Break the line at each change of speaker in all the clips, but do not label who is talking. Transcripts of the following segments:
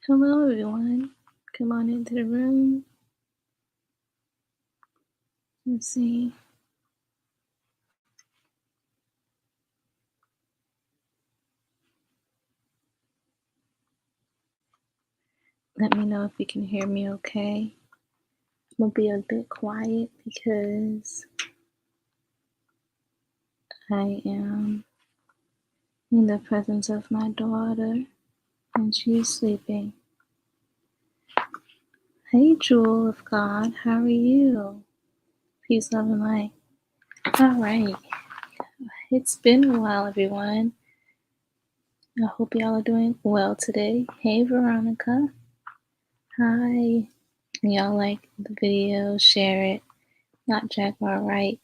Hello, everyone. Come on into the room. Let's see. Let me know if you can hear me okay. I'm going to be a bit quiet because I am in the presence of my daughter and she's sleeping. Hey, Jewel of God, how are you? Peace, love, and light. All right. It's been a while, everyone. I hope y'all are doing well today. Hey, Veronica. Hi. Y'all like the video, share it. Not Jaguar, right?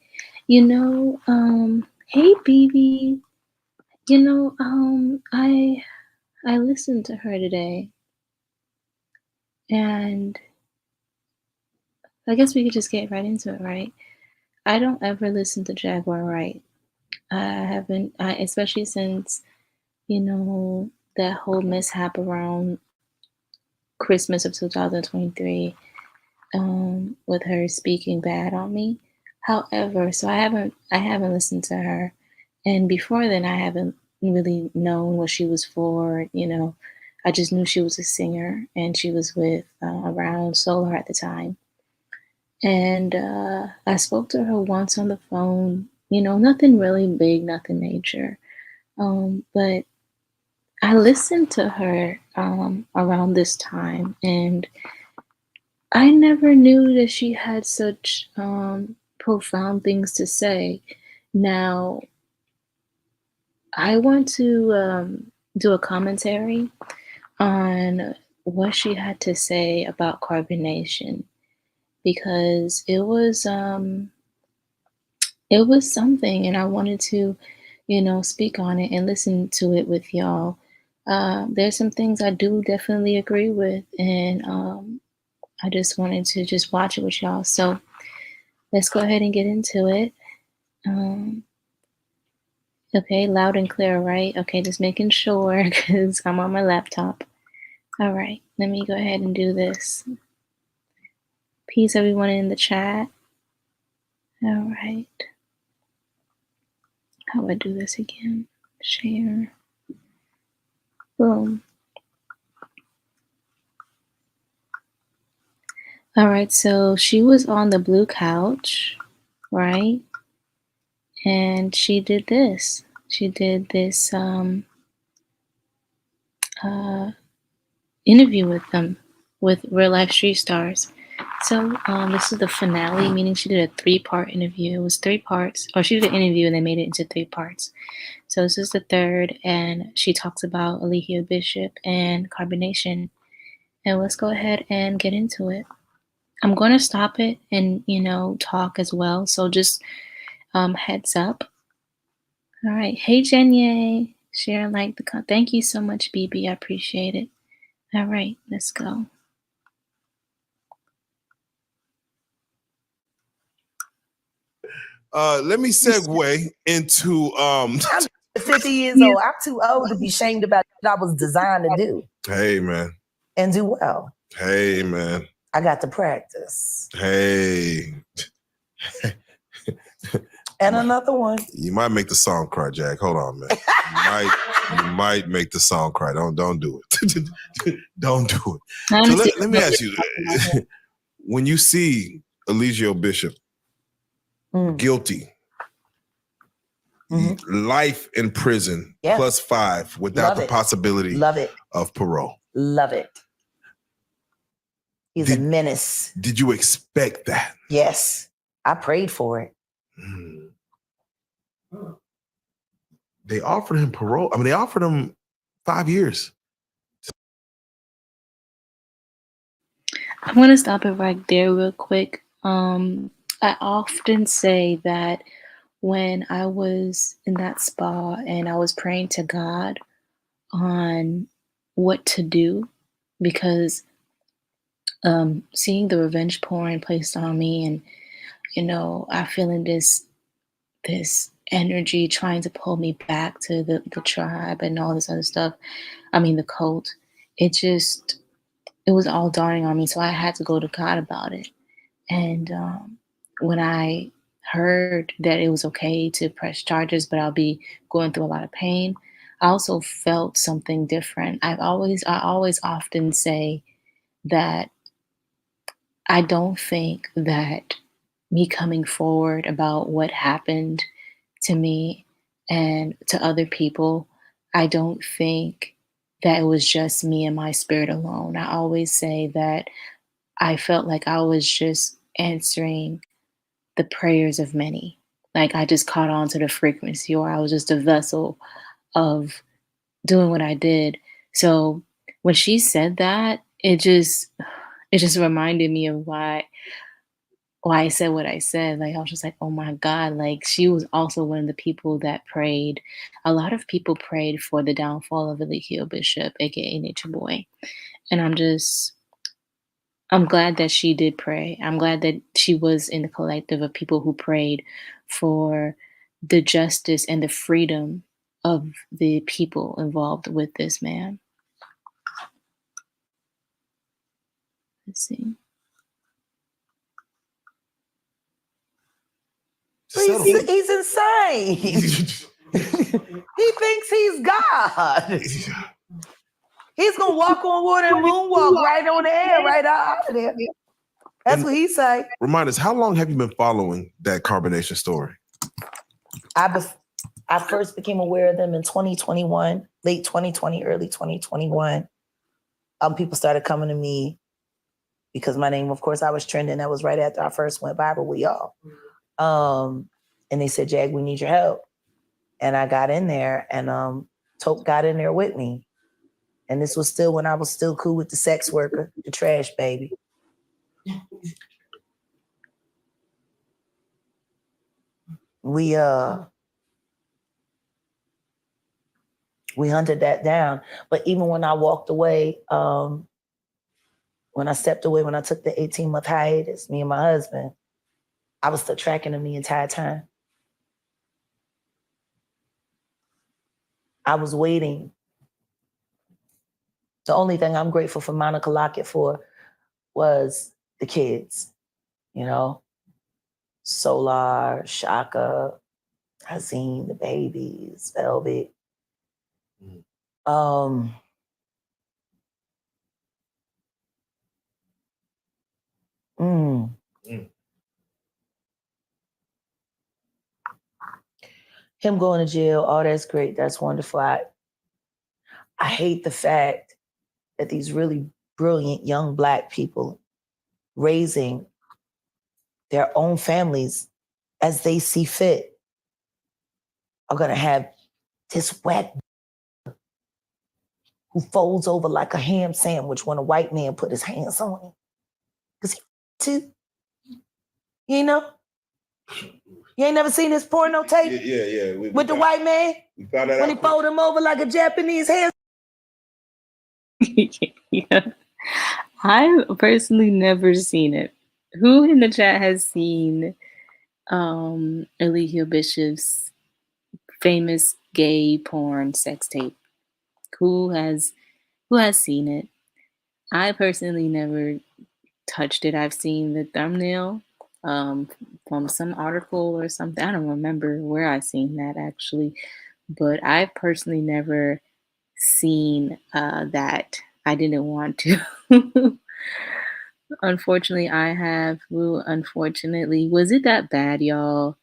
Hey, BB. I listened to her today, and I guess we could just get right into it, right? I don't ever listen to Jaguar, right? I haven't, especially since, that whole mishap around Christmas of 2023, with her speaking bad on me. However, so I haven't listened to her, and before then I haven't really known what she was for. I just knew she was a singer, and she was with around Solar at the time. And I spoke to her once on the phone. Nothing really big, nothing major. But I listened to her around this time, and I never knew that she had such profound things to say. Now, I want to do a commentary on what she had to say about CarbonNation, because it was something, and I wanted to, speak on it and listen to it with y'all. There's some things I do definitely agree with, and I just wanted to just watch it with y'all. So let's go ahead and get into it. Okay, loud and clear, right? Okay, just making sure because I'm on my laptop. All right, let me go ahead and do this. Peace, everyone in the chat. All right. How do I do this again? Share. Boom. All right, so she was on the blue couch, right? And she did this. She did this interview with them, with real life street stars. So this is the finale, meaning she did a 3-part interview. It was 3 parts, or she did an interview and they made it into 3 parts. So this is the 3rd, and she talks about Alethea Bishop and CarbonNation. And let's go ahead and get into it. I'm going to stop it and, talk as well. So just heads up. All right. Hey, Jenye. Share and like the content. Thank you so much, BB. I appreciate it. All right. Let's go.
Let me segue into
I'm 50 years old. I'm too old to be shamed about what I was designed to do.
Hey, man.
And do well.
Hey, man.
I got to practice.
Hey.
And another one.
You might make the song cry, Jack. Hold on, man. You might make the song cry. Don't do it. Don't do it. So let me ask you, when you see Alethea Bishop guilty, life in prison plus 5 without the possibility of parole.
Love it. He's a menace.
Did you expect that?
Yes. I prayed for it.
They offered him parole. I mean, they offered him 5 years.
I'm going to stop it right there real quick. I often say that when I was in that spa and I was praying to God on what to do, because seeing the revenge porn placed on me, and I feeling this this energy trying to pull me back to the tribe and all this other stuff. I mean, the cult. It was all dawning on me. So I had to go to God about it. And when I heard that it was okay to press charges, but I'll be going through a lot of pain, I also felt something different. I always often say that I don't think that me coming forward about what happened to me and to other people, I don't think that it was just me and my spirit alone. I always say that I felt like I was just answering the prayers of many. Like I just caught on to the frequency, or I was just a vessel of doing what I did. So when she said that, it just reminded me of why I said what I said. Like I was just like, oh my God, like she was also one of the people that prayed. A lot of people prayed for the downfall of Ezekiel Bishop, aka Nature Boy. And I'm glad that she did pray. I'm glad that she was in the collective of people who prayed for the justice and the freedom of the people involved with this man. Let's see.
He's insane. He thinks he's God. He's gonna walk on water and moonwalk right on the air, right out of there. That's what he say.
Remind us, how long have you been following that CarbonNation story?
I first became aware of them in 2021, late 2020, early 2021. People started coming to me because my name, of course, I was trending. That was right after I first went viral with y'all. And they said, Jag, we need your help. And I got in there, and Tope got in there with me. And this was still when I was still cool with the sex worker, the trash baby. We hunted that down. But even when I walked away, when I stepped away, when I took the 18-month hiatus, me and my husband, I was still tracking him the entire time. I was waiting. The only thing I'm grateful for Monica Lockett for was the kids, you know, Solar, Shaka, Hazine, the babies, Velvet. Him going to jail, oh, that's great. That's wonderful. I hate the fact that these really brilliant young Black people raising their own families as they see fit are going to have this wet who folds over like a ham sandwich when a white man put his hands on him. Because he too. You know? You ain't never seen this porno tape?
Yeah.
With the white man?
We found that
when
out.
He fold him over like a Japanese hand.
Yeah. I've personally never seen it. Who in the chat has seen Ezekiel Bishop's famous gay porn sex tape? Who has seen it? I personally never touched it. I've seen the thumbnail from some article or something. I don't remember where I seen that actually, but I've personally never seen that. I didn't want to. Unfortunately, I have. Well, unfortunately, was it that bad, y'all?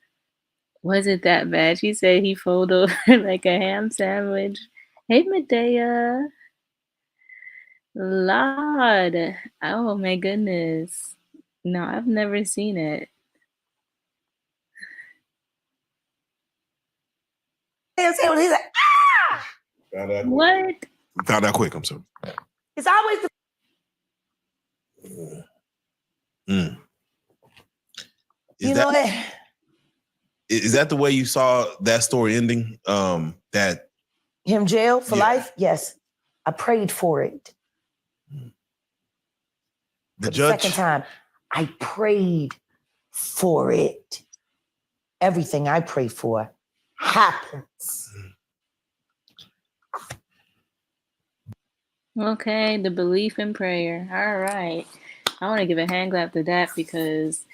Was it that bad? She said he folded over like a ham sandwich. Hey, Medea. Lord. Oh my goodness. No, I've never seen it.
He's like, ah!
What?
Found out quick, I'm sorry.
It's always the
Is that the way you saw that story ending? That
him jail for life? Yes. I prayed for it.
The judge?
Second time, I prayed for it. everything I pray for happens.
Okay, the belief in prayer. All right. I want to give a hand clap to that because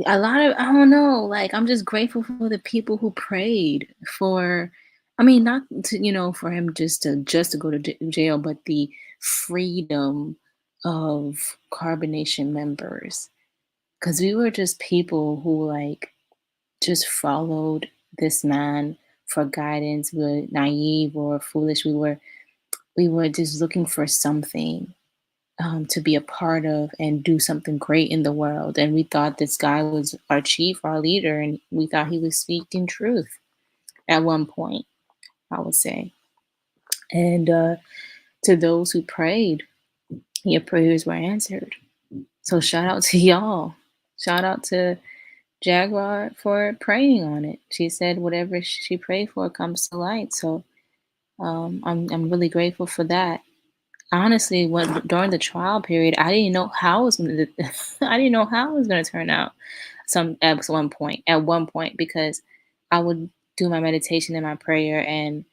a lot of, I don't know, like I'm just grateful for the people who prayed for, I mean, not to, for him just to go to jail, but the freedom of CarbonNation members. Because we were just people who like just followed this man for guidance. We were naive or foolish. We were just looking for something to be a part of and do something great in the world. And we thought this guy was our chief, our leader, and we thought he was speaking truth at one point, I would say. And to those who prayed, your prayers were answered. So shout out to y'all. Shout out to Jaguar for praying on it. She said whatever she prayed for comes to light. So I'm really grateful for that. Honestly, during the trial period, I didn't know how it was going to. I didn't know how it was going to turn out. At one point, because I would do my meditation and my prayer, and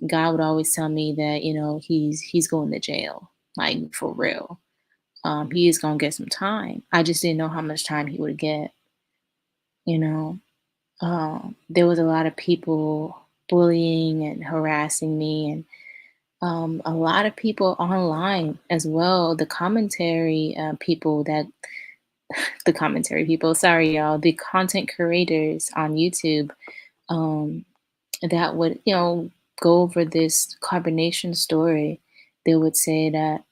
God would always tell me that he's going to jail, like for real. He is going to get some time. I just didn't know how much time he would get. You know, there was a lot of people bullying and harassing me, and a lot of people online as well. The commentary people the commentary people, sorry y'all, the content creators on YouTube that would, go over this CarbonNation story. They would say that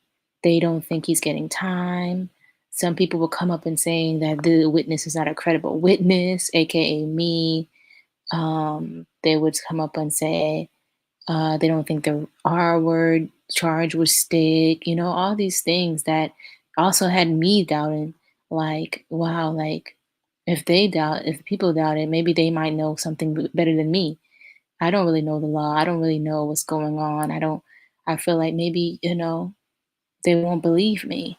they don't think he's getting time. Some people will come up and saying that the witness is not a credible witness, aka me. They would come up and say they don't think the R word charge would stick, all these things that also had me doubting, like, wow, like if people doubt it, maybe they might know something better than me. I don't really know the law. I don't really know what's going on. I feel like maybe, they won't believe me.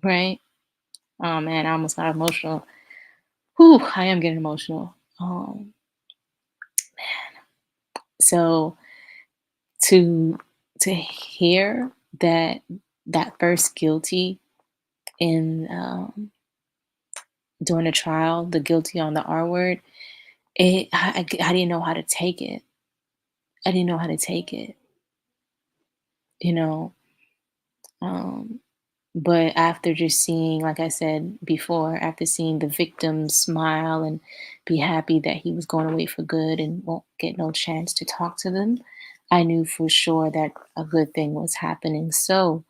Right? Oh man, I almost got emotional. Whew, I am getting emotional. So to hear that first guilty in during the trial, the guilty on the R word, I didn't know how to take it. I didn't know how to take it, you know. Um, but after just seeing, like I said before, after seeing the victim smile and be happy that he was going away for good and won't get no chance to talk to them, I knew for sure that a good thing was happening. So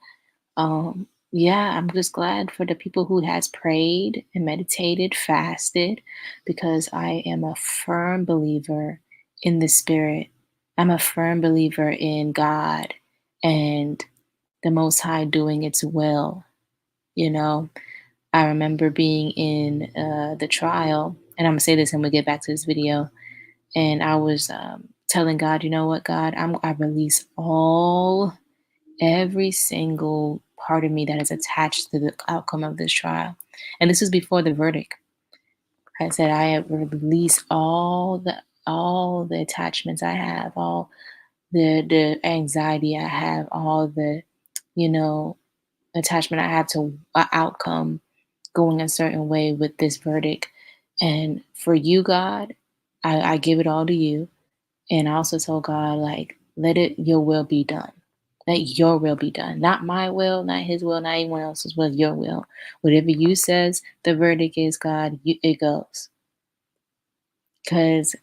yeah, I'm just glad for the people who has prayed and meditated, fasted, because I am a firm believer in the spirit. I'm a firm believer in God and the Most High doing its will. I remember being in the trial, and I'm gonna say this and we'll get back to this video. And I was telling God, you know what, God, I release every single part of me that is attached to the outcome of this trial. And this is before the verdict. I said I have released all the attachments I have, all the anxiety I have, all the you know attachment I have to an outcome going a certain way with this verdict. And for you, God, I give it all to you. And I also told God, like, let your will be done. Let your will be done. Not my will, not his will, not anyone else's will, your will. Whatever you says the verdict is, God, it goes. Because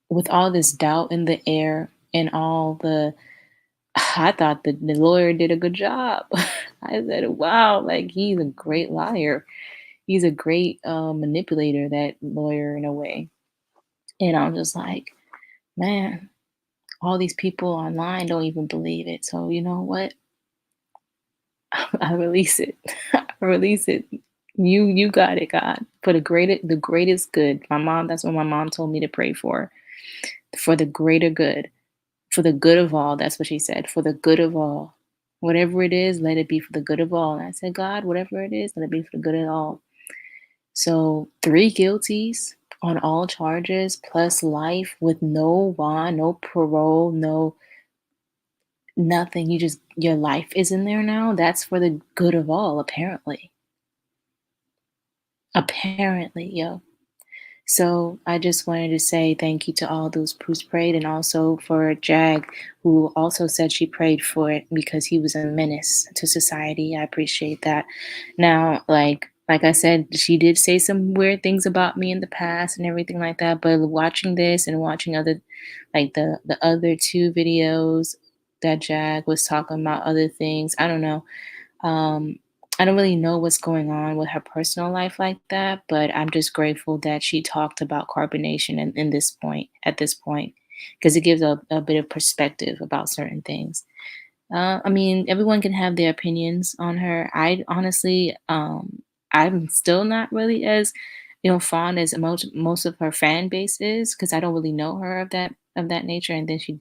with all this doubt in the air and all I thought that the lawyer did a good job. I said, wow, like he's a great liar. He's a great manipulator, that lawyer, in a way. And I'm just like, man, all these people online don't even believe it. So you know what? I release it. I release it. You got it, God. For the greatest good. That's what my mom told me to pray for. For the greater good. For the good of all. That's what she said. For the good of all. Whatever it is, let it be for the good of all. And I said, God, whatever it is, let it be for the good of all. So 3 guilties on all charges plus life with no bond, no parole, no nothing. Your life is in there now. That's for the good of all, apparently. Apparently, yo. So I just wanted to say thank you to all those who's prayed, and also for Jag, who also said she prayed for it because he was a menace to society. I appreciate that. Now, like I said, she did say some weird things about me in the past and everything like that. But watching this and watching other, like the other 2 videos that Jag was talking about other things, I don't know. Um, I don't really know what's going on with her personal life like that, but I'm just grateful that she talked about carbonation in this point, at this point, because it gives a bit of perspective about certain things. I mean, everyone can have their opinions on her. I honestly, I'm still not really as, fond as most of her fan base is, because I don't really know her of that nature. And then she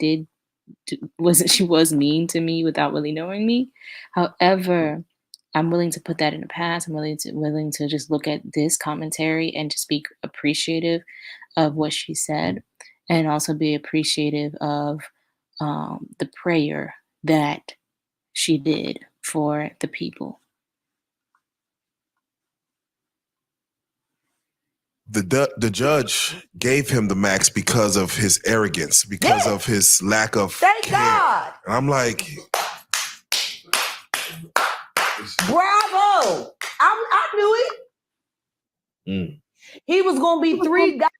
was mean to me without really knowing me. However, I'm willing to put that in the past. I'm willing to just look at this commentary and just be appreciative of what she said, and also be appreciative of the prayer that she did for the people.
The judge gave him the max because of his arrogance, because of his lack of
Thank
care.
God.
And I'm like,
bravo! I knew it. He was gonna be 3 guys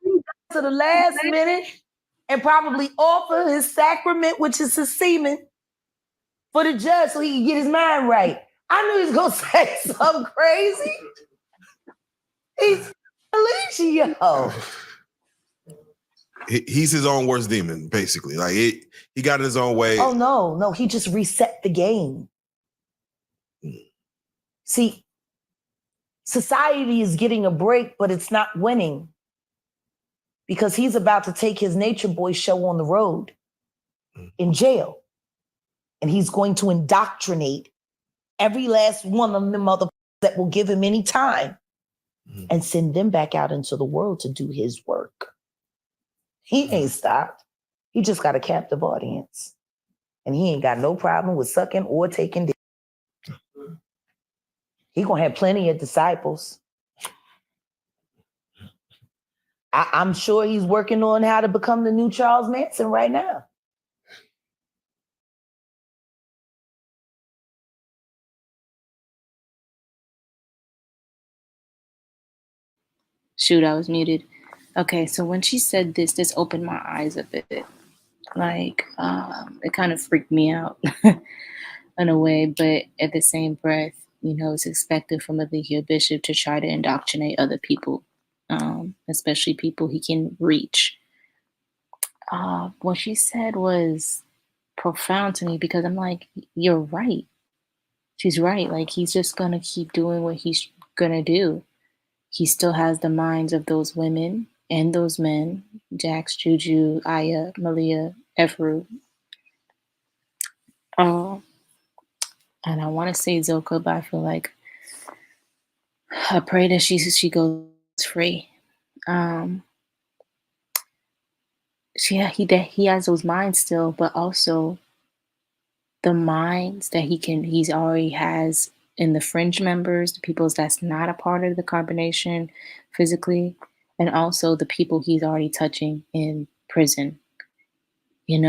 to the last minute and probably offer his sacrament, which is his semen, for the judge so he can get his mind right. I knew he was gonna say something crazy. He's Alicia.
He's his own worst demon, basically. Like he got in his own way.
Oh no, he just reset the game. See, society is getting a break, but it's not winning, because he's about to take his Nature Boy show on the road in jail. And he's going to indoctrinate every last one of them motherfuckers that will give him any time and send them back out into the world to do his work. He ain't stopped. He just got a captive audience. And he ain't got no problem with sucking or taking dick. He gonna have plenty of disciples. I'm sure he's working on how to become the new Charles Manson right now.
Shoot, I was muted. Okay, so when she said this opened my eyes a bit. Like, it kind of freaked me out in a way, but at the same breath, it's expected from a bishop to try to indoctrinate other people, especially people he can reach. What she said was profound to me, because I'm like, you're right. She's right. Like, he's just going to keep doing what he's going to do. He still has the minds of those women and those men, Jax, Juju, Aya, Malia, Efru. And I want to say Zoka, but I feel like I pray that she goes free. He has those minds still, but also the minds that he's already has in the fringe members, the people that's not a part of the CarbonNation physically, and also the people he's already touching in prison. It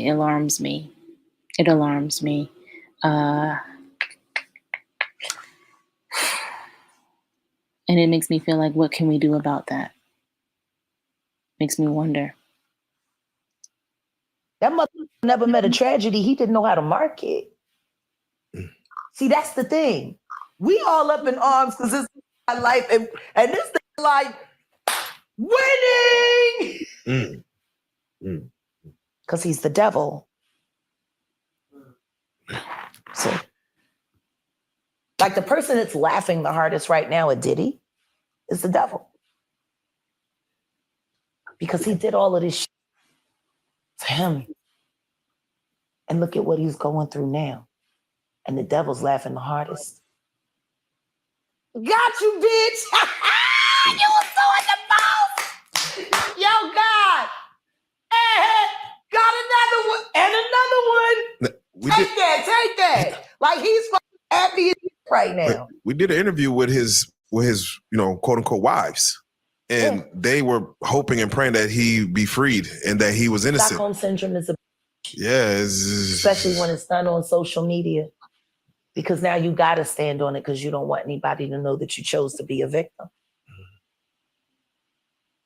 alarms me. It alarms me. And it makes me feel like, what can we do about that? Makes me wonder.
That mother never met a tragedy he didn't know how to market. See, that's the thing. We all up in arms because this is my life, and this thing like winning. Because he's the devil. So, like, the person that's laughing the hardest right now at Diddy is the devil. Because he did all of this shit to him. And look at what he's going through now. And the devil's laughing the hardest. Got you, bitch. You was so in the mouth. Yo, God. Hey, got another one and another one. Take that. Like he's happy as right now.
We did an interview with his quote unquote wives. And they were hoping and praying that he be freed and that he was innocent.
Stockholm syndrome is
especially
when it's done on social media. Because now you got to stand on it because you don't want anybody to know that you chose to be a victim.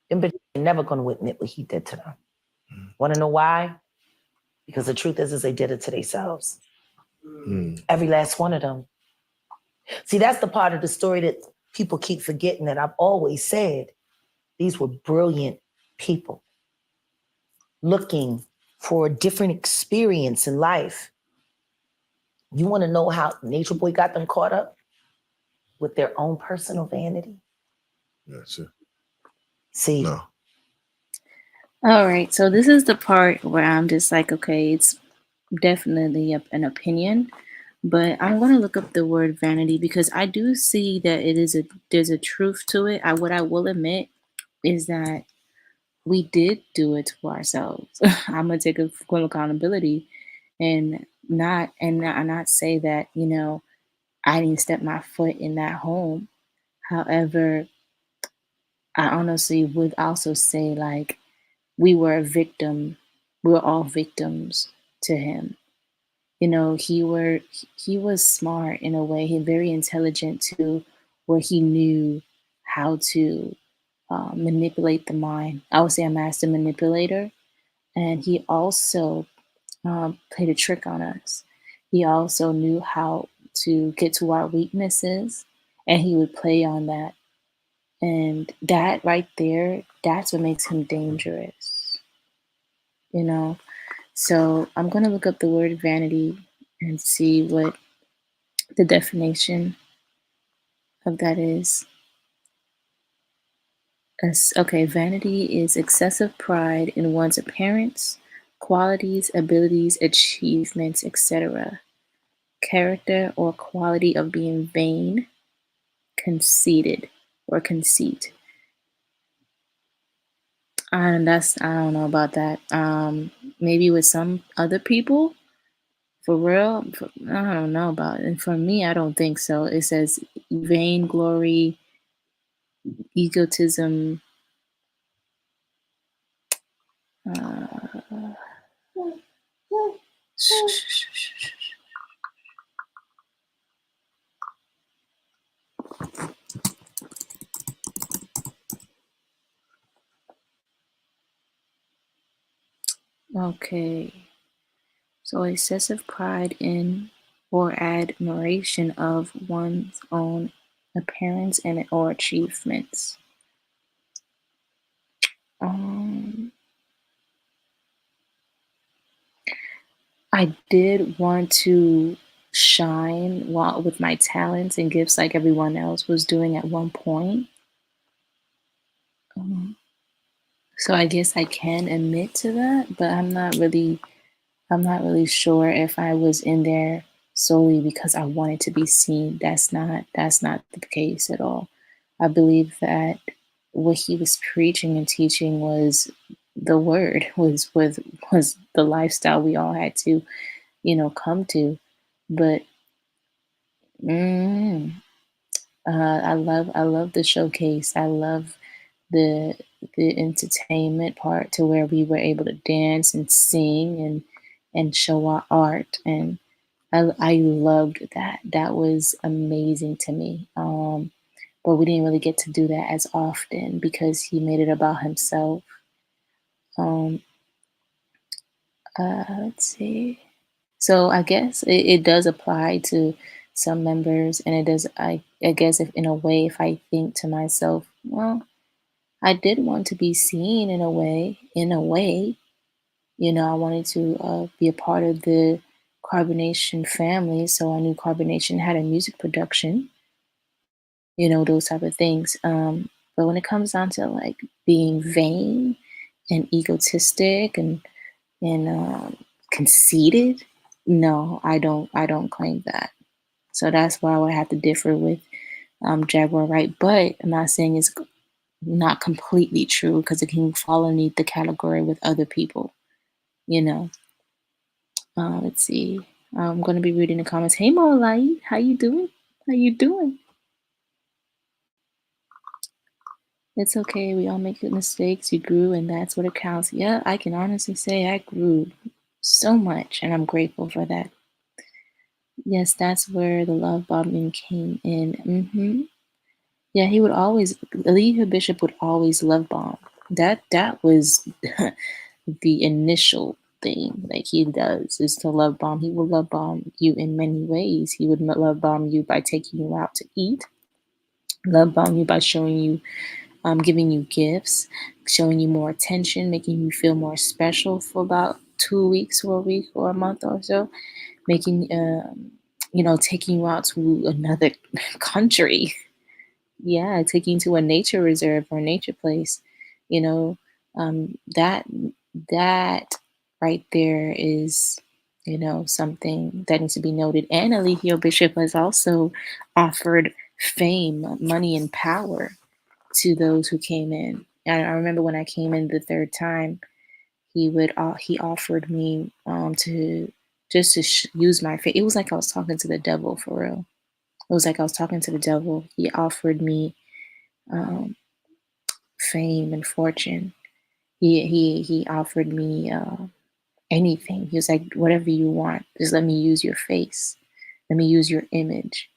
Them bitches are never going to admit what he did to them. Want to know why? Because the truth is they did it to themselves. Every last one of them. See, that's the part of the story that people keep forgetting that I've always said. These were brilliant people looking for a different experience in life. You want to know how Nature Boy got them caught up? With their own personal vanity.
That's it.
See?
No.
All right. So this is the part where I'm just like, okay, it's definitely an opinion, but I'm going to look up the word vanity because I do see that there's a truth to it. What I will admit is that we did do it to ourselves. I'm going to take full accountability and not say that, I didn't step my foot in that home. However, I honestly would also say like we were a victim. We were all victims to him. He was smart in a way. He very intelligent too, where he knew how to manipulate the mind. I would say a master manipulator, and he also played a trick on us. He also knew how to get to our weaknesses, and he would play on that. And that right there, that's what makes him dangerous. So I'm going to look up the word vanity and see what the definition of that is. Okay, vanity is excessive pride in one's appearance, qualities, abilities, achievements, etc. Character or quality of being vain, conceited, or conceit. And I don't know about that. Maybe with some other people, for real, I don't know about it. And for me, I don't think so. It says vainglory, egotism. Okay. So excessive pride in or admiration of one's own appearance and or achievements. I did want to shine with my talents and gifts like everyone else was doing at one point. So I guess I can admit to that, but I'm not really sure if I was in there solely because I wanted to be seen. That's not the case at all. I believe that what he was preaching and teaching was the word, was the lifestyle we all had to, come to. But I love the showcase. I love the entertainment part to where we were able to dance and sing and show our art, and I loved that. That was amazing to me. But we didn't really get to do that as often because he made it about himself. Let's see. So I guess it does apply to some members, and it does. I guess if in a way, if I think to myself, well, I did want to be seen in a way. I wanted to be a part of the CarbonNation family, so I knew CarbonNation had a music production, those type of things. But when it comes down to like being vain and egotistic and conceited, no, I don't claim that. So that's why I would have to differ with Jaguar Wright, but I'm not saying it's not completely true because it can fall underneath the category with other people, you know. Let's see. I'm gonna be reading the comments. Hey Molai, how you doing? How you doing? It's okay. We all make mistakes. You grew, and that's what it counts. Yeah, I can honestly say I grew so much, and I'm grateful for that. Yes, that's where the love bombing came in. Yeah, he would always. Elisha Bishop would always love bomb. That was the initial thing that he does is to love bomb. He will love bomb you in many ways. He would love bomb you by taking you out to eat. Love bomb you by showing you giving you gifts, showing you more attention, making you feel more special for about 2 weeks or a week or a month or so, making, taking you out to another country. Yeah, taking you to a nature reserve or a nature place. You know, that right there is, something that needs to be noted. And Eligio Bishop has also offered fame, money, and power to those who came in. And I remember when I came in the third time, he offered me to just to use my face. It was like I was talking to the devil for real. It was like I was talking to the devil. He offered me um, fame and fortune. He offered me anything. He was like, whatever you want, just let me use your face, let me use your image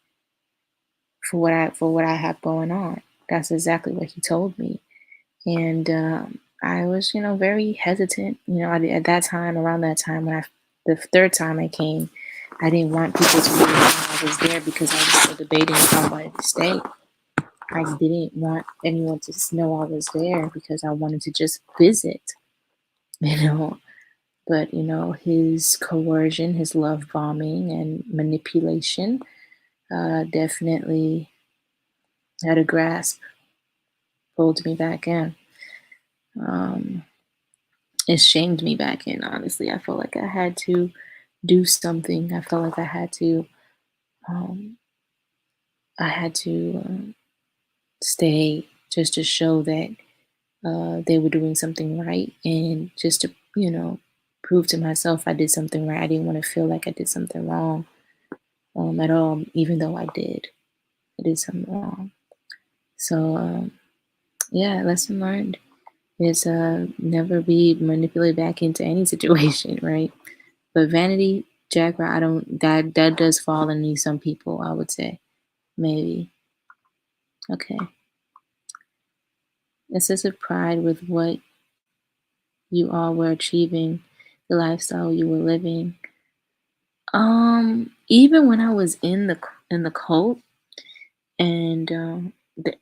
for what I have going on. That's exactly what he told me. And I was, very hesitant. At that time, around that time, the third time I came, I didn't want people to really know I was there because I was still debating if I wanted to stay. I didn't want anyone to know I was there because I wanted to just visit, you know. But, his coercion, his love bombing, and manipulation definitely had a grasp, pulled me back in. It shamed me back in, honestly. I felt like I had to do something. I felt like um, I had to stay just to show that they were doing something right, and just to, prove to myself I did something right. I didn't want to feel like I did something wrong at all, even though I did. I did something wrong. So, yeah, lesson learned is never be manipulated back into any situation, right? But Vanity, Jaguar, I don't that does fall into some people, I would say. Maybe. Okay. A sense of pride with what you all were achieving, the lifestyle you were living. Even when I was in the cult, and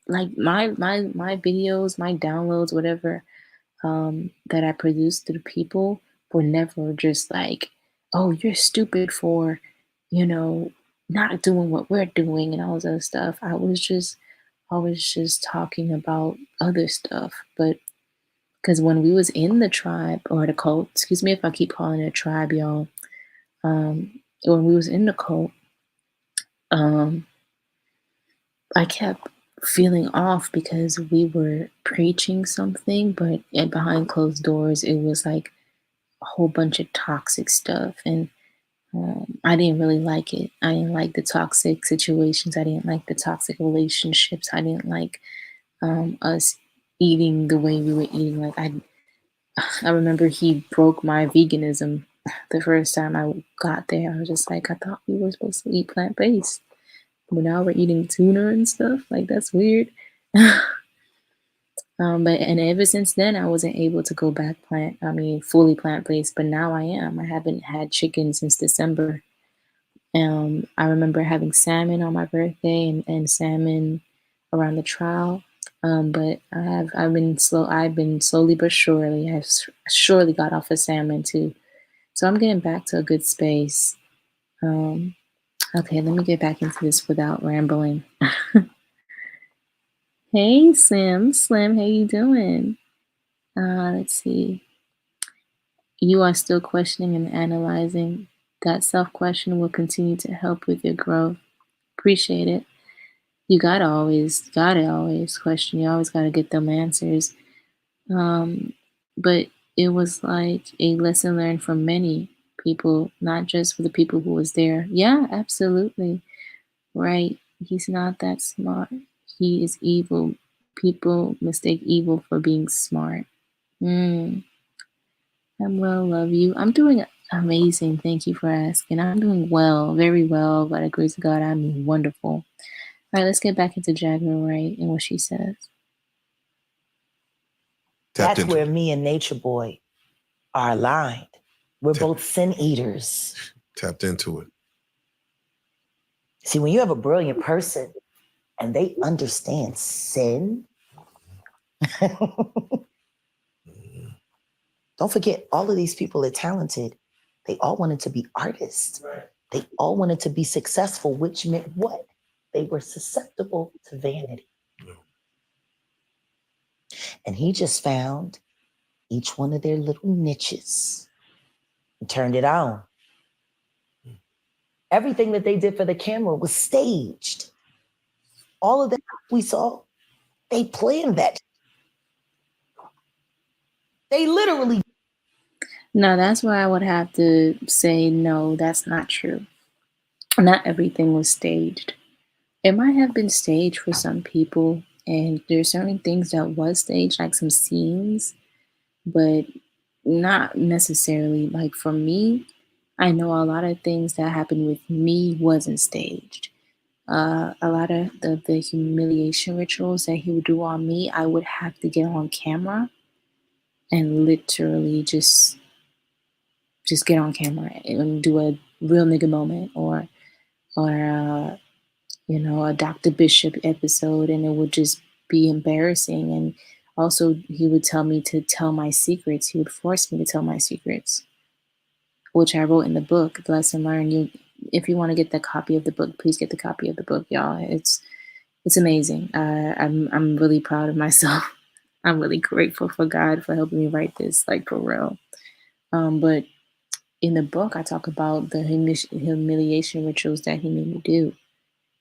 like my videos, my downloads, whatever, that I produced to the people were never just like, oh, you're stupid for, you know, not doing what we're doing and all this other stuff. I was just talking about other stuff. But because when we was in the tribe or the cult, excuse me if I keep calling it a tribe, y'all. When we was in the cult, um, I kept feeling off because we were preaching something, but behind closed doors, it was like a whole bunch of toxic stuff, and I didn't really like it. I didn't like the toxic situations. I didn't like the toxic relationships. I didn't like us eating the way we were eating. Like I remember he broke my veganism the first time I got there. I was just like, I thought we were supposed to eat plant based, but now we're eating tuna and stuff. Like that's weird. But and ever since then, I wasn't able to go back fully plant based. But now I am. I haven't had chicken since December. I remember having salmon on my birthday and salmon around the trial. But I've been slowly but surely. I've surely got off of salmon too. So I'm getting back to a good space. Okay, let me get back into this without rambling. Hey, Slim, how you doing? Let's see. You are still questioning and analyzing. That self-question will continue to help with your growth. Appreciate it. You gotta always question. You always gotta get them answers. But it was like a lesson learned for many people, not just for the people who was there. Yeah, absolutely. Right. He's not that smart. He is evil. People mistake evil for being smart. Mm, I'm well, love you. I'm doing amazing. Thank you for asking. I'm doing well, very well. By the grace of God, I'm wonderful. All right, let's get back into Jaguar Wright and what she says.
That's where me and Nature Boy are aligned. We're both sin eaters.
Tapped into it.
See, when you have a brilliant person and they understand sin, don't forget, all of these people are talented. They all wanted to be artists. Right. They all wanted to be successful, which meant what? They were susceptible to vanity. Yeah. And he just found each one of their little niches and turned it on. Everything that they did for the camera was staged. All of that we saw, they planned that. They literally.
No, that's where I would have to say, no, that's not true. Not everything was staged. It might have been staged for some people, and there's certain things that was staged, like some scenes, but not necessarily. Like for me, I know a lot of things that happened with me wasn't staged. A lot of the humiliation rituals that he would do on me, I would have to get on camera and literally just get on camera and do a real nigga moment or a Dr. Bishop episode, and it would just be embarrassing. And also, he would tell me to tell my secrets. He would force me to tell my secrets, which I wrote in the book, The Lesson Learned. If you want to get the copy of the book, please get the copy of the book, y'all. It's amazing. I'm really proud of myself. I'm really grateful for God for helping me write this, like for real. But in the book, I talk about the humiliation rituals that he made me do.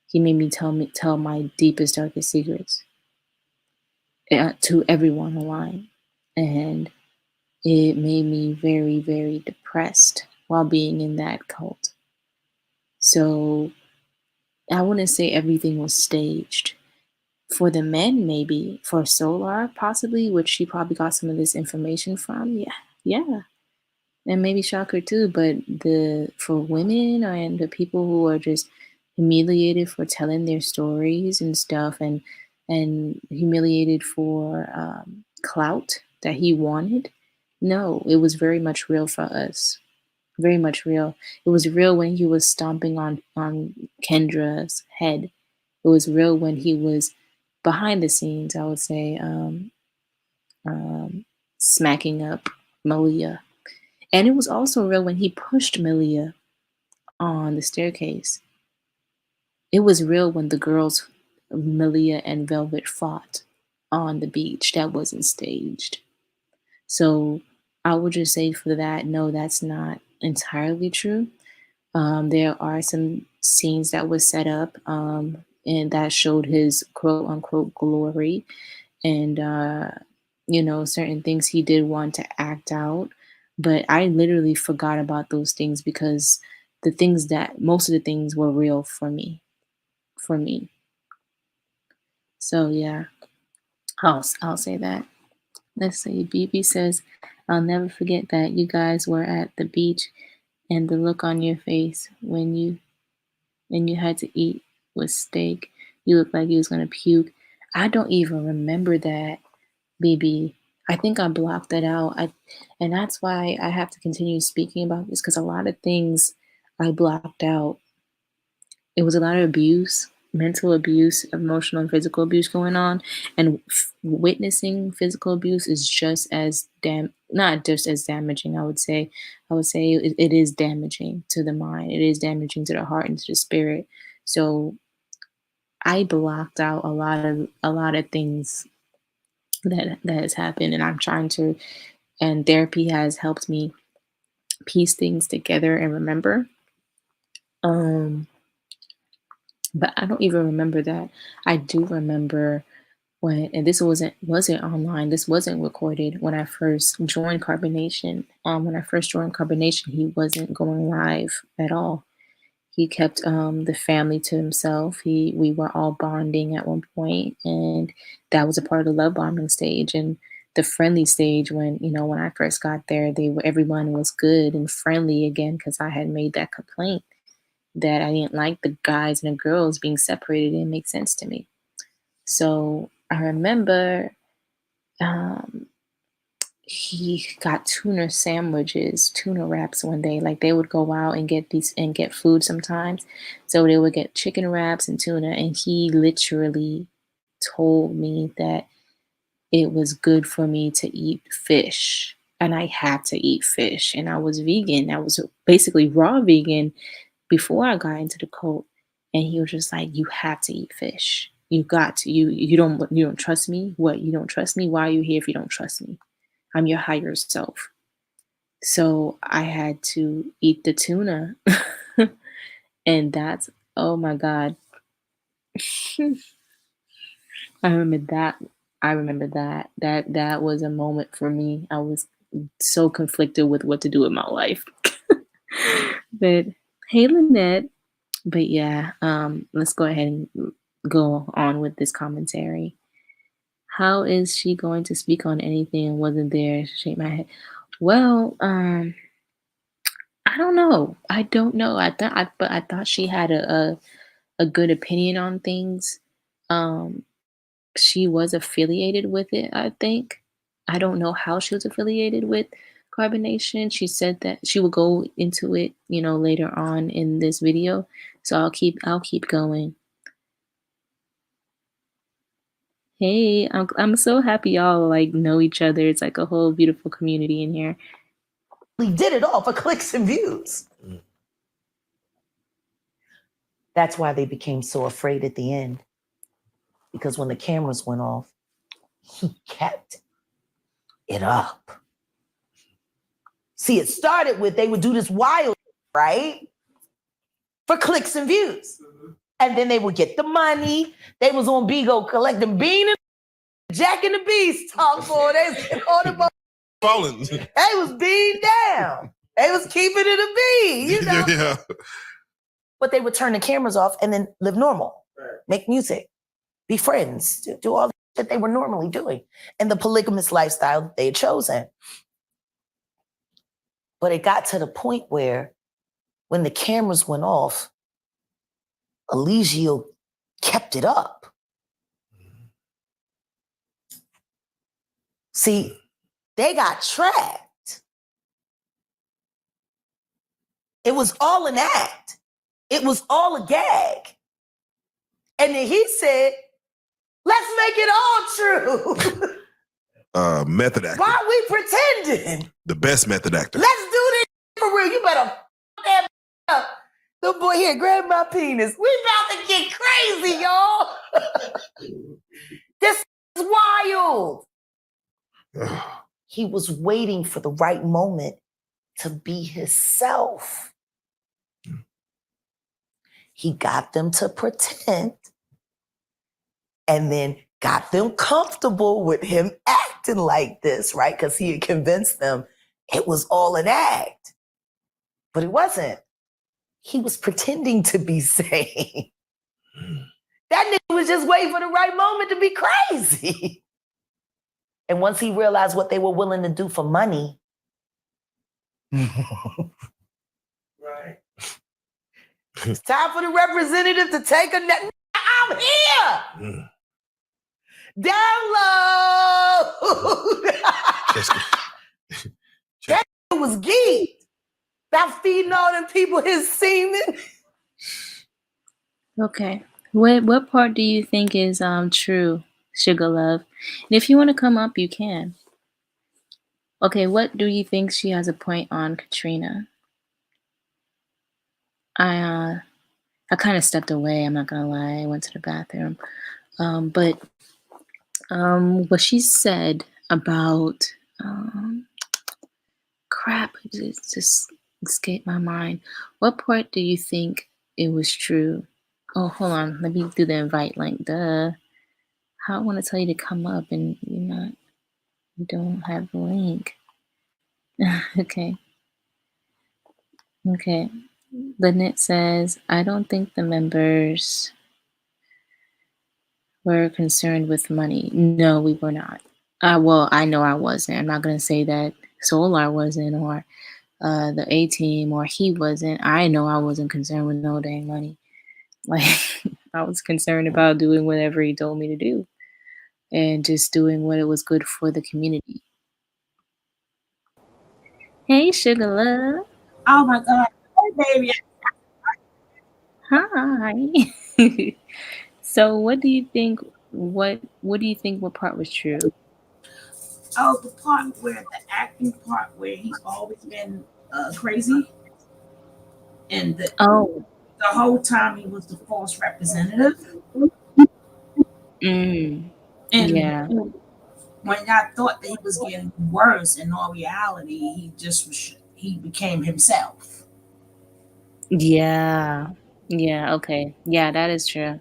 He made me tell my deepest, darkest secrets to everyone online, and it made me very, very depressed while being in that cult. So I wouldn't say everything was staged. For the men, maybe. For Solar, possibly, which she probably got some of this information from. Yeah, and maybe Shocker too. But for women and the people who are just humiliated for telling their stories and stuff, and humiliated for clout that he wanted, no, it was very much real for us. Very much real. It was real when he was stomping on Kendra's head. It was real when he was behind the scenes, I would say, smacking up Malia. And it was also real when he pushed Malia on the staircase. It was real when the girls, Malia and Velvet, fought on the beach. That wasn't staged. So I would just say for that, no, that's not entirely true. There are some scenes that was set up and that showed his quote unquote glory and, certain things he did want to act out. But I literally forgot about those things because most of the things were real for me. For me. So yeah, I'll say that. Let's see. BB says, "I'll never forget that you guys were at the beach, and the look on your face when you had to eat was steak. You looked like you was gonna puke. I don't even remember that, BB. I think I blocked that out. And that's why I have to continue speaking about this because a lot of things I blocked out. It was a lot of abuse, mental abuse, emotional and physical abuse going on, and witnessing physical abuse is just as not just as damaging. I would say it is damaging to the mind. It is damaging to the heart and to the spirit. So I blocked out a lot of things that has happened, and I'm trying to. And therapy has helped me piece things together and remember. But I don't even remember that. I do remember when, and this wasn't online. This wasn't recorded when I first joined CarbonNation. When I first joined CarbonNation, he wasn't going live at all. He kept the family to himself. We were all bonding at one point, and that was a part of the love bombing stage and the friendly stage. When when I first got there, everyone was good and friendly again because I had made that complaint that I didn't like the guys and the girls being separated. It didn't make sense to me. So I remember he got tuna sandwiches, tuna wraps one day. Like they would go out and get food sometimes. So they would get chicken wraps and tuna. And he literally told me that it was good for me to eat fish. And I had to eat fish. And I was vegan. I was basically raw vegan before I got into the cult. And he was just like, you have to eat fish. You got to. You don't trust me? What? You don't trust me? Why are you here if you don't trust me? I'm your higher self. So I had to eat the tuna. And that's, oh my God. I remember that. I remember that. That was a moment for me. I was so conflicted with what to do with my life. But hey, Lynette. But yeah, let's go ahead and go on with this commentary. How is she going to speak on anything and wasn't there to shake my head? Well, I don't know. I don't know. But I thought she had a good opinion on things. Um, she was affiliated with it, I think. I don't know how she was affiliated with CarbonNation. She said that she will go into it, later on in this video. So I'll keep going. Hey, I'm so happy y'all like know each other. It's like a whole beautiful community in here.
We did it all for clicks and views. That's why they became so afraid at the end. Because when the cameras went off, he kept it up. See, it started with they would do this wild, right? For clicks and views. And then they would get the money. They was on Bigo collecting bean and Jack and the Beanstalk for they was getting on the boat.
Falling.
They was bean down. They was keeping it a bean,
Yeah.
But they would turn the cameras off and then live normal, make music, be friends, do all that they were normally doing, and the polygamous lifestyle they had chosen. But it got to the point where when the cameras went off, Eligio kept it up. See, they got tracked. It was all an act. It was all a gag. And then he said, let's make it all true.
Method actor.
Why are we pretending?
The best method actor.
Let's do this for real. You better that up. Good boy, here, grab my penis. We about to get crazy, y'all. This is wild. He was waiting for the right moment to be himself. He got them to pretend and then got them comfortable with him acting like this, right? Because he had convinced them it was all an act. But it wasn't. He was pretending to be sane. That nigga was just waiting for the right moment to be crazy. And once he realized what they were willing to do for money, right. It's time for the representative to take a net. I'm here. Download. That was geeked. That feeding all them people his semen.
Okay. What part do you think is true, Sugar Love? And if you want to come up, you can. Okay, what do you think she has a point on, Katrina? I kind of stepped away, I'm not gonna lie. I went to the bathroom. But what she said about crap, it just escaped my mind. What part do you think it was true? Oh, hold on. Let me do the invite link. Duh. How I want to tell you to come up and you don't have the link. Okay. Okay. Lynette says, I don't think the members were concerned with money. No, we were not. Well, I know I wasn't. I'm not going to say that Solar wasn't or the A team or he wasn't. I know I wasn't concerned with no dang money. Like, I was concerned about doing whatever he told me to do and just doing what it was good for the community. Hey, Sugar Love.
Oh my God. Hey, baby.
Hi. So, what do you think? What do you think? What part was true?
Oh, the part where the acting part where he's always been crazy, and
Oh,
the whole time he was the false representative.
mm,
And
yeah,
when I thought that he was getting worse, in all reality, he became himself.
yeah, yeah. Okay, yeah, that is true.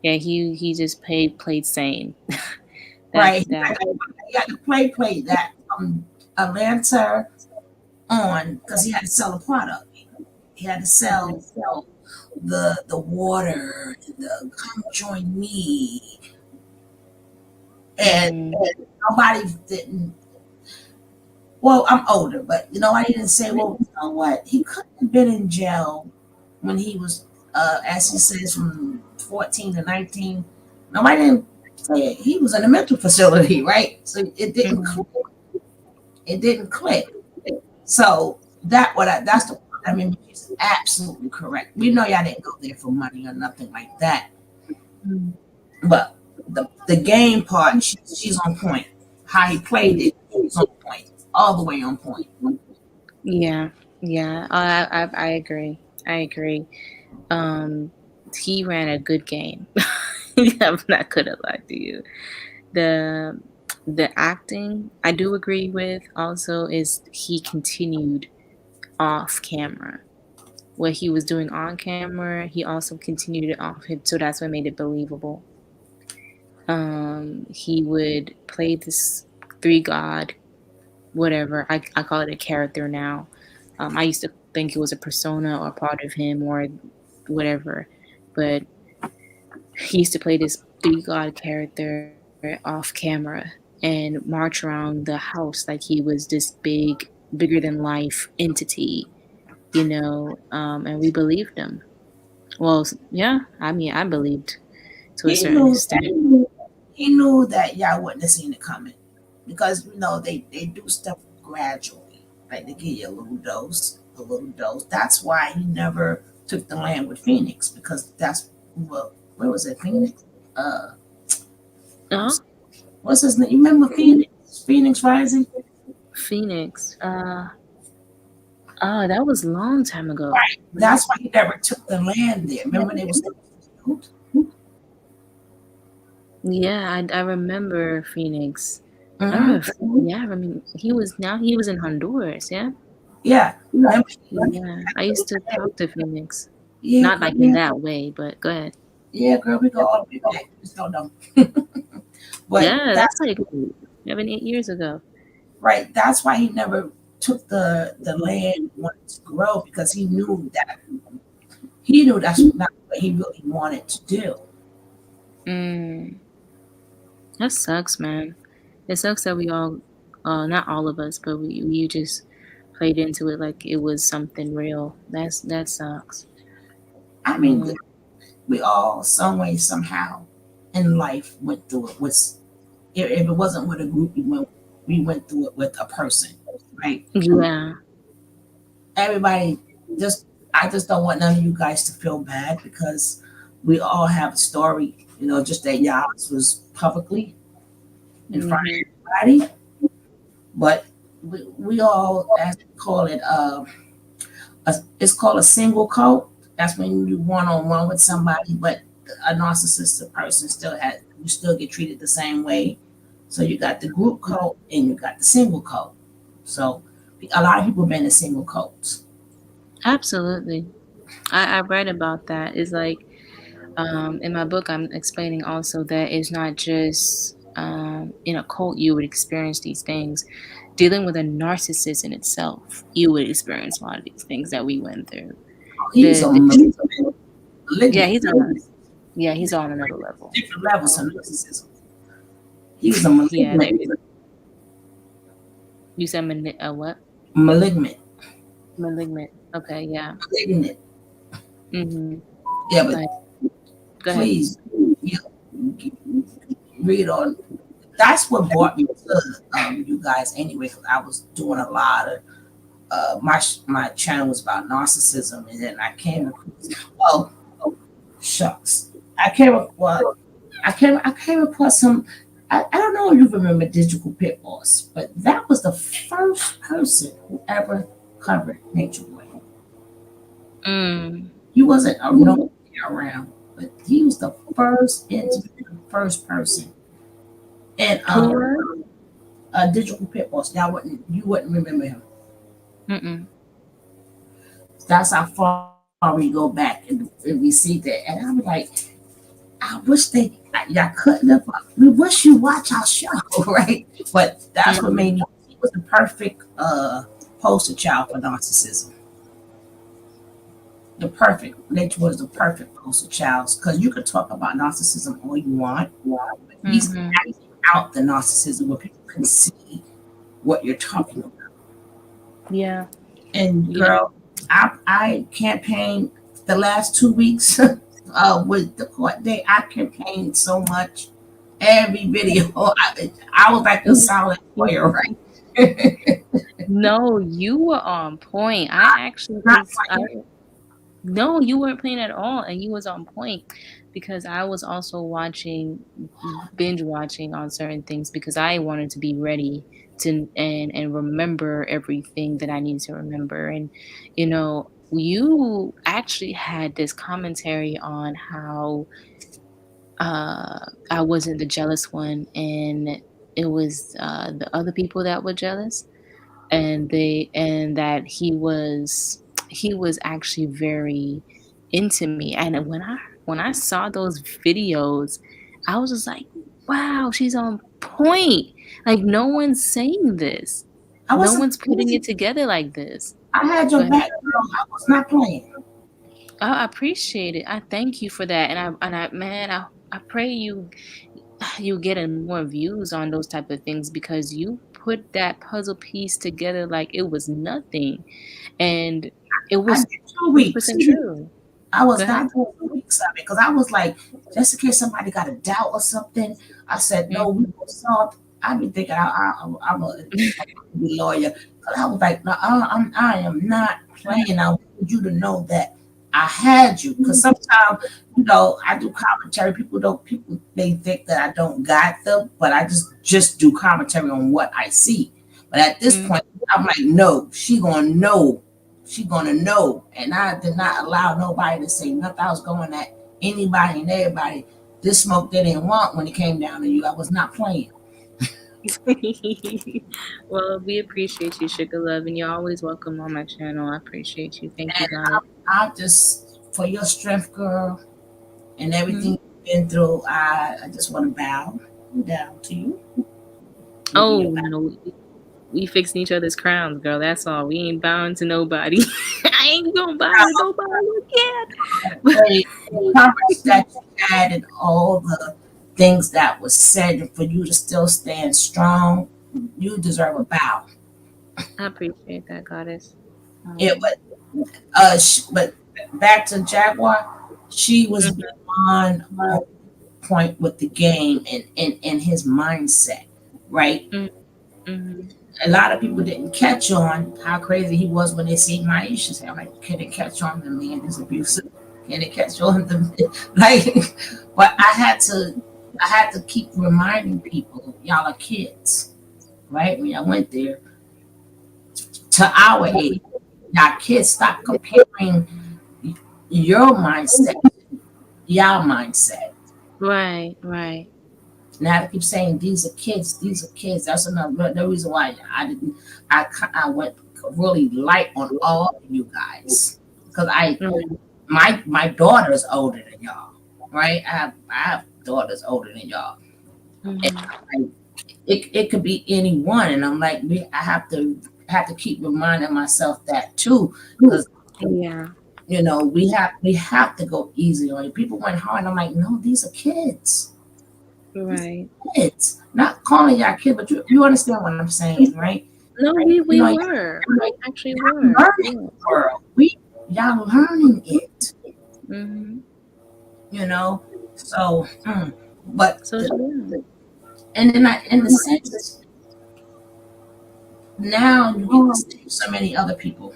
Yeah, he just played sane. that
Right?
that.
He had to play that from Atlanta on because he had to sell a product. He had to sell, the water, the come join me, and
Mm,
nobody didn't. Well, I'm older, but I didn't say, well, you know what? He couldn't have been in jail when he was, as he says, from 14 to 19. Nobody didn't say it. He was in a mental facility, right? So it didn't
mm,
click. It didn't click. So that's the, I mean, she's absolutely correct. We know y'all didn't go there for money or nothing like that.
mm.
But the game part, she's on point. How he played it, she's on point, all the way on point.
Yeah, yeah. I agree. I agree. Um, he ran a good game. I'm not gonna lie to you. The the acting I do agree with also is he continued off camera. What he was doing on camera, he also continued it off. So that's what made it believable. He would play this three god, whatever. I call it a character now. I used to think it was a persona or part of him or whatever, but he used to play this three god character off camera and march around the house like he was this bigger than life entity, and we believed him. Well, yeah, I mean, I believed to a
He
certain
knew that
extent.
he knew that y'all wouldn't have seen it coming because they do stuff gradually. Like they give you a little dose, a little dose. That's why he never took the land with Phoenix because that's, well, where was it? Phoenix. Uh,
Oh,
what's his name? You remember Phoenix? Phoenix Rising.
Phoenix. Oh, that was a long time ago.
Right. That's why he never took the land there. Remember when they was built?
Yeah, I remember Phoenix. I
Mm-hmm.
remember. Yeah, I remember he was in Honduras. Yeah,
Yeah. Remember,
yeah. I used to talk to Phoenix,
yeah,
not
girl.
like in that way, but go ahead.
Yeah, girl. We go all the way back. Just don't know. But
Yeah,
that's
that's like 7, 8 years ago.
right. That's why he never took the land and wanted to grow because he knew that's not what he really wanted to do.
Mm, that sucks, man. It sucks that we all, not all of us, but we just played into it like it was something real. That sucks.
I mean,
Mm,
we all, some way, somehow, in life went through it. If it wasn't with a group, we went through it with a person, right?
yeah.
Everybody, just I just don't want none of you guys to feel bad because we all have a story. Just that y'all was publicly in front
Hmm.
of everybody, but we all, as we call it, it's called a single cult. That's when you one on one with somebody, but a narcissistic person you still get treated the same way. So you got the group cult and you got the single cult. So a lot of people been in single cults.
Absolutely. I read about that. It's like In my book, I'm explaining also that it's not just in a cult you would experience these things. Dealing with a narcissist in itself, you would experience a lot of these things that we went through.
He's a
The truth of it, yeah,
malignant.
he's on another level.
Different levels of narcissism. He's a
Yeah,
malignant.
you said what?
Malignant.
Malignant. Okay, yeah.
Malignant.
Mm-hmm.
Yeah, but
Like, go ahead.
please, you read on. That's what brought me to you guys anyway. Because I was doing a lot of my channel was about narcissism, and then I came across. Oh, shucks! I came across some. I don't know if you remember Digital Pit Boss, but that was the first person who ever covered Nature Boy.
Mm.
He wasn't a no around, but he was the first first person. And Digital Pit Boss. You wouldn't remember him.
Mm-mm.
That's how far we go back and we see that. And I'm like, I wish y'all couldn't have. We wish you watch our show, right? But that's what made me. He was the perfect poster child for narcissism. Nature was the perfect poster child because you could talk about narcissism all you want. But he's acting out the narcissism where people can see what you're talking about.
Yeah.
And girl, I campaigned the last 2 weeks with the court date. I campaigned so much. Every video, I was like a solid player, right?
No, you were on point. No, you weren't playing at all, and you was on point because I was also binge watching on certain things because I wanted to be ready to and remember everything that I needed to remember. And you actually had this commentary on how I wasn't the jealous one, and it was the other people that were jealous, and that he was actually very into me. And when I saw those videos, I was just like, wow, she's on point. Like, no one's saying this. No one's putting it together like this.
I had your back, girl. I was not playing.
I appreciate it. I thank you for that. I pray you getting more views on those type of things because you put that puzzle piece together like it was nothing, and it was 100% true.
I was not doing 2 weeks of it because I was like, just in case somebody got a doubt or something. I said, no, we will solve. I've been thinking I'm a lawyer. I was like, no, I am not playing. I want you to know that I had you because sometimes, I do commentary. People they think that I don't got them, but I just do commentary on what I see. But at this point, I'm like, no, she gonna know. She gonna know. And I did not allow nobody to say nothing. I was going at anybody and everybody. This smoke they didn't want when it came down to you. I was not playing.
Well, we appreciate you, Sugar Love, and you're always welcome on my channel. I appreciate you. Thank you, God.
I just, for your strength, girl, and everything you've been through, I just want to bow down to you.
Oh, no. We fixing each other's crowns, girl. That's all. We ain't bowing to nobody. I ain't gonna bow to nobody again.
The courage that you had and all the things that was said, and for you to still stand strong, you deserve a bow.
I appreciate that, Goddess.
But back to Jaguar, she was beyond point with the game and his mindset, right?
Mm-hmm.
A lot of people didn't catch on how crazy he was when they see Maisha say, I'm like, can it catch on the man is abusive? Can it catch on the but I had to keep reminding people, y'all are kids, right? When I went there to our age, y'all kids, stop comparing your mindset, y'all mindset.
Right.
Now I keep saying these are kids. That's the reason why I went really light on all of you guys because my daughter is older than y'all. right? I have daughters older than y'all. And
Mhm.
like, it could be anyone, and I'm like, I have to keep reminding myself that too, because
Yeah.
we have to go easy on it. People went hard. I'm like, no, these are kids. These
Right.
are kids. Not calling y'all kid, but you understand what I'm saying, right?
No,
You
we
know,
were. We actually
y'all
were.
learning
Yeah.
the world. Y'all learning it.
Mhm.
You know, so but
So yeah.
and then in the sense now you get to see so many other people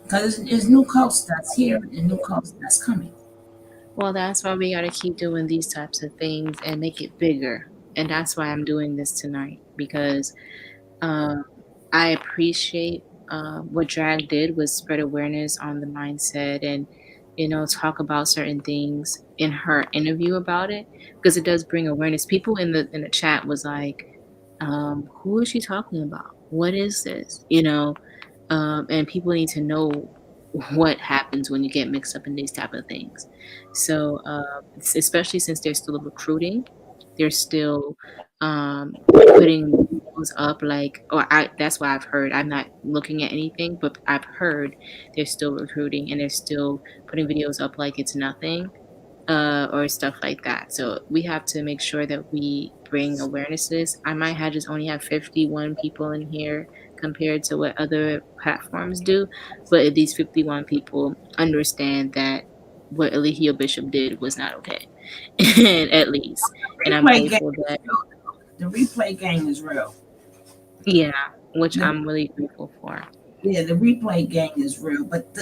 because there's new cults that's here and new cults that's coming.
Well, that's why we got to keep doing these types of things and make it bigger. And that's why I'm doing this tonight because um, I appreciate what Drag did was spread awareness on the mindset and talk about certain things in her interview about it because it does bring awareness. People in the chat was like, who is she talking about? What is this? And people need to know what happens when you get mixed up in these type of things. So, especially since they're still recruiting, they're still putting videos up like, or that's what I've heard. I'm not looking at anything, but I've heard they're still recruiting and they're still putting videos up like it's nothing or stuff like that. So we have to make sure that we bring awareness to this. I might have just only have 51 people in here compared to what other platforms do, but these 51 people understand that what Eligio Bishop did was not okay, and at least, and I'm
Replay game
grateful
is
that
real. The replay game is real.
yeah, which
The,
I'm really grateful for.
yeah, the replay game is real. But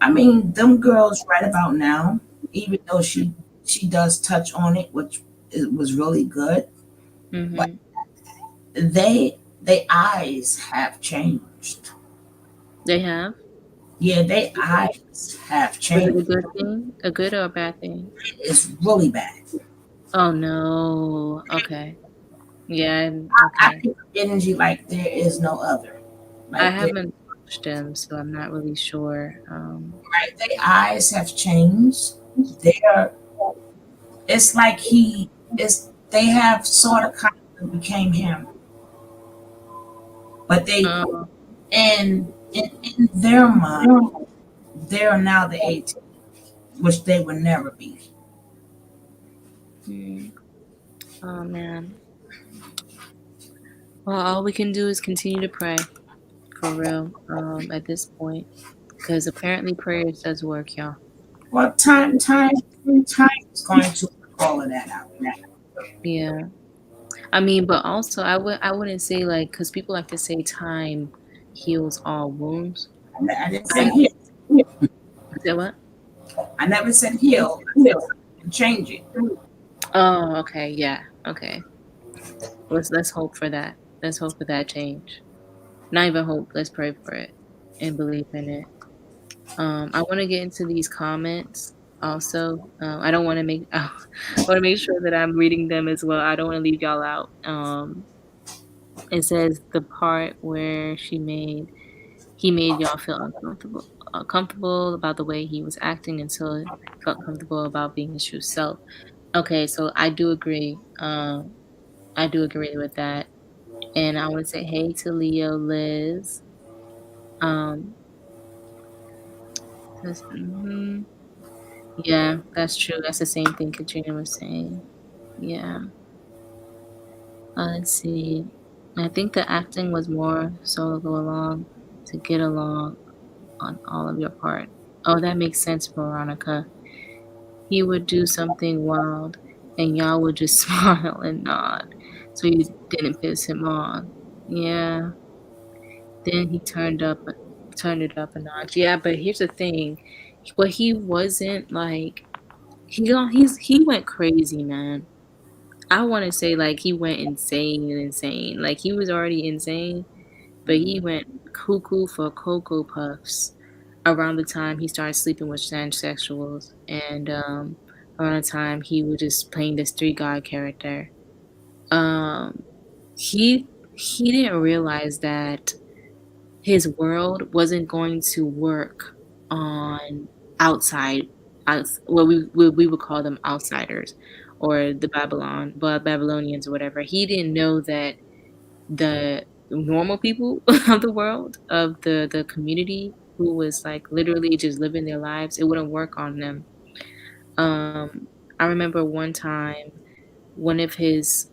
I mean, them girls right about now, even though she does touch on it, which it was really good, but
Hmm.
they eyes have changed.
They have.
Yeah, they eyes have
Was it a
changed.
good thing? A good or a bad thing?
It's really bad.
Oh no. Okay. Yeah.
I
Okay.
feel energy like there is no other.
I
Like
haven't watched them, so I'm not really sure.
their eyes have changed. They're it's like he is they have sort of kind of became him. But they
Uh,
in their mind, they are now the 18, which they would never be.
hmm. Oh man. Well, all we can do is continue to pray for real. At this point, because apparently prayers does work, y'all.
Well, time is going to work all of that out.
Yeah. I mean, but also I wouldn't say like because people like to say time heals all wounds.
I didn't say
I
heal.
say what?
I never said heal. I said time can change it.
Oh, okay, yeah, okay. Let's hope for that. Let's hope for that change. Not even hope. Let's pray for it and believe in it. I want to get into these comments also. I don't want to make. I want to make sure that I'm reading them as well. I don't want to leave y'all out. It says the part where he made y'all feel uncomfortable about the way he was acting until he felt comfortable about being his true self. Okay, so I do agree. I do agree with that. And I want to say hey to Leo, Liz. Um, mhm. Yeah, that's true. That's the same thing Katrina was saying. Yeah. Let's see. I think the acting was more so to go along to get along on all of your part. Oh, that makes sense, Veronica. He would do something wild and y'all would just smile and nod. So you didn't piss him off. Yeah. Then he turned it up a notch. Yeah, but here's the thing. But he wasn't like he went crazy, man. I want to say like he went insane. Like he was already insane, but he went cuckoo for Cocoa Puffs around the time he started sleeping with transsexuals and around the time he was just playing this three god character. Um he didn't realize that his world wasn't going to work on outside, what we would call them outsiders, or the Babylonians or whatever. He didn't know that the normal people of the world, of the community, who was like literally just living their lives, it wouldn't work on them. I remember one time one of his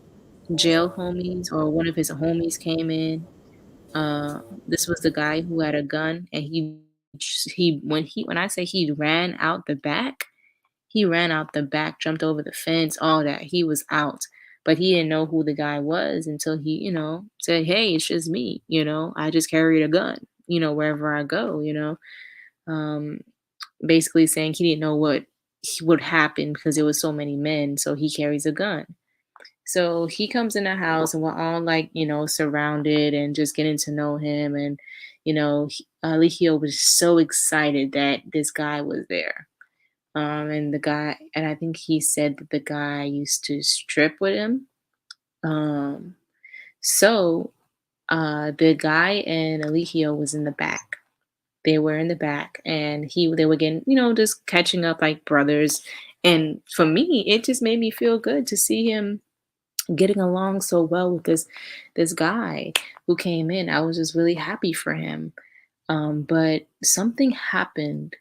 jail homies, or one of his homies, came in. This was the guy who had a gun, and when I say he ran out the back, he ran out the back, jumped over the fence, all that. He was out. But he didn't know who the guy was until he, said, "Hey, it's just me, I just carried a gun, wherever I go, Um, basically saying he didn't know what would happen because there was so many men, so he carries a gun. So he comes in the house and we're all like, surrounded and just getting to know him. And, Alihio was so excited that this guy was there. And I think he said that the guy used to strip with him. Um, so the guy and Alihio was in the back. They were in the back, and they were getting, just catching up like brothers. And for me, it just made me feel good to see him getting along so well with this guy who came in. I was just really happy for him. But something happened.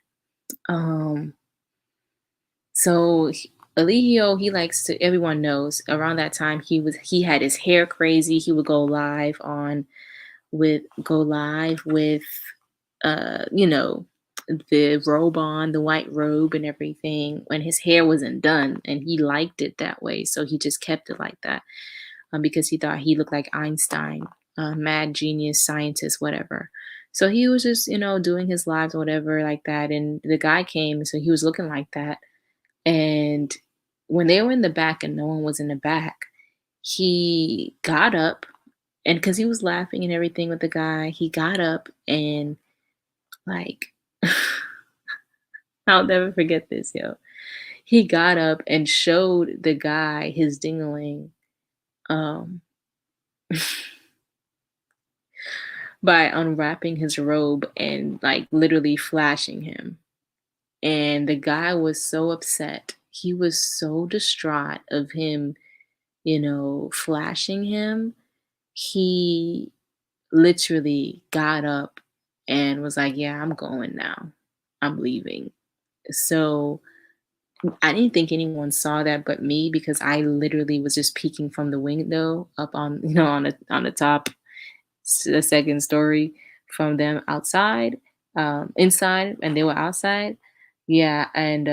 Um, so Eligio, he likes to. Everyone knows around that time he had his hair crazy. He would go live with the robe on, the white robe and everything, when his hair wasn't done, and he liked it that way, so he just kept it like that, because he thought he looked like Einstein, mad genius, scientist, whatever. So he was just, doing his lives or whatever like that, and the guy came, so he was looking like that. And when they were in the back and no one was in the back, he got up, and because he was laughing and everything with the guy, he got up and, like, I'll never forget this, yo. He got up and showed the guy his dingling, um, by unwrapping his robe and, like, literally flashing him. And the guy was so upset. He was so distraught of him, flashing him. He literally got up and was like, "Yeah, I'm going now. I'm leaving." So I didn't think anyone saw that but me, because I literally was just peeking from the window up on, on the top, the second story from them outside, inside, and they were outside. Yeah, and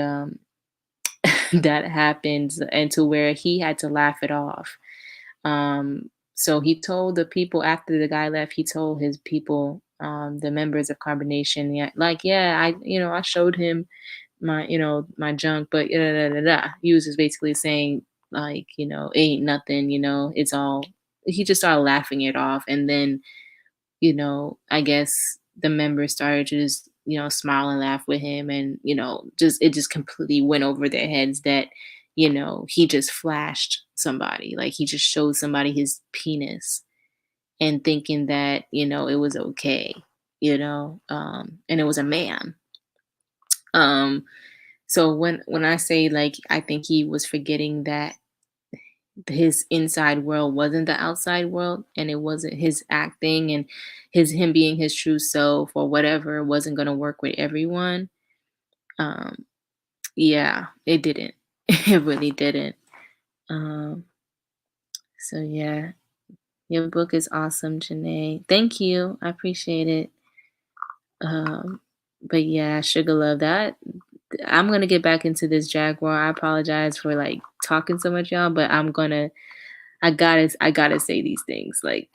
that happens, and to where he had to laugh it off. So he told the people after the guy left, he told his people, the members of CarbonNation, yeah, like, yeah, I showed him my junk, but da, da, da, da. He was just basically saying, like, it ain't nothing, it's all. He just started laughing it off, and then, I guess the members started to just, smile and laugh with him, and, just it just completely went over their heads that, he just flashed somebody, like he just showed somebody his penis, and thinking that, it was okay, and it was a man. Um, so when I say, like, I think he was forgetting that his inside world wasn't the outside world, and it wasn't his acting, and him being his true self or whatever wasn't gonna work with everyone. Um, yeah, it didn't. It really didn't. Um, so yeah, your book is awesome, Janae. Thank you. I appreciate it. Um, but yeah, sugar love that. I'm gonna get back into this Jaguar. I apologize for like talking so much, y'all, but I gotta say these things. Like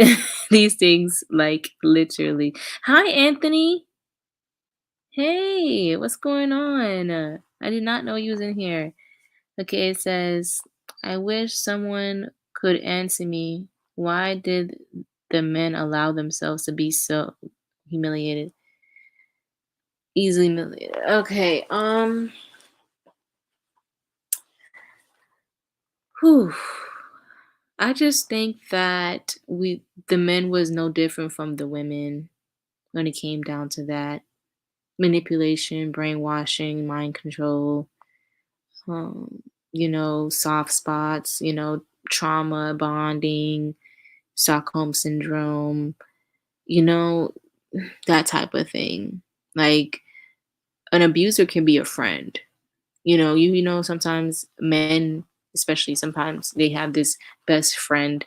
these things, like literally. Hi, Anthony. Hey, what's going on? I did not know you was in here. Okay, it says, I wish someone could answer me. Why did the men allow themselves to be so humiliated? Easily humiliated. Okay, whew. I just think that the men was no different from the women when it came down to that. manipulation, brainwashing, mind control, soft spots, trauma bonding, Stockholm syndrome, that type of thing. Like an abuser can be a friend. Sometimes men, especially sometimes they have this best friend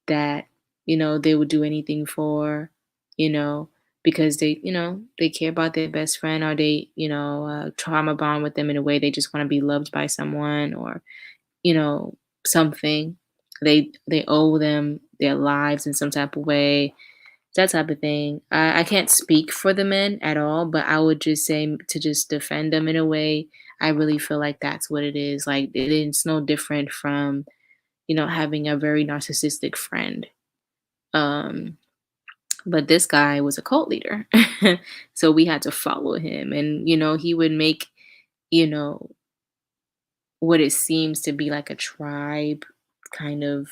that, they would do anything for, you know, because they care about their best friend, or they, trauma bond with them in a way they just want to be loved by someone, or, you know, something. They owe them their lives in some type of way, that type of thing. I can't speak for the men at all, but I would just say to just defend them in a way. I really feel like that's what it is. Like it's no different from, having a very narcissistic friend. Um, but this guy was a cult leader. So we had to follow him. And, he would make, you know, what it seems to be like a tribe kind of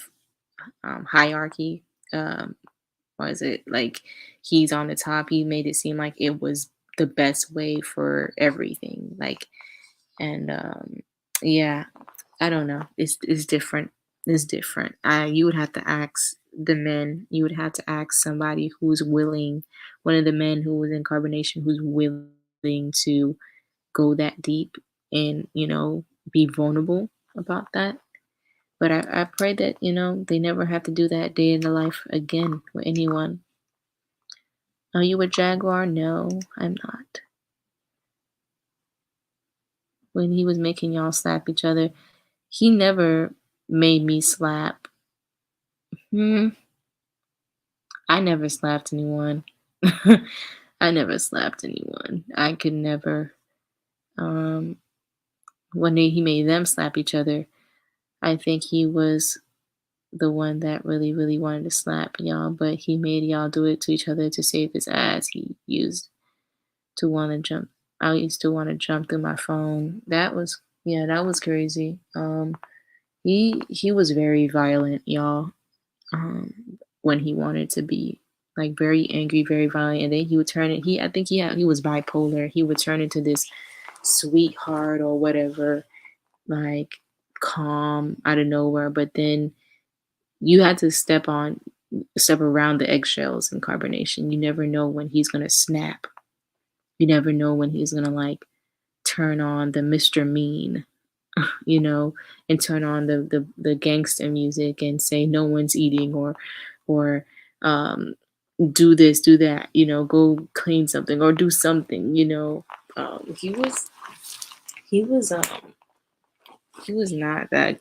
hierarchy. Or is it like he's on the top? He made it seem like it was the best way for everything. Like, and yeah, I don't know. It's different. It's different. You would have to ask the men. You would have to ask somebody who's willing, one of the men who was in CarbonNation, who's willing to go that deep and, be vulnerable about that. But I pray that, they never have to do that day in the life again with anyone. Are you a Jaguar? No, I'm not. When he was making y'all slap each other, he never made me slap. I never slapped anyone. I never slapped anyone. I could never. When he made them slap each other, I think he was the one that really, really wanted to slap y'all, but he made y'all do it to each other to save his ass. He used to want to jump. I used to want to jump through my phone. That was crazy. He was very violent, y'all. When he wanted to be, like, very angry, very violent, and then he would turn it. I think he was bipolar. He would turn into this sweetheart or whatever, like calm out of nowhere. But then you had to step around the eggshells in CarbonNation. You never know when he's gonna snap. You never know when he's gonna like turn on the Mr. Mean, and turn on the gangster music and say no one's eating, or do this, do that, go clean something or do something, he was not that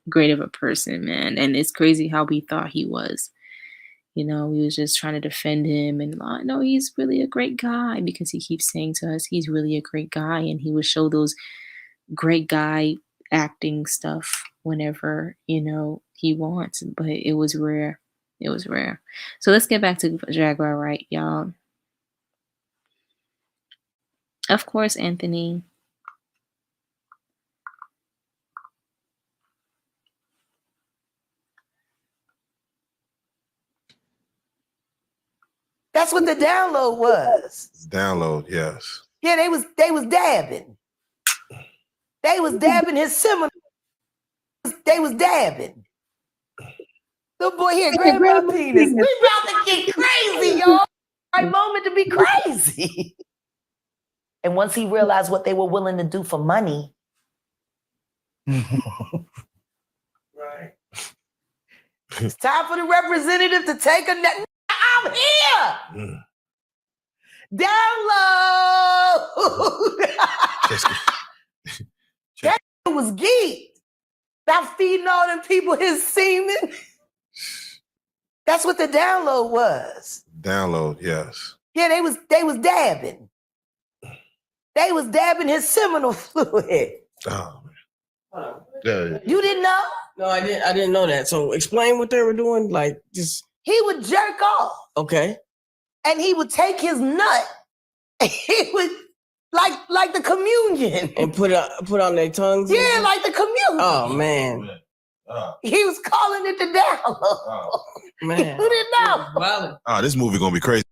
great of a person, man. And it's crazy how we thought he was. We was just trying to defend him and no, he's really a great guy, because he keeps saying to us he's really a great guy, and he would show those great guy acting stuff whenever, he wants, but it was rare. It was rare. So let's get back to Jaguar Wright, y'all. Of course, Anthony.
That's what the download was.
Download, yes.
Yeah, they was dabbing. They was dabbing his seminal. They was dabbing. The boy here, grab my penis. We about to get crazy, y'all. Right moment to be crazy. And once he realized what they were willing to do for money, right? It's time for the representative to take a net. I'm here. Download. That was geeked. About feeding all them people his semen. That's what the download was.
Download, yes.
Yeah, they was dabbing. They was dabbing his seminal fluid.
Oh man. Yeah.
You didn't know?
No, I didn't know that. So explain what they were doing. Like, just
he would jerk off.
Okay.
And he would take his nut. And he would like the communion.
And put on their tongues.
Yeah, like the communion.
Oh man.
He was calling it the download.
Man.
You didn't know.
This movie gonna be crazy.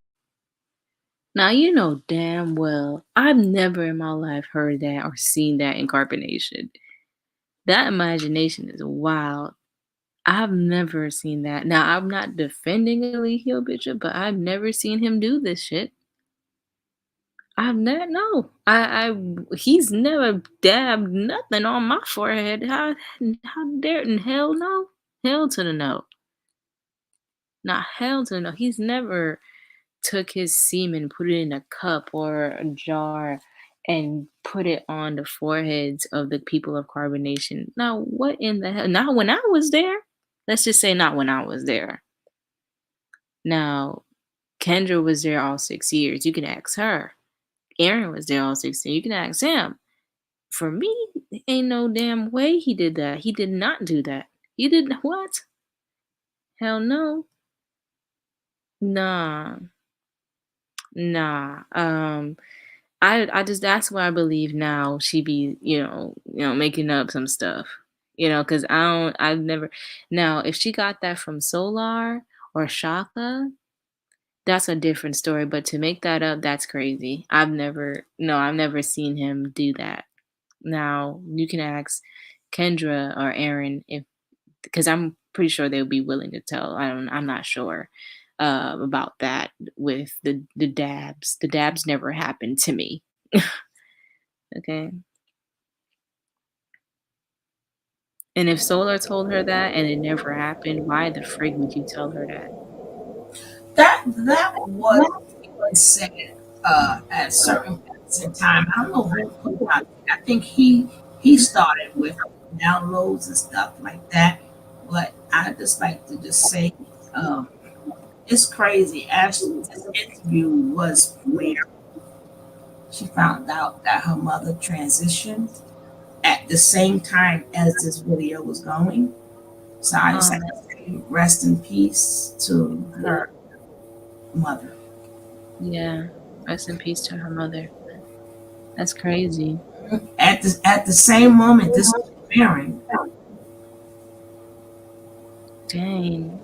Now you know damn well I've never in my life heard that or seen that in CarbonNation. That imagination is wild. I've never seen that. Now I'm not defending Eligio Bishop, but I've never seen him do this shit. I've never no. He's never dabbed nothing on my forehead. How dare and hell no? Hell to the no. Not hell to the no. He's never took his semen, put it in a cup or a jar, and put it on the foreheads of the people of CarbonNation. Now, what in the hell? Not when I was there. Let's just say not when I was there. Now, Kendra was there all 6 years. You can ask her. Aaron was there all 6 years. You can ask him. For me, ain't no damn way he did that. He did not do that. He did what? Hell no. Nah. Nah. I just that's why I believe now she be, making up some stuff. Because I've never now if she got that from Solar or Shaka, that's a different story. But to make that up, that's crazy. I've never seen him do that. Now you can ask Kendra or Aaron if because I'm pretty sure they'll be willing to tell. I'm not sure about that with the dabs. The dabs never happened to me. Okay. And if Solar told her that and it never happened, why the frig would you tell her that?
That was even said at certain points in time. I don't know who put it out. I think he started with downloads and stuff like that. But I just like to just say it's crazy. As this interview was where she found out that her mother transitioned at the same time as this video was going. So I just like to say rest in peace to her mother.
Yeah. Rest in peace to her mother. That's crazy.
At the same moment this was airing.
Dang.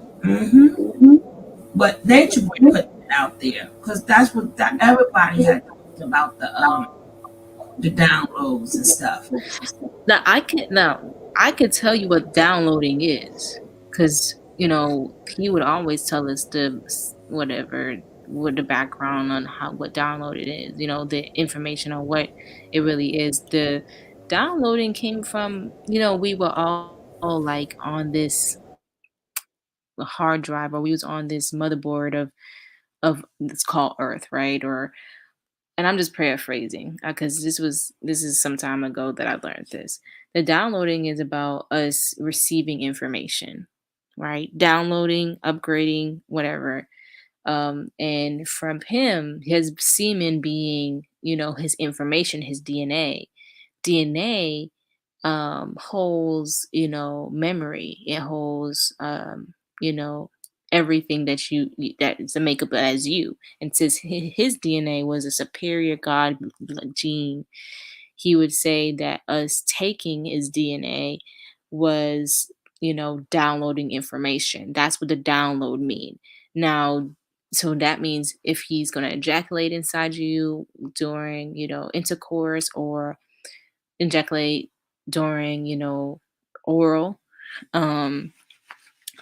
But they should be putting it out there because that's what everybody had talked about the downloads and stuff.
Now I could tell you what downloading is, because he would always tell us whatever what the background on what downloaded is, the information on what it really is. The downloading came from, we were all like on this hard drive, or we was on this motherboard of it's called Earth, right? And I'm just paraphrasing because this is some time ago that I learned this. The downloading is about us receiving information, right? Downloading, upgrading, whatever. And from him, his semen being, his information, his DNA. DNA holds, memory. It holds, everything that that is the makeup as you. And since his DNA was a superior God gene, he would say that us taking his DNA was, downloading information. That's what the download mean. Now, so that means if he's going to ejaculate inside you during, intercourse, or ejaculate during, oral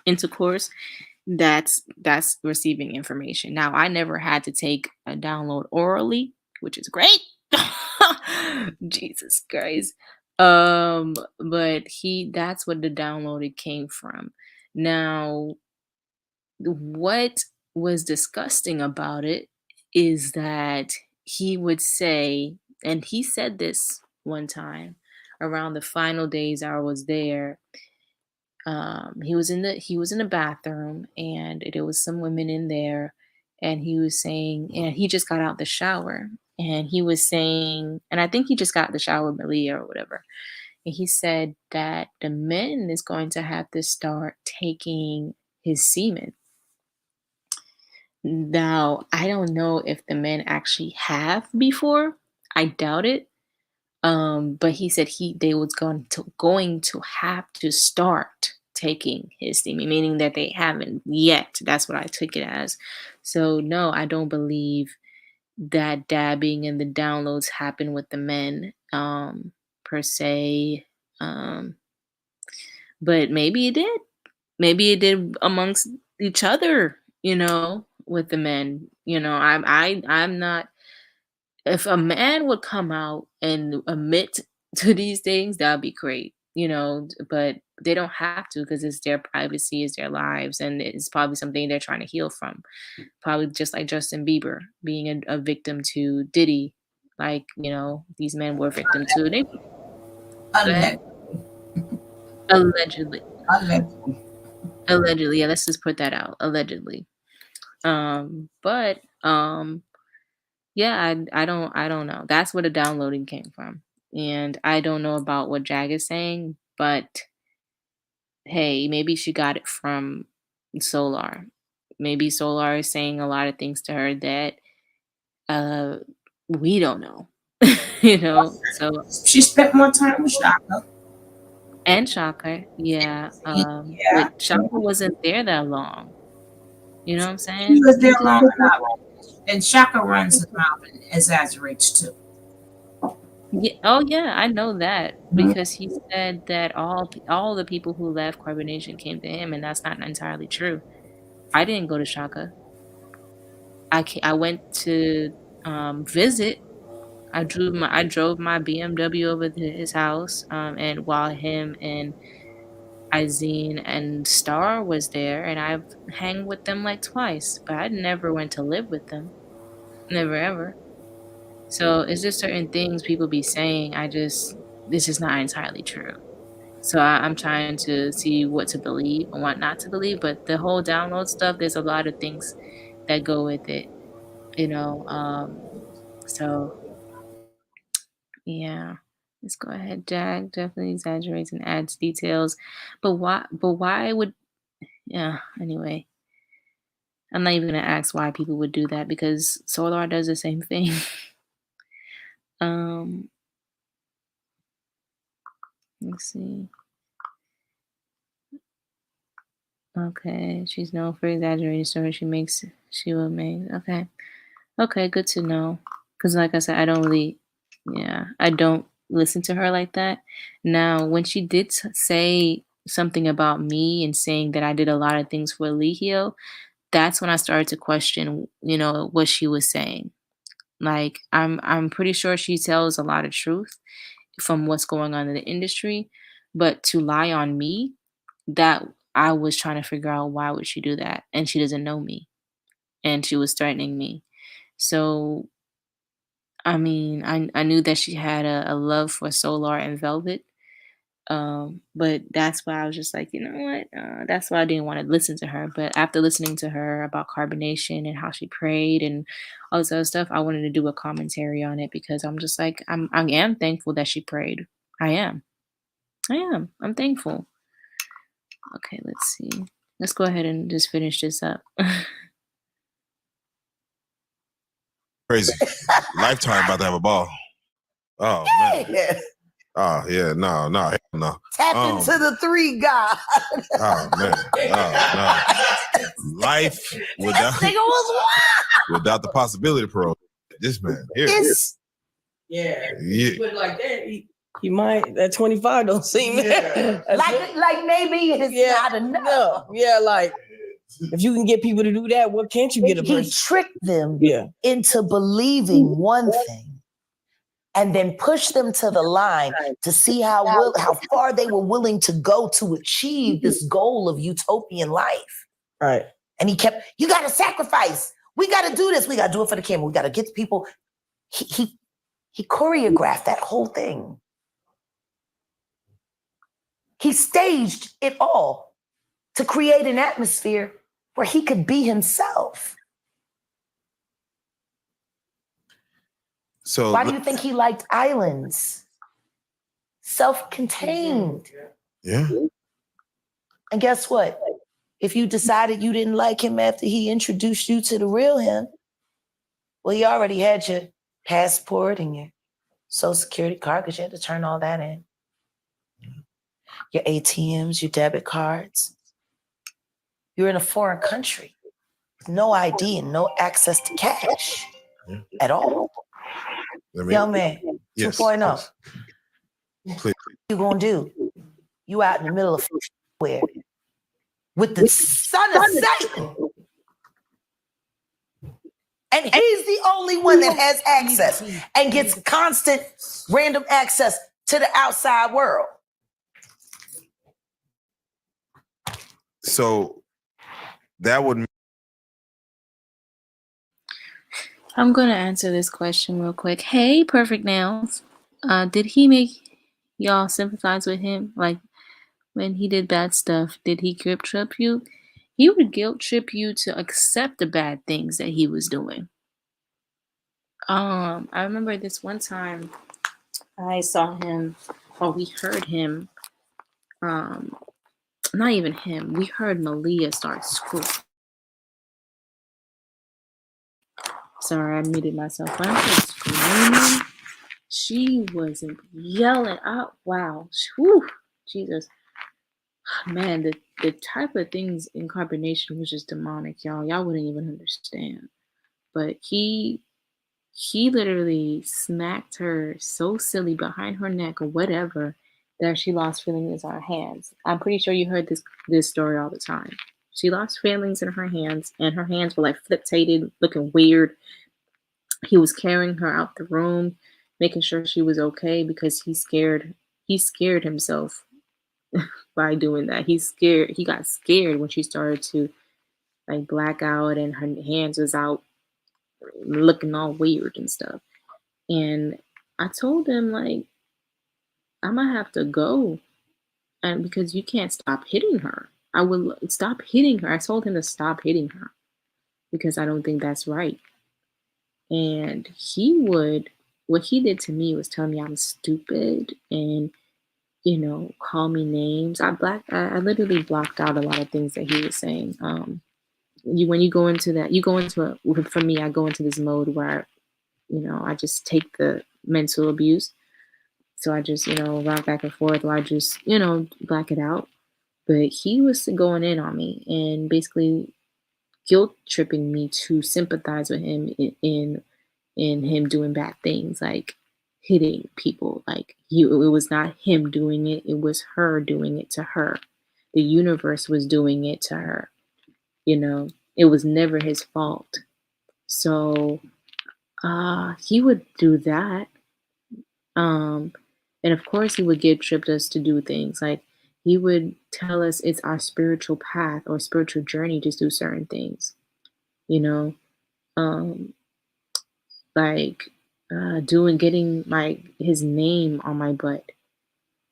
intercourse, that's receiving information. Now, I never had to take a download orally, which is great. Jesus Christ. But that's what the downloaded came from. Now, what was disgusting about it is that he would say, and he said this one time around the final days I was there. He was in the bathroom, and there was some women in there, and he was saying, and he just got out the shower, and he was saying, and I think he just got the shower with Malia or whatever, and he said that the men is going to have to start taking his semen. Now, I don't know if the men actually have before. I doubt it. But he said they was going to have to start taking his semen, meaning that they haven't yet. That's what I took it as. So no, I don't believe that dabbing and the downloads happen with the men, per se. But maybe it did. Maybe it did amongst each other, with the men. I'm not. If a man would come out and admit to these things, that would be great, but they don't have to because it's their privacy, it's their lives, and it's probably something they're trying to heal from. Probably just like Justin Bieber being a victim to Diddy, like, these men were victim to. They go ahead. Allegedly. Allegedly, yeah, let's just put that out. Allegedly. But yeah, I don't know. That's where the downloading came from. And I don't know about what Jag is saying, but hey, maybe she got it from Solar. Maybe Solar is saying a lot of things to her that uh we don't know. So
She spent more time with Shaka.
and Shaka, yeah.
Yeah.
But Shaka wasn't there that long. You know what I'm saying?
He was there long enough. And Shaka runs his mouth and exaggerates too.
Yeah. Oh, yeah, I know that
Mhm.
because he said that all the people who left CarbonNation came to him, and that's not entirely true. I didn't go to Shaka. I went to visit. I drove my BMW over to his house, and while him and Izine and Star was there, and I've hang with them like twice, but I never went to live with them. Never ever. So it's just certain things people be saying. This is not entirely true. So I'm trying to see what to believe and what not to believe. But the whole download stuff, there's a lot of things that go with it, you know. So yeah, let's go ahead. Jag definitely exaggerates and adds details, but why? But why would? Yeah. Anyway, I'm not even gonna ask why people would do that because Solar does the same thing. um, let's see. Okay, she's known for exaggerating stories she will make. Okay. Okay, good to know. Cause like I said, I don't listen to her like that. Now, when she did say something about me and saying that I did a lot of things for Eligio, that's when I started to question, what she was saying. Like I'm pretty sure she tells a lot of truth from what's going on in the industry, but to lie on me, that I was trying to figure out why would she do that? And she doesn't know me and she was threatening me. So I mean, I knew that she had a love for Solar and Velvet. But that's why I was just like, you know what? That's why I didn't want to listen to her. But after listening to her about CarbonNation and how she prayed and all this other stuff, I wanted to do a commentary on it because I'm just like, I am thankful that she prayed. I am. I am. I'm thankful. Okay, let's see. Let's go ahead and just finish this up.
Crazy. Lifetime about to have a ball. Oh man.
Yeah.
Oh yeah, no.
Tap into the 3 God.
Oh man. Oh no. Life without
Nigga was
without the possibility of parole. This man here.
Yeah.
Yeah.
Put it like that, he might. That 25 don't seem
like maybe it's not enough.
No. Yeah, like if you can get people to do that, what can't you get a person?
He tricked them into believing one thing and then pushed them to the line to see how far they were willing to go to achieve this goal of utopian life.
Right.
And he kept, you got to sacrifice. We got to do this. We got to do it for the camera. We got to get the people. He choreographed that whole thing. He staged it all to create an atmosphere where he could be himself.
So
why do you think he liked islands? Self-contained.
Yeah.
And guess what? If you decided you didn't like him after he introduced you to the real him, well, you already had your passport and your social security card because you had to turn all that in. Your ATMs, your debit cards. You're in a foreign country with no ID and no access to cash. at all. Young man,
yes,
2.0.
please.
What you gonna do? You out in the middle of where with the son of Satan. And he's the only one that has access and gets constant random access to the outside world.
So that would.
I'm gonna answer this question real quick. Hey, Perfect Nails. Did he make y'all sympathize with him? Like when he did bad stuff, did he guilt trip you? He would guilt trip you to accept the bad things that he was doing. I remember this one time I saw him, or we heard him. Not even him. We heard Malia start screaming. Sorry, I muted myself. When I said screaming, she wasn't yelling out. Wow. Whew, Jesus. Man, the type of things in CarbonNation was just demonic, y'all. Y'all wouldn't even understand. But he literally smacked her so silly behind her neck or whatever that she lost feelings in her hands. I'm pretty sure you heard this story all the time. She lost feelings in her hands, and her hands were like flip-tated, looking weird. He was carrying her out the room, making sure she was okay because he scared himself by doing that. He got scared when she started to like black out and her hands was out looking all weird and stuff. And I told him, like, I'm gonna have to go, and because you can't stop hitting her. I will stop hitting her. I told him to stop hitting her because I don't think that's right. And what he did to me was tell me I'm stupid and, call me names. I literally blocked out a lot of things that he was saying. When you go into that, for me, I go into this mode where, I just take the mental abuse. So I just, rock back and forth, or I just, black it out. But he was going in on me and basically guilt tripping me to sympathize with him in him doing bad things, like hitting people. Like it was not him doing it; it was her doing it to her. The universe was doing it to her. It was never his fault. So he would do that. And of course, he would guilt trip us to do things. Like he would tell us it's our spiritual path or spiritual journey to do certain things. Um, like getting his name on my butt.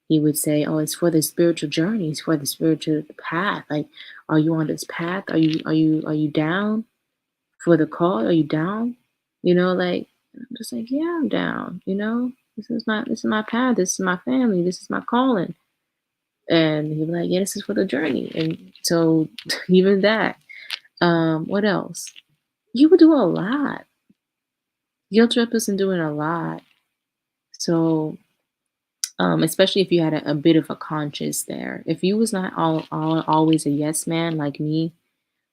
He would say, "Oh, it's for the spiritual journey. It's for the spiritual path. Like, are you on this path? Are you down for the call? Are you down? Like I'm just like, yeah, I'm down. This is my path. This is my family. This is my calling." And he'd be like, "Yeah, this is for the journey." And so even that. What else? You would do a lot. Guilt trip us in doing a lot. So, especially if you had a bit of a conscience there. If you was not always a yes man like me,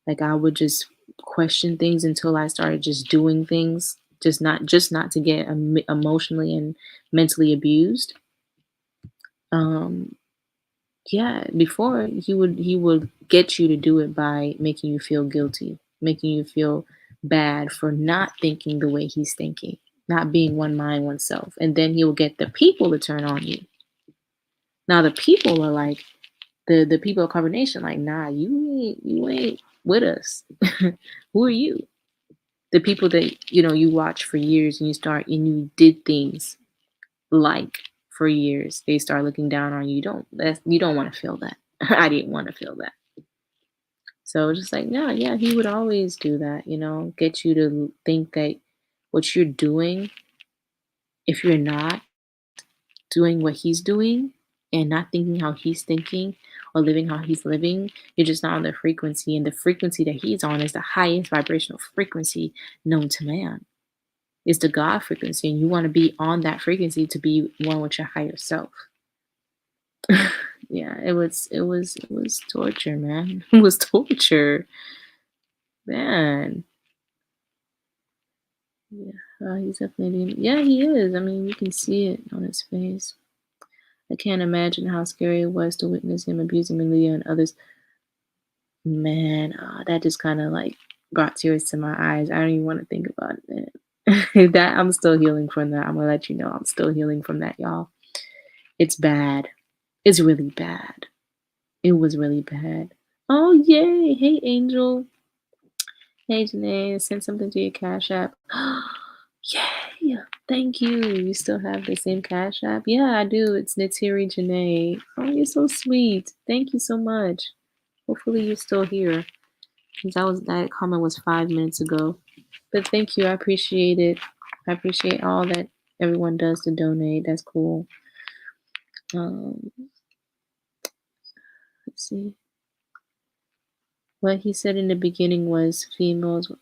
like I would just question things until I started just doing things, just not to get emotionally and mentally abused. Yeah, before he would get you to do it by making you feel guilty, making you feel bad for not thinking the way he's thinking, not being one mind, oneself. And then he'll get the people to turn on you. Now the people are like the people of CarbonNation, like, nah, you ain't with us. Who are you? The people that you watch for years and you did things like for years, they start looking down on you. You don't want to feel that. I didn't want to feel that. So just like, yeah, he would always do that, get you to think that what you're doing, if you're not doing what he's doing and not thinking how he's thinking or living how he's living, you're just not on the frequency. And the frequency that he's on is the highest vibrational frequency known to man. It's the God frequency, and you want to be on that frequency to be one with your higher self. Yeah, it was torture, man. It was torture, man. Yeah, he's definitely. Yeah, he is. I mean, you can see it on his face. I can't imagine how scary it was to witness him abusing Malia and others. Man, that just kind of like brought tears to my eyes. I don't even want to think about it, man. That I'm still healing from that. I'm gonna let you know I'm still healing from that, y'all. It's bad. It's really bad. It was really bad. Oh yay! Hey Angel. Hey Janae, send something to your Cash App. Yay! Thank you. You still have the same Cash App? Yeah, I do. It's Natiri Janae. Oh, you're so sweet. Thank you so much. Hopefully you're still here. Because that comment was 5 minutes ago. But thank you. I appreciate it. I appreciate all that everyone does to donate. That's cool. Let's see. What he said in the beginning was females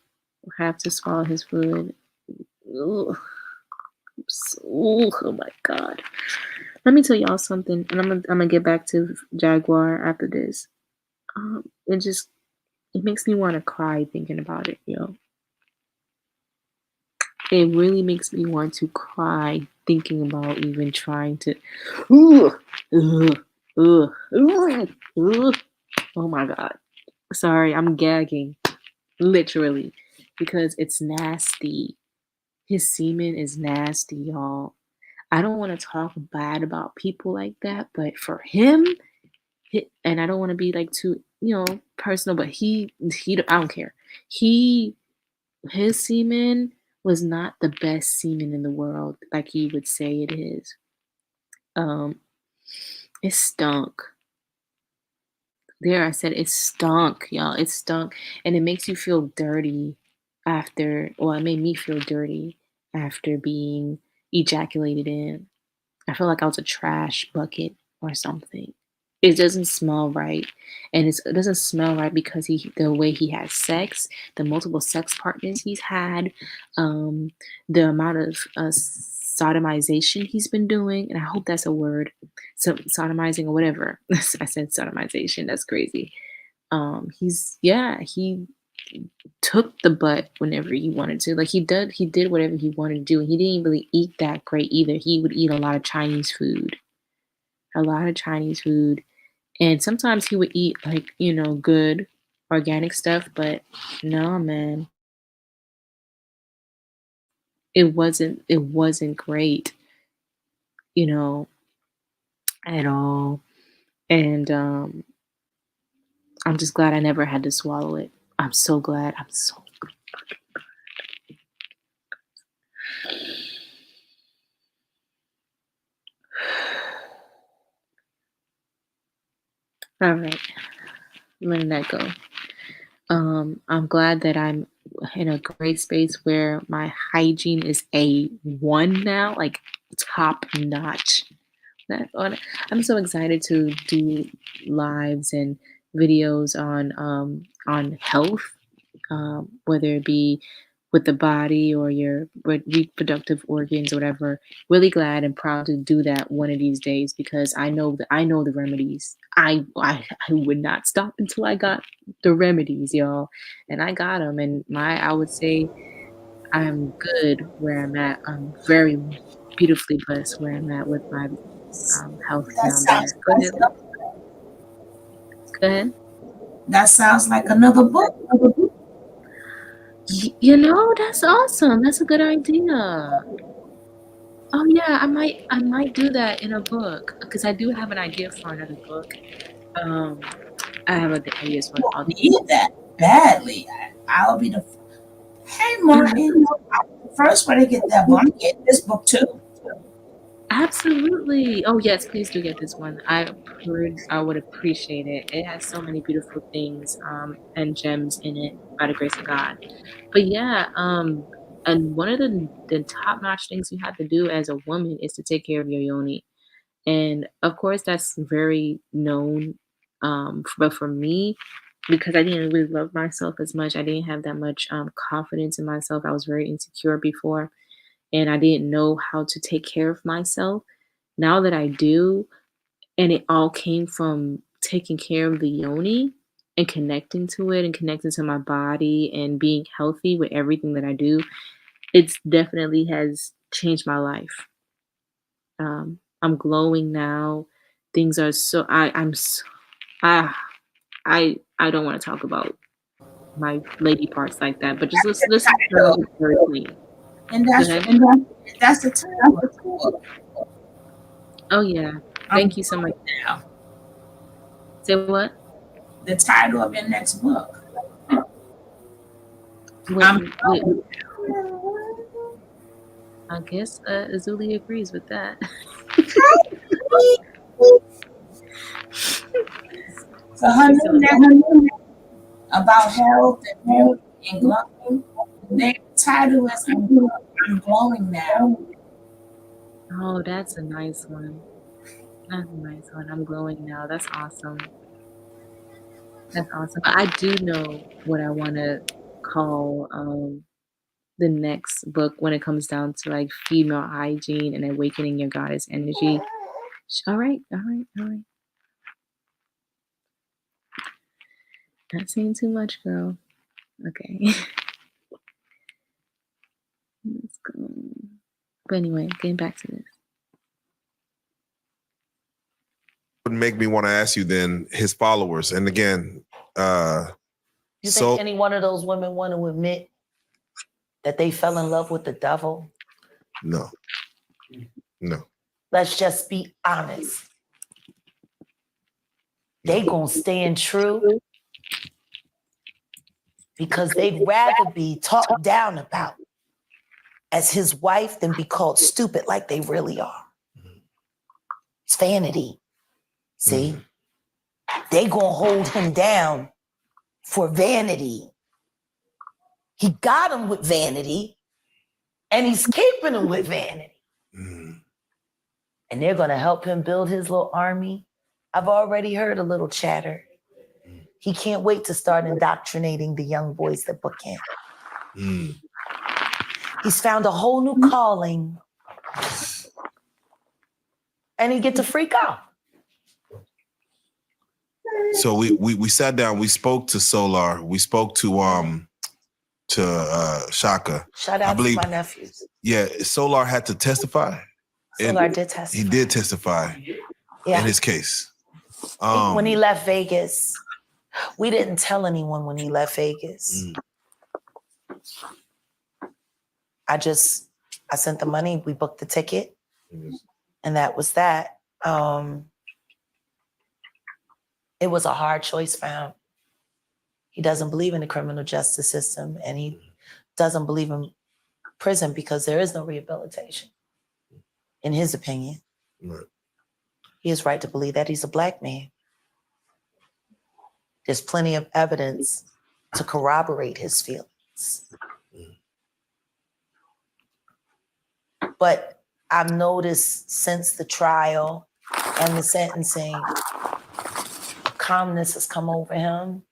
have to swallow his food. Ugh. Oh my god. Let me tell y'all something, and I'm gonna get back to Jaguar after this. It makes me want to cry thinking about it, yo. It really makes me want to cry thinking about even trying to. Ugh, ugh, ugh, ugh, ugh. Oh my god. Sorry, I'm gagging, literally, because it's nasty. His semen is nasty, y'all. I don't want to talk bad about people like that, but for him, and I don't want to be like too, personal, but I don't care. His semen was not the best semen in the world, like he would say it is. It stunk. There, I said it stunk, y'all. It stunk, and it makes you feel dirty after. Well, it made me feel dirty after being ejaculated in. I feel like I was a trash bucket or something. It doesn't smell right, and it doesn't smell right because the way he has sex, the multiple sex partners he's had, the amount of sodomization he's been doing, and I hope that's a word, so sodomizing or whatever. I said sodomization. That's crazy. He took the butt whenever he wanted to. Like he did whatever he wanted to do. He didn't really eat that great either. He would eat a lot of Chinese food. And sometimes he would eat like, good organic stuff, but no, man. It wasn't great, at all. And I'm just glad I never had to swallow it. I'm so glad. I'm so all right. I'm letting that go. I'm glad that I'm in a great space where my hygiene is A1 now, like top notch. I'm so excited to do lives and videos on health, whether it be with the body or your reproductive organs or whatever. Really glad and proud to do that one of these days because I know the remedies. I would not stop until I got the remedies, y'all, and I got them. And I would say I'm good where I'm at. I'm very beautifully blessed where I'm at with my health
That
down there.
sounds
Go ahead. Go ahead.
that sounds like another book.
That's awesome. That's a good idea. Oh yeah, I might do that in a book because I do have an idea for another book. Um, I have ideas for
You
all.
need that badly. I'll be the hey Martin. I'll be the first one to get that book. I'm getting this book too.
Absolutely. Oh yes, please do get this one. I would appreciate it. It has so many beautiful things and gems in it by the grace of God. But yeah, and one of the top notch things you have to do as a woman is to take care of your yoni. And of course, that's very known. But for me, because I didn't really love myself as much, I didn't have that much confidence in myself. I was very insecure before, and I didn't know how to take care of myself. Now that I do, and it all came from taking care of the yoni and connecting to it and connecting to my body and being healthy with everything that I do. it's definitely has changed my life. I'm glowing now. Things are so I don't want to talk about my lady parts like that, but just let's start with very clean.
And
Go
that's
ahead.
that's the title of the book.
Oh yeah.
I'm
Thank you so much.
now.
Say what?
The title of your next book.
Wait,
I'm
wait. I guess Azuli agrees with that.
so her new next about health and beauty and glowing. The title is I'm glowing now.
Oh, that's a nice one. That's a nice one. I'm glowing now. That's awesome. That's awesome. I do know what I want to call the next book when it comes down to like female hygiene and awakening your goddess energy. All right, all right, all right. Not saying too much, girl. Okay. Let's go. But anyway, getting back to this.
Would make me want to ask you then his followers. And again,
You think any one of those women want to admit that they fell in love with the devil?
No.
Let's just be honest. They gonna stand true because they'd rather be talked down about as his wife than be called stupid like they really are. It's vanity. See? They gonna hold him down for vanity. He got him with vanity, and he's keeping him with vanity. And they're gonna help him build his little army. I've already heard a little chatter. He can't wait to start indoctrinating the young boys that book him. He's found a whole new calling, and he get to freak out.
So we sat down, we spoke to Solar, we spoke to Shaka.
Shout out to my nephews.
Yeah, Solar had to testify.
Solar did testify.
He did testify in his case.
When he left Vegas, we didn't tell anyone when he left Vegas. I sent the money, we booked the ticket, and that was that. It was a hard choice for him. He doesn't believe in the criminal justice system, and he doesn't believe in prison because there is no rehabilitation, in his opinion.
Right.
He has right to believe that. He's a Black man. There's plenty of evidence to corroborate his feelings. But I've noticed since the trial and the sentencing, calmness has come over him.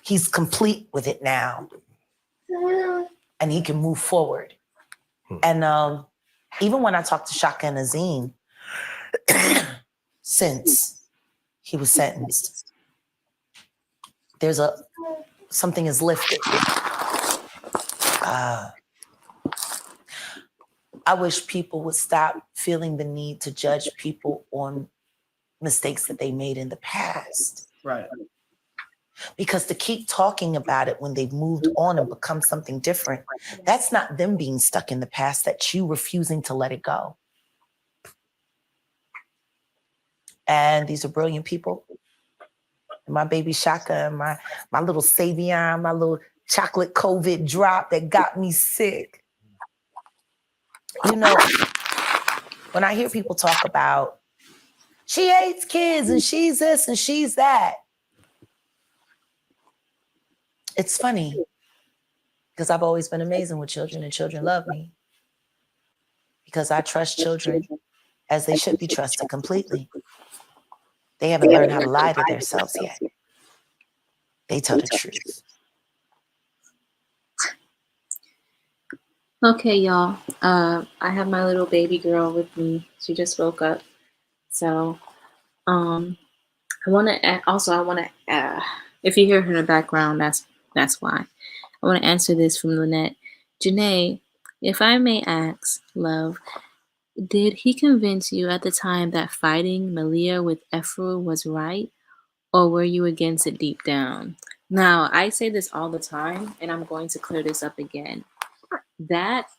He's complete with it now. And he can move forward. And even when I talked to Shaka and Azim, since he was sentenced, something is lifted. I wish people would stop feeling the need to judge people on mistakes that they made in the past.
Right.
Because to keep talking about it when they've moved on and become something different, that's not them being stuck in the past, that's you refusing to let it go. And these are brilliant people. My baby Shaka and my little Savion, my little chocolate COVID drop that got me sick. You know, when I hear people talk about, she hates kids and she's this and she's that, it's funny because I've always been amazing with children and children love me because I trust children as they should be trusted completely. They haven't learned how to lie to themselves yet. They tell the truth.
Okay, y'all. I have my little baby girl with me. She just woke up. So, I want to if you hear her in the background, that's why. I want to answer this from Lynette. Janae, if I may ask, love, did he convince you at the time that fighting Malia with Ephru was right, or were you against it deep down? Now, I say this all the time, and I'm going to clear this up again. That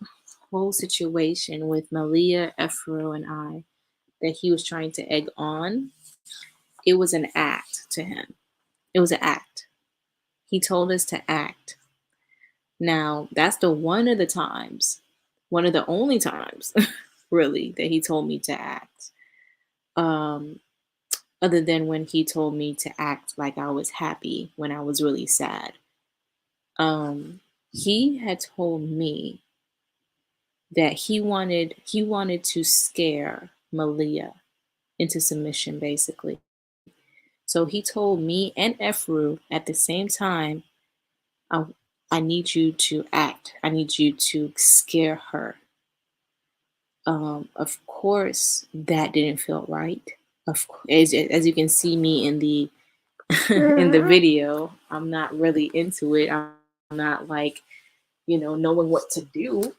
whole situation with Malia, Ephru, and I, that he was trying to egg on, it was an act to him. It was an act. He told us to act. Now, that's one of the times, one of the only times, really, that he told me to act. Other than when he told me to act like I was happy when I was really sad. He had told me that he wanted to scare Malia into submission, basically. So he told me and Ephru at the same time, I need you to act. I need you to scare her. Of course, that didn't feel right. Of course, as you can see me in the in the video, I'm not really into it. I'm not like, knowing what to do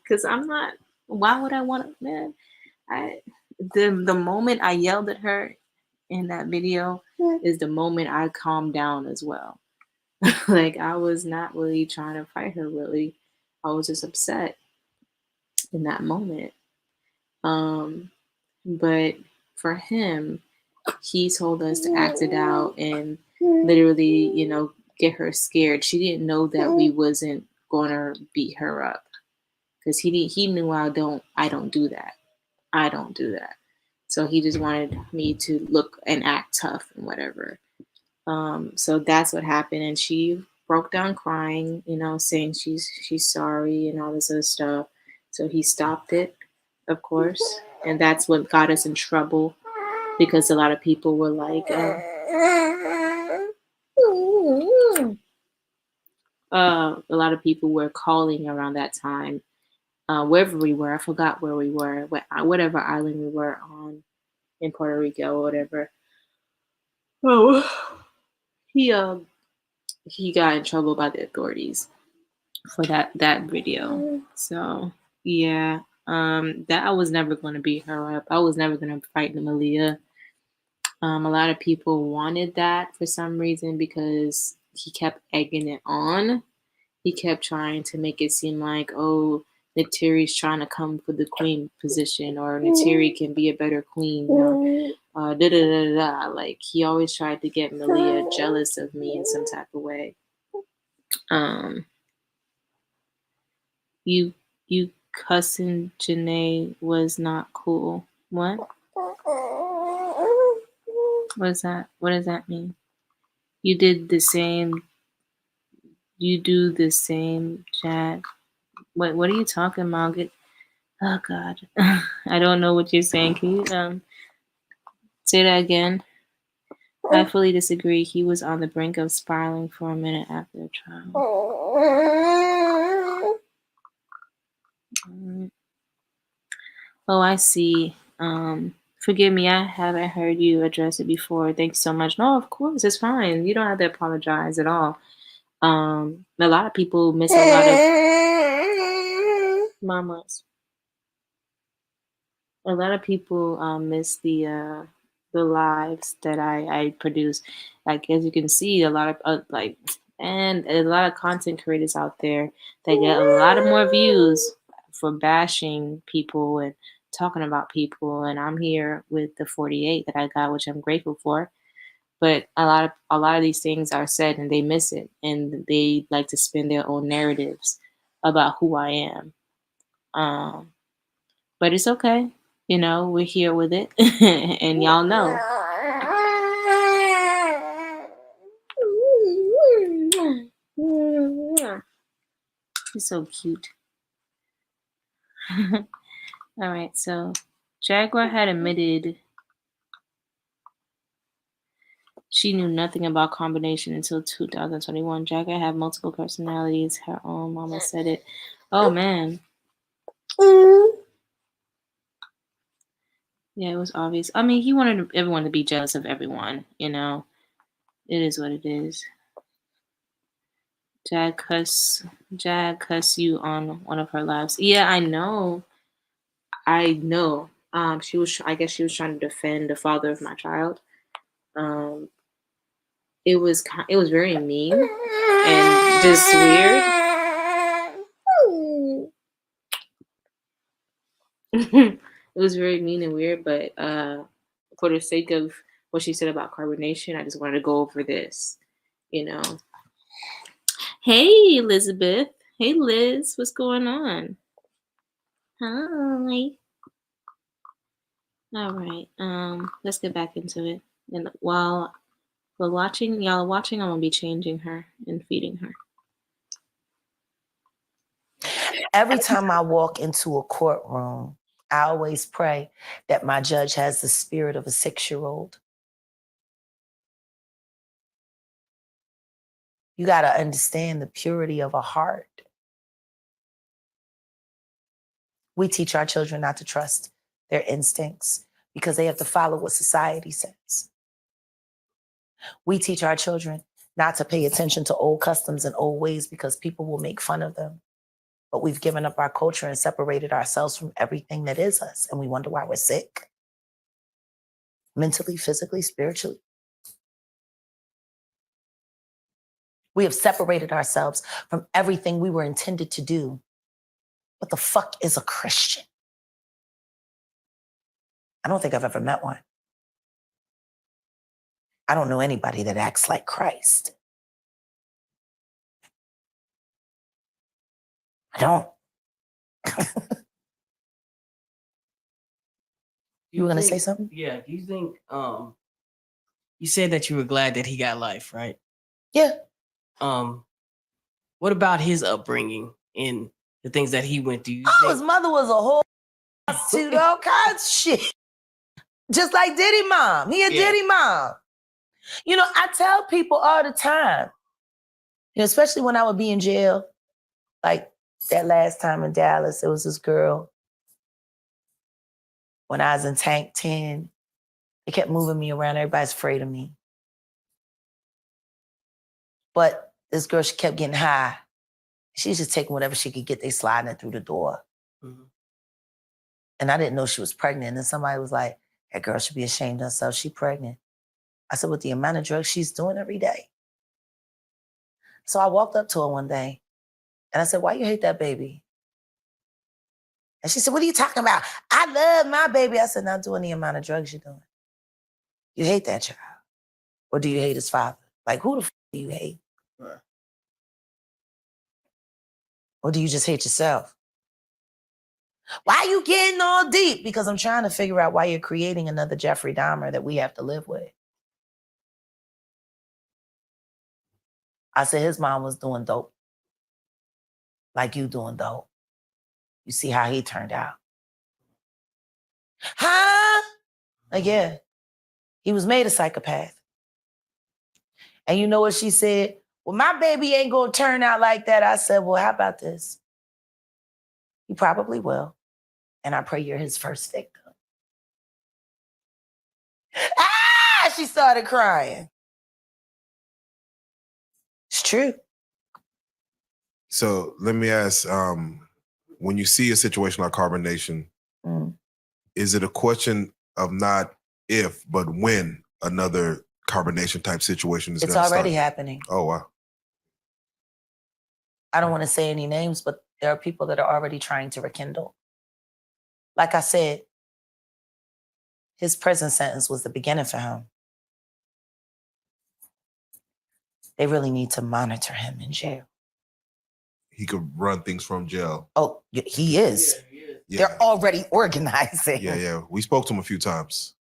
because I'm not. Why would I want to, man? The moment I yelled at her in that video is the moment I calmed down as well. Like I was not really trying to fight her. Really, I was just upset in that moment. But for him, he told us to act it out and literally, get her scared. She didn't know that we wasn't gonna beat her up because he knew I don't do that. I don't do that. So he just wanted me to look and act tough and whatever. So that's what happened, and she broke down crying, saying she's sorry and all this other stuff. So he stopped it, of course, and that's what got us in trouble because a lot of people were like, a lot of people were calling around that time, wherever we were. I forgot where we were, whatever island we were on in Puerto Rico or whatever. Oh, he got in trouble by the authorities for that video. So yeah, that I was never going to beat her up. I was never going to fight Malia. A lot of people wanted that for some reason because he kept egging it on. He kept trying to make it seem like, oh, Natiri's trying to come for the queen position, or Natiri can be a better queen. Like he always tried to get Malia jealous of me in some type of way. You cussing Janae was not cool. What? What is that? What does that mean? You did the same. You do the same, Chad. What are you talking about? Oh God, I don't know what you're saying. Can you say that again? I fully disagree. He was on the brink of spiraling for a minute after the trial. Oh, I see. Forgive me, I haven't heard you address it before. Thanks so much. No, of course, it's fine. You don't have to apologize at all. A lot of people miss a lot of mamas. A lot of people miss the lives that I produce. Like as you can see, a lot of and a lot of content creators out there that get a lot of more views for bashing people and talking about people. And I'm here with the 48 that I got, which I'm grateful for. But a lot of these things are said and they miss it, and they like to spin their own narratives about who I am. But it's okay. We're here with it, and y'all know. He's so cute. All right, so Jaguar had admitted she knew nothing about CarbonNation until 2021. Jaguar had multiple personalities. Her own mama said it. Oh, man. Yeah, it was obvious. I mean, he wanted everyone to be jealous of everyone, It is what it is. Jag cuss you on one of her lives. Yeah, I know. She was. I guess she was trying to defend the father of my child. Um, it was very mean and just weird. It was very mean and weird, but for the sake of what she said about CarbonNation, I just wanted to go over this. Hey, Elizabeth. Hey, Liz. What's going on? Hi. All right. Let's get back into it. And while y'all are watching, I'm gonna be changing her and feeding her.
Every time I walk into a courtroom, I always pray that my judge has the spirit of a 6-year-old. You got to understand the purity of a heart. We teach our children not to trust their instincts because they have to follow what society says. We teach our children not to pay attention to old customs and old ways because people will make fun of them. But we've given up our culture and separated ourselves from everything that is us. And we wonder why we're sick. Mentally, physically, spiritually. We have separated ourselves from everything we were intended to do. What the fuck is a Christian? I don't think I've ever met one. I don't know anybody that acts like Christ. I don't. You were going to say something?
Yeah. Do you think, you said that you were glad that he got life, right?
Yeah.
What about his upbringing and the things that he went through?
His mother was a whole prostitute, all kinds of shit. Just like Diddy mom. He a Diddy mom. I tell people all the time, especially when I would be in jail, like that last time in Dallas, there was this girl. When I was in Tank 10, they kept moving me around. Everybody's afraid of me. But this girl, she kept getting high. She was just taking whatever she could get. They sliding it through the door. Mm-hmm. And I didn't know she was pregnant. And somebody was like, that girl should be ashamed of herself. She's pregnant. I said, with the amount of drugs she's doing every day. So I walked up to her one day and I said, why you hate that baby? And she said, what are you talking about? I love my baby. I said, not doing the amount of drugs you're doing. You hate that child. Or do you hate his father? Like, who the fuck do you hate? Right. Or do you just hate yourself? Why are you getting all deep? Because I'm trying to figure out why you're creating another Jeffrey Dahmer that we have to live with. I said his mom was doing dope. Like you doing dope. You see how he turned out. Huh? Like, yeah. He was made a psychopath. And you know what she said? Well, my baby ain't gonna turn out like that. I said, well, how about this? He probably will. And I pray you're his first victim. She started crying. It's true.
So let me ask, when you see a situation like CarbonNation, is it a question of not if, but when another CarbonNation type situation is going to start?
It's already happening.
Oh, wow.
I don't want to say any names, but there are people that are already trying to rekindle. Like I said, his prison sentence was the beginning for him. They really need to monitor him in jail.
He could run things from jail.
Oh, he is. Yeah. They're already organizing.
Yeah. We spoke to him a few times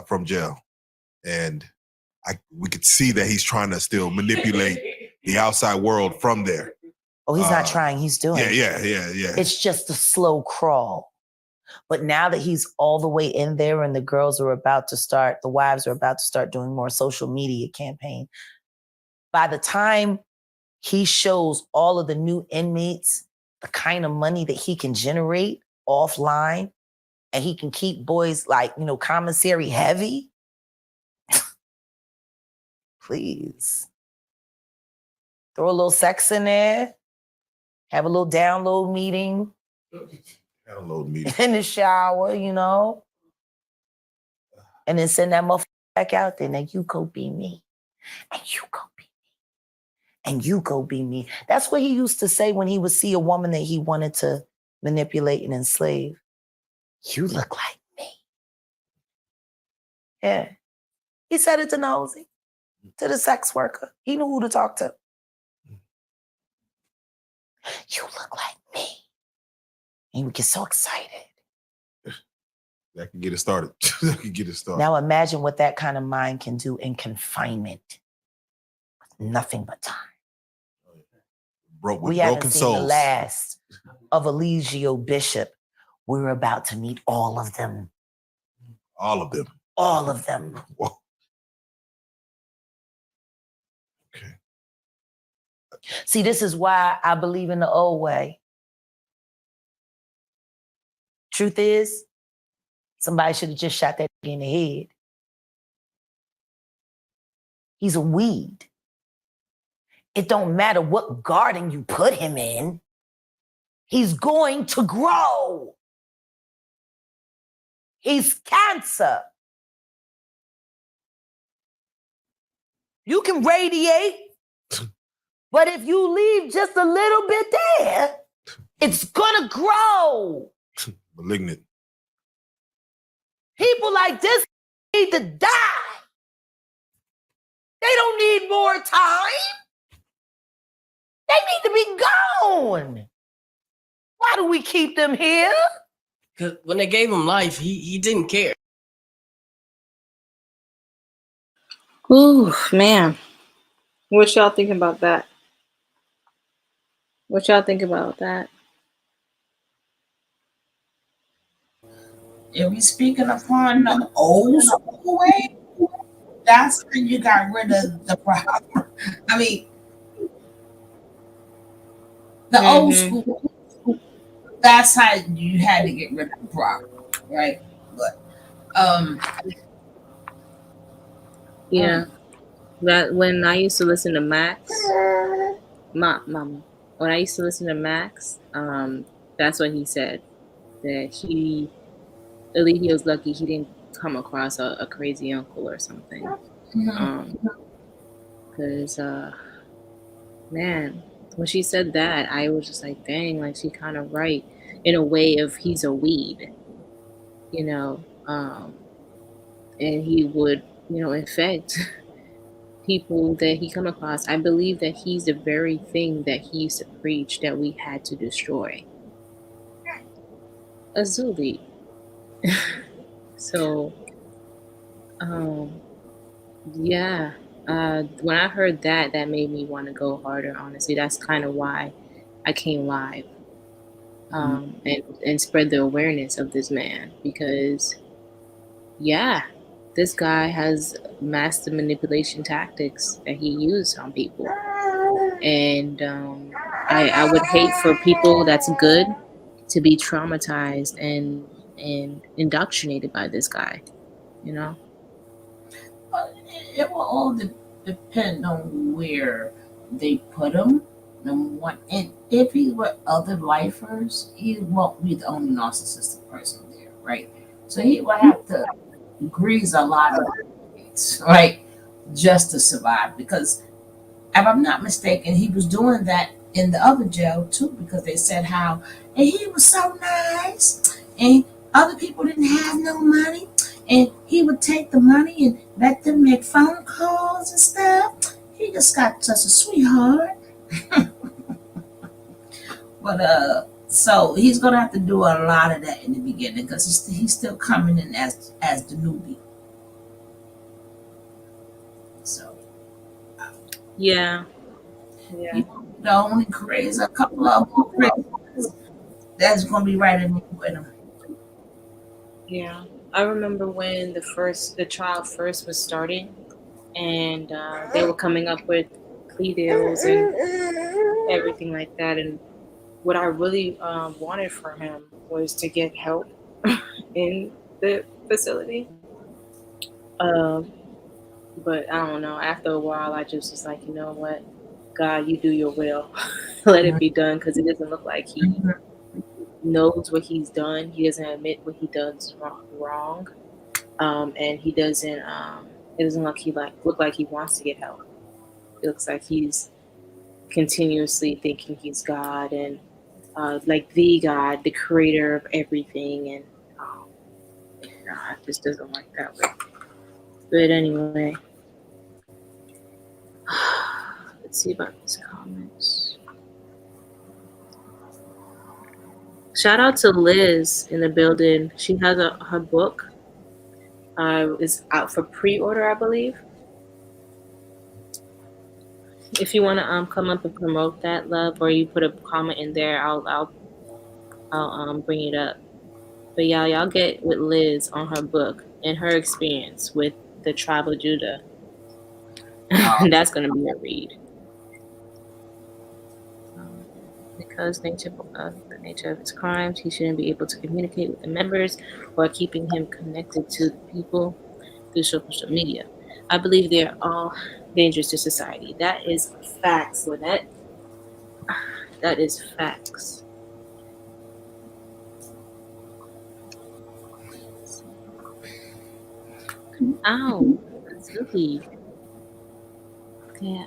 from jail. And we could see that he's trying to still manipulate the outside world from there.
Oh, he's not trying. He's doing it.
Yeah.
It's just a slow crawl. But now that he's all the way in there and the wives are about to start doing more social media campaign, by the time he shows all of the new inmates the kind of money that he can generate offline, and he can keep boys like, commissary heavy. Please. Throw a little sex in there. Have a little download meeting.
Download meeting.
In the shower, you know. And then send that motherfucker back out there. Now you go be me. And you go be me. And you go be me. That's what he used to say when he would see a woman that he wanted to manipulate and enslave. You look like me. Yeah. He said it to Nosy, to the sex worker. He knew who to talk to. You look like me. And he would get so excited.
That can get it started. That can get it started.
Now imagine what that kind of mind can do in confinement. Nothing but time.
We haven't seen souls.
The last of Eligio Bishop. We're about to meet all of them.
All of them.
All of them.
Whoa. Okay.
See, this is why I believe in the old way. Truth is, somebody should have just shot that in the head. He's a weed. It don't matter what garden you put him in. He's going to grow. He's cancer. You can radiate, but if you leave just a little bit there, it's gonna grow.
Malignant.
People like this need to die. They don't need more time. They need to be gone. Why do we keep them here?
Because when they gave him life, he didn't care.
Ooh, man. What y'all think about that? What y'all think about that?
If we speaking upon the old school way, that's when you got rid of the problem. I mean, the old school, that's how you had to get rid of the problem, right? But
yeah, that when I used to listen to Max, Mama, when I used to listen to Max, that's what he said, that Eligio's lucky he didn't come across a crazy uncle or something. Because man, when she said that, I was just like, dang, like she kind of right in a way of he's a weed, you know, and he would, you know, infect people that he come across. I believe that he's the very thing that he used to preach that we had to destroy. Azuli. So, yeah. When I heard that, that made me want to go harder. Honestly, that's kind of why I came live, and spread the awareness of this man, because, yeah, this guy has master manipulation tactics that he used on people, and I would hate for people that's good to be traumatized and indoctrinated by this guy, you know.
it will all depend on where they put him. Number one, and if he were other lifers, he won't be the only narcissistic person there, right? So he will have to grease a lot of things, right, just to survive. Because if I'm not mistaken, he was doing that in the other jail too, because they said how, and he was so nice, and other people didn't have no money, and he would take the money and let them make phone calls and stuff. He just got such a sweetheart. But so he's gonna have to do a lot of that in the beginning, because he's still coming in as the newbie. So
Yeah.
he the only crazy, a couple of crazy that's gonna be right in there with him.
Yeah, I remember when the trial first was starting, and they were coming up with plea deals and everything like that. And what I really wanted for him was to get help in the facility. But I don't know. After a while, I just was like, you know what? God, you do your will. Let it be done, because it doesn't look like he knows what he's done. He doesn't admit what he does wrong. And he doesn't. It doesn't look like he wants to get help. It looks like he's continuously thinking he's God and like the God, the creator of everything, and I just doesn't like that way. But anyway, let's see about these comments. Shout out to Liz in the building. She has her book. Is out for pre-order, I believe. If you want to come up and promote that, love, or you put a comment in there, I'll bring it up. But y'all get with Liz on her book and her experience with the tribe of Judah. That's gonna be a read. Because the nature of his crimes, he shouldn't be able to communicate with the members or keeping him connected to the people through social media. I believe they are all dangerous to society. That is facts, Lynette. That is facts. Ow, that's really. Yeah,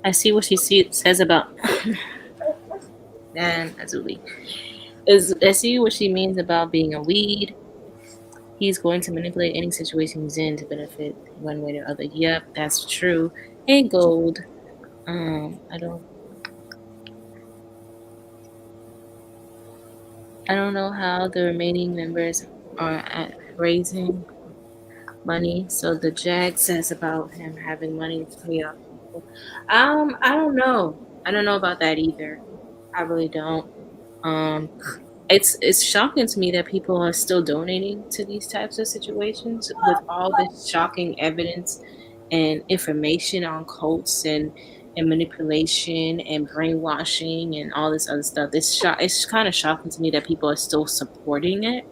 I see what she says about. Man, Azuli. I see what she means about being a weed. He's going to manipulate any situation he's in to benefit one way or other. Yep, that's true. Hey, Gold. I don't know how the remaining members are at raising money. So the Jag says about him having money to pay off people. I don't know. I don't know about that either. I really don't. It's shocking to me that people are still donating to these types of situations with all this shocking evidence and information on cults and manipulation and brainwashing and all this other stuff. It's kind of shocking to me that people are still supporting it.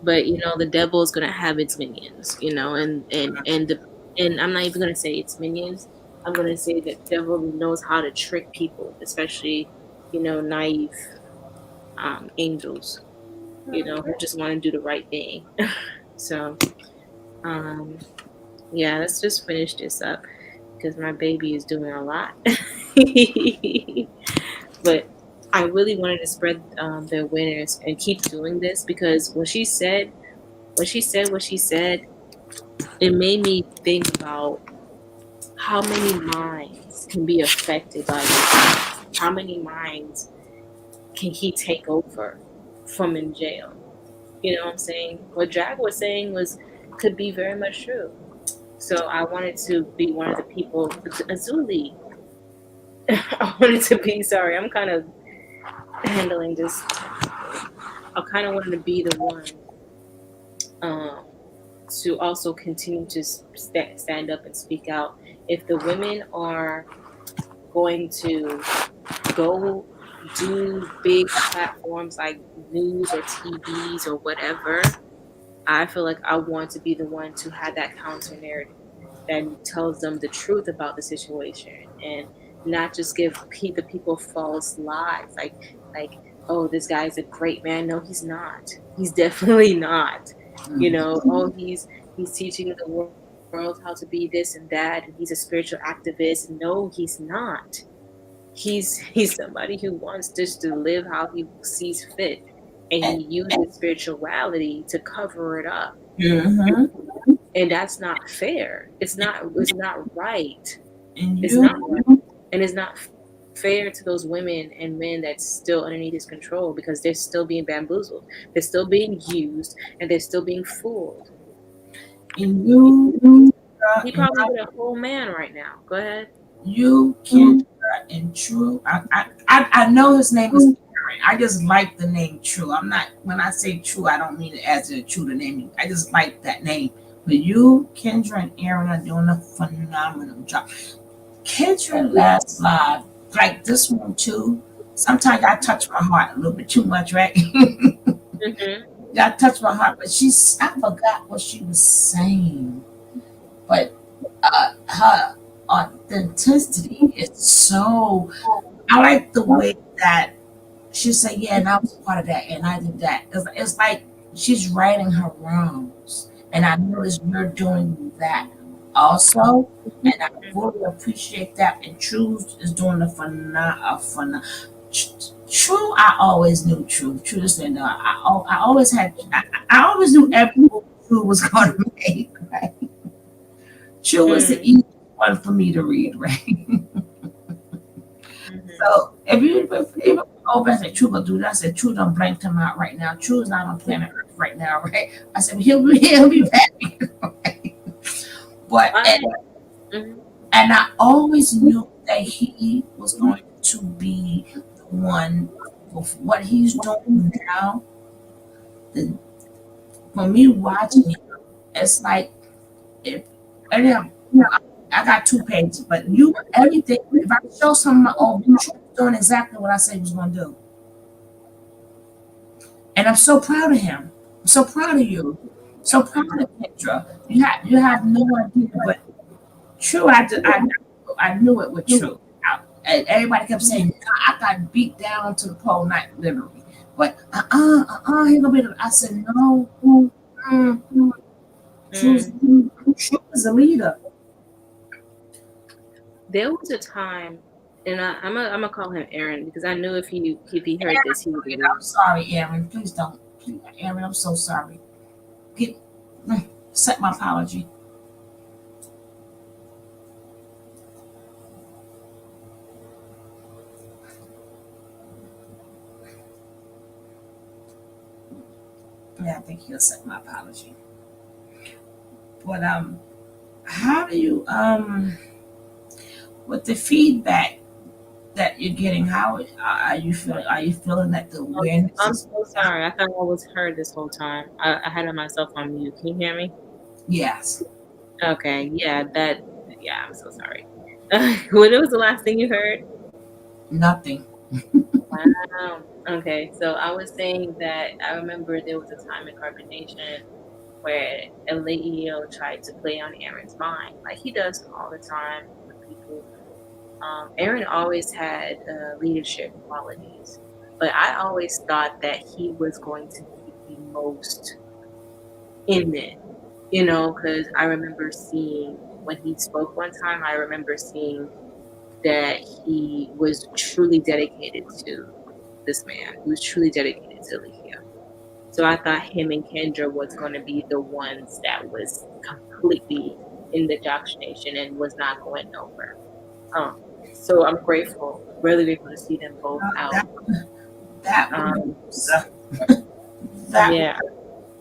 But the devil is gonna have its minions, and I'm not even gonna say it's minions. I'm gonna say that the devil knows how to trick people, especially naive angels, who just want to do the right thing. So, yeah, let's just finish this up because my baby is doing a lot. But I really wanted to spread the awareness and keep doing this because when she said what she said, it made me think about how many minds can be affected by this. How many minds can he take over from in jail? You know what I'm saying? What Jaguar was saying could be very much true. So I wanted to be one of the people, Azuli. I wanted to be, sorry, I'm kind of handling this. I kind of wanted to be the one to also continue to stand up and speak out. If the women are going to go do big platforms like news or TVs or whatever, I feel like I want to be the one to have that counter narrative that tells them the truth about the situation and not just give the people false lies like oh, this guy's a great man. No, he's not. He's definitely not. Oh, he's teaching the world how to be this and that, and he's a spiritual activist. No, he's not. He's somebody who wants just to live how he sees fit, and he uses spirituality to cover it up.
Mm-hmm.
And that's not fair. It's not right.
And
it's not right. And it's not fair to those women and men that's still underneath his control because they're still being bamboozled. They're still being used and they're still being fooled.
And
he probably with a whole man right now. Go ahead.
You can and True. I know his name is Aaron. I just like the name True. I'm not, when I say True, I don't mean it as a True the name. I just like that name. But you, Kendra, and Aaron are doing a phenomenal job. Kendra last live, like this one too. Sometimes I touch my heart a little bit too much, right?
Mm-hmm.
I touched my heart, but I forgot what she was saying. But her authenticity is so. I like the way that she said, "Yeah, and I was a part of that, and I did that." It's like she's righting her wrongs, and I notice you're doing that also, and I really appreciate that. And True is doing a phenomenal. True, I always knew True. True is saying, I always had, I always knew every movie True was going to make. Right? True is the easiest one for me to read, right? So if you go back and say True will do that, I said True don't blank him out right now. True is not on planet Earth right now, right? I said he'll be back. Right? But and I always knew that he was going to be the one with what he's doing now. The, for me watching him, it's like if and then, I got 2 pages, but you everything. If I show some of my own, True is doing exactly what I said he was going to do. And I'm so proud of him. I'm so proud of you. So proud of Kendra. You have no idea, but True, I knew it with True. And everybody kept saying I got beat down to the pole, not literally. But he gonna be. I said no. True is a leader.
There was a time, and I'm gonna call him Aaron because I knew if he heard
Aaron,
this, he would be.
I'm sorry, Aaron. Please don't. Please, Aaron, I'm so sorry. Get Accept my apology. Yeah, I think he'll accept my apology. But how do you with the feedback that you're getting? How are you feeling? Are you feeling that the awareness?
I'm so sorry. I thought I was heard this whole time. I had myself on mute. Can you hear me?
Yes.
Okay. Yeah. Yeah. I'm so sorry. What was the last thing you heard?
Nothing.
Wow. Okay. So I was saying that I remember there was a time in CarbonNation where Elio tried to play on Aaron's mind, like he does all the time with people. Aaron always had leadership qualities, but I always thought that he was going to be the most in it, because I remember seeing when he spoke one time, I remember seeing that he was truly dedicated to this man. He was truly dedicated to Lehia. So I thought him and Kendra was going to be the ones that was completely in the indoctrination and was not going nowhere. So I'm grateful, really grateful to see them both out.
That would be Musa.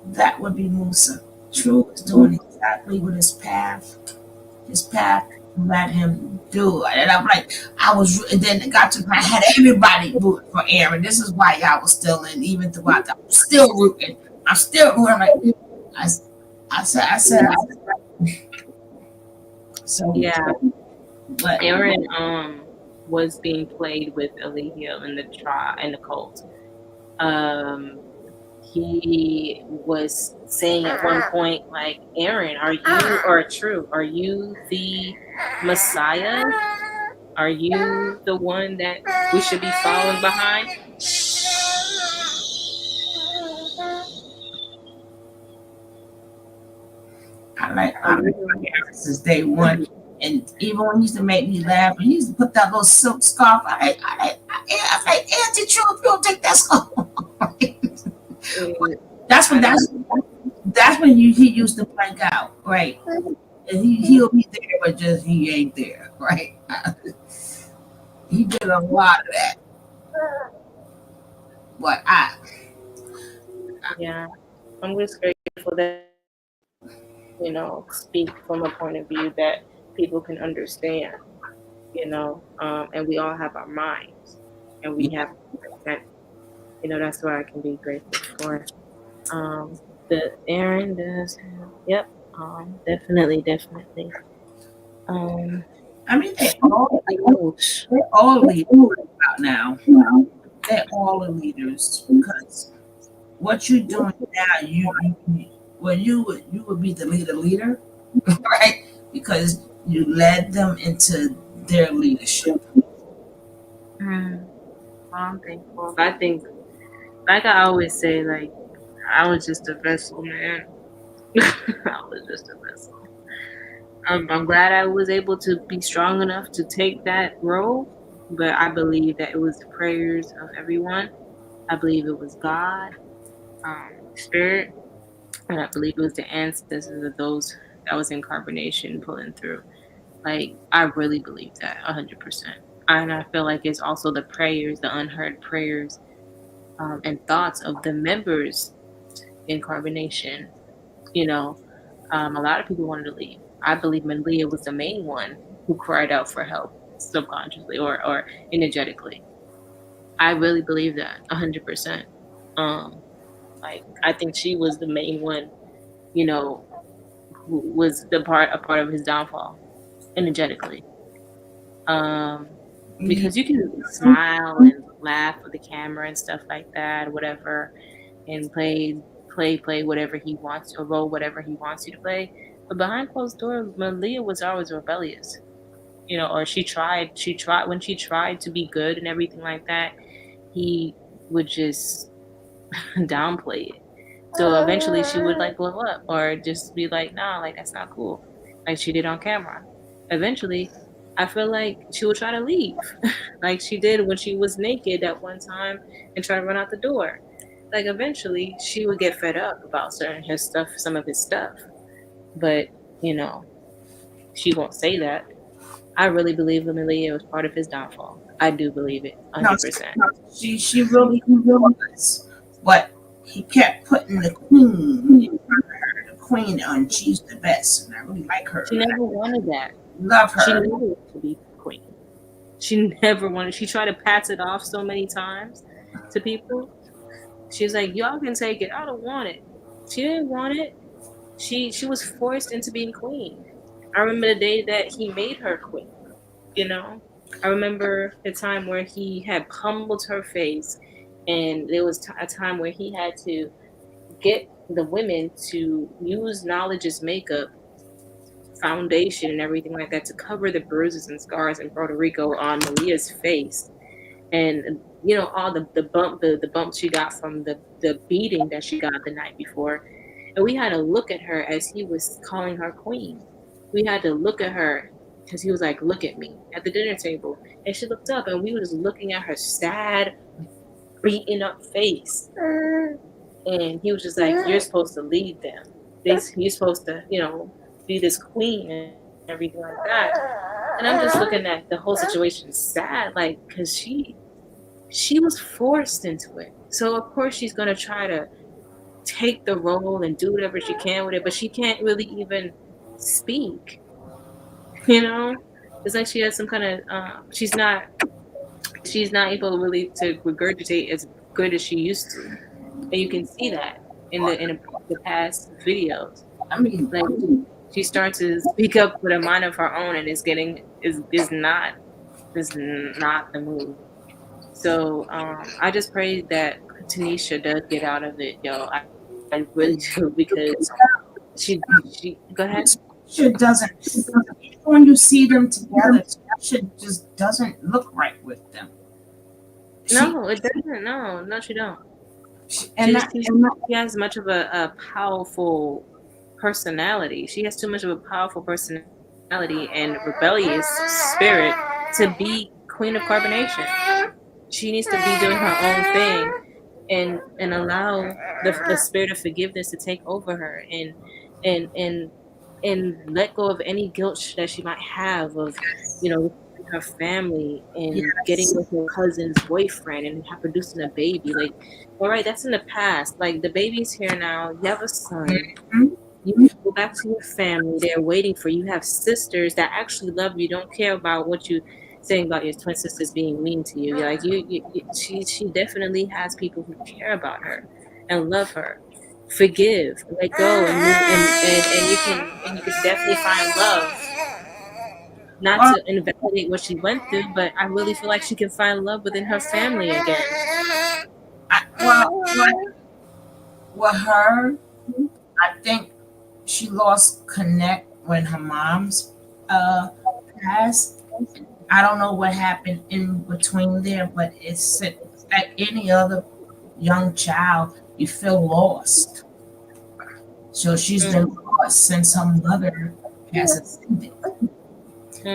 That would be Musa. True is doing exactly what his path let him do. And I'm like, and then it got to I had everybody rooting for Aaron. This is why I was still in, even throughout. I'm still rooting. I'm like, I said. So
yeah,
but
Aaron was being played with Alehio in the cult. He was saying at one point, like, Aaron, are you the Messiah? Are you the one that we should be following behind?
I like Aaron since day one. And even when he used to make me laugh, he used to put that little silk scarf. I like, Auntie True, if you don't take that scarf. That's when he used to blank out, right? And he'll be there, but just he ain't there, right? He did a lot of that. But
I'm just grateful that speak from a point of view that people can understand, and we all have our minds, and we have that. That's what I can be grateful for. The Aaron does have, yep, definitely.
I mean, they're all leaders out now. They're all the leaders because what you're doing now, you would be the leader, right? Because You led them into their leadership.
Mm, I'm thankful. I think, like I always say, like I was just a vessel, man. I was just a vessel. I'm glad I was able to be strong enough to take that role, but I believe that it was the prayers of everyone. I believe it was God, Spirit, and I believe it was the ancestors of those that was in carbonation pulling through. Like I really believe that 100%. And I feel like it's also the prayers, the unheard prayers, and thoughts of the members in carbonation. You know, a lot of people wanted to leave. I believe Malia was the main one who cried out for help subconsciously or energetically. I really believe that 100%. Um, like I think she was the main one, you know, who was a part of his downfall energetically. Um,
Yeah.
because you can smile and laugh with the camera and stuff like that, whatever, and play whatever he wants or role whatever he wants you to play. But behind closed doors, Malia was always rebellious, or she tried when she tried to be good and everything like that, he would just downplay it. So eventually she would like blow up or just be like, nah, like that's not cool. Like she did on camera. Eventually, I feel like she would try to leave. Like she did when she was naked that one time and try to run out the door. Like eventually she would get fed up about some of his stuff. But, you know, she won't say that. I really believe Malia was part of his downfall. I do believe it,
No,
100%.
she really was. But he kept putting the queen in front of her, the queen, and she's the best. And I really like her.
She never wanted that.
Love
She
her.
never wanted to be queen. She never wanted. She tried to pass it off so many times to people. She's like, "Y'all can take it. I don't want it." She didn't want it. She was forced into being queen. I remember the day that he made her queen. You know, I remember the time where he had pummeled her face, and there was a time where he had to get the women to use knowledge as makeup, foundation, and everything like that to cover the bruises and scars in Puerto Rico on Malia's face, and all the bumps she got from the beating that she got the night before. And we had to look at her as he was calling her queen. We had to look at her because he was like, "Look at me," at the dinner table, and she looked up, and we were just looking at her sad, beaten up face. And he was just like, "You're supposed to lead them. You're supposed to, be this queen and everything like that." And I'm just looking at the whole situation sad, like, because she was forced into it. So of course she's gonna try to take the role and do whatever she can with it, but she can't really even speak. You know, it's like she has some kind of she's not able really to regurgitate as good as she used to, and you can see that in the past videos.
I mean,
Like she starts to speak up with a mind of her own, and is not the move. So I just pray that Tanisha does get out of it, yo. I really do because she go ahead.
Tanisha doesn't. When you see them together, Tanisha just doesn't look right with them. She,
No, it doesn't. No, she don't.
she
She
and
just
not,
she has much of a powerful personality. She has too much of a powerful personality and rebellious spirit to be queen of carbonation. She needs to be doing her own thing and allow the spirit of forgiveness to take over her and and and let go of any guilt that she might have of her family and getting
yes.
with her cousin's boyfriend and producing a baby. Like, all right, that's in the past. Like, the baby's here now. You have a son.
Mhm.
You can go back to your family. They're waiting for you. You have sisters that actually love you. Don't care about what you saying about your twin sisters being mean to you. You're like she definitely has people who care about her and love her. Forgive, let go, and move, and you can definitely find love. Not
Well,
to invalidate what she went through, but I really feel like she can find love within her family again.
well, with her, I think she lost connect when her mom's passed. I don't know what happened in between there, but it's like any other young child, you feel lost. So she's been lost since her mother has ascended.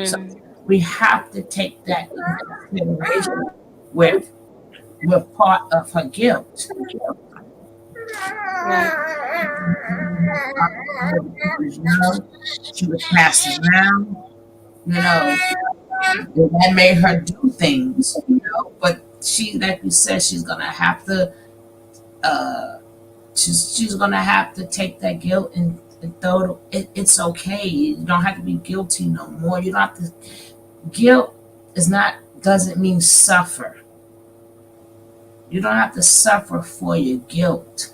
So we have to take that into consideration with part of her guilt. She was passed around, you know, that made her do things, but she, like you said, she's gonna have to uh she's gonna have to take that guilt and throw it's okay. You don't have to be guilty no more. You don't have to. Guilt is not doesn't mean suffer. You don't have to suffer for your guilt.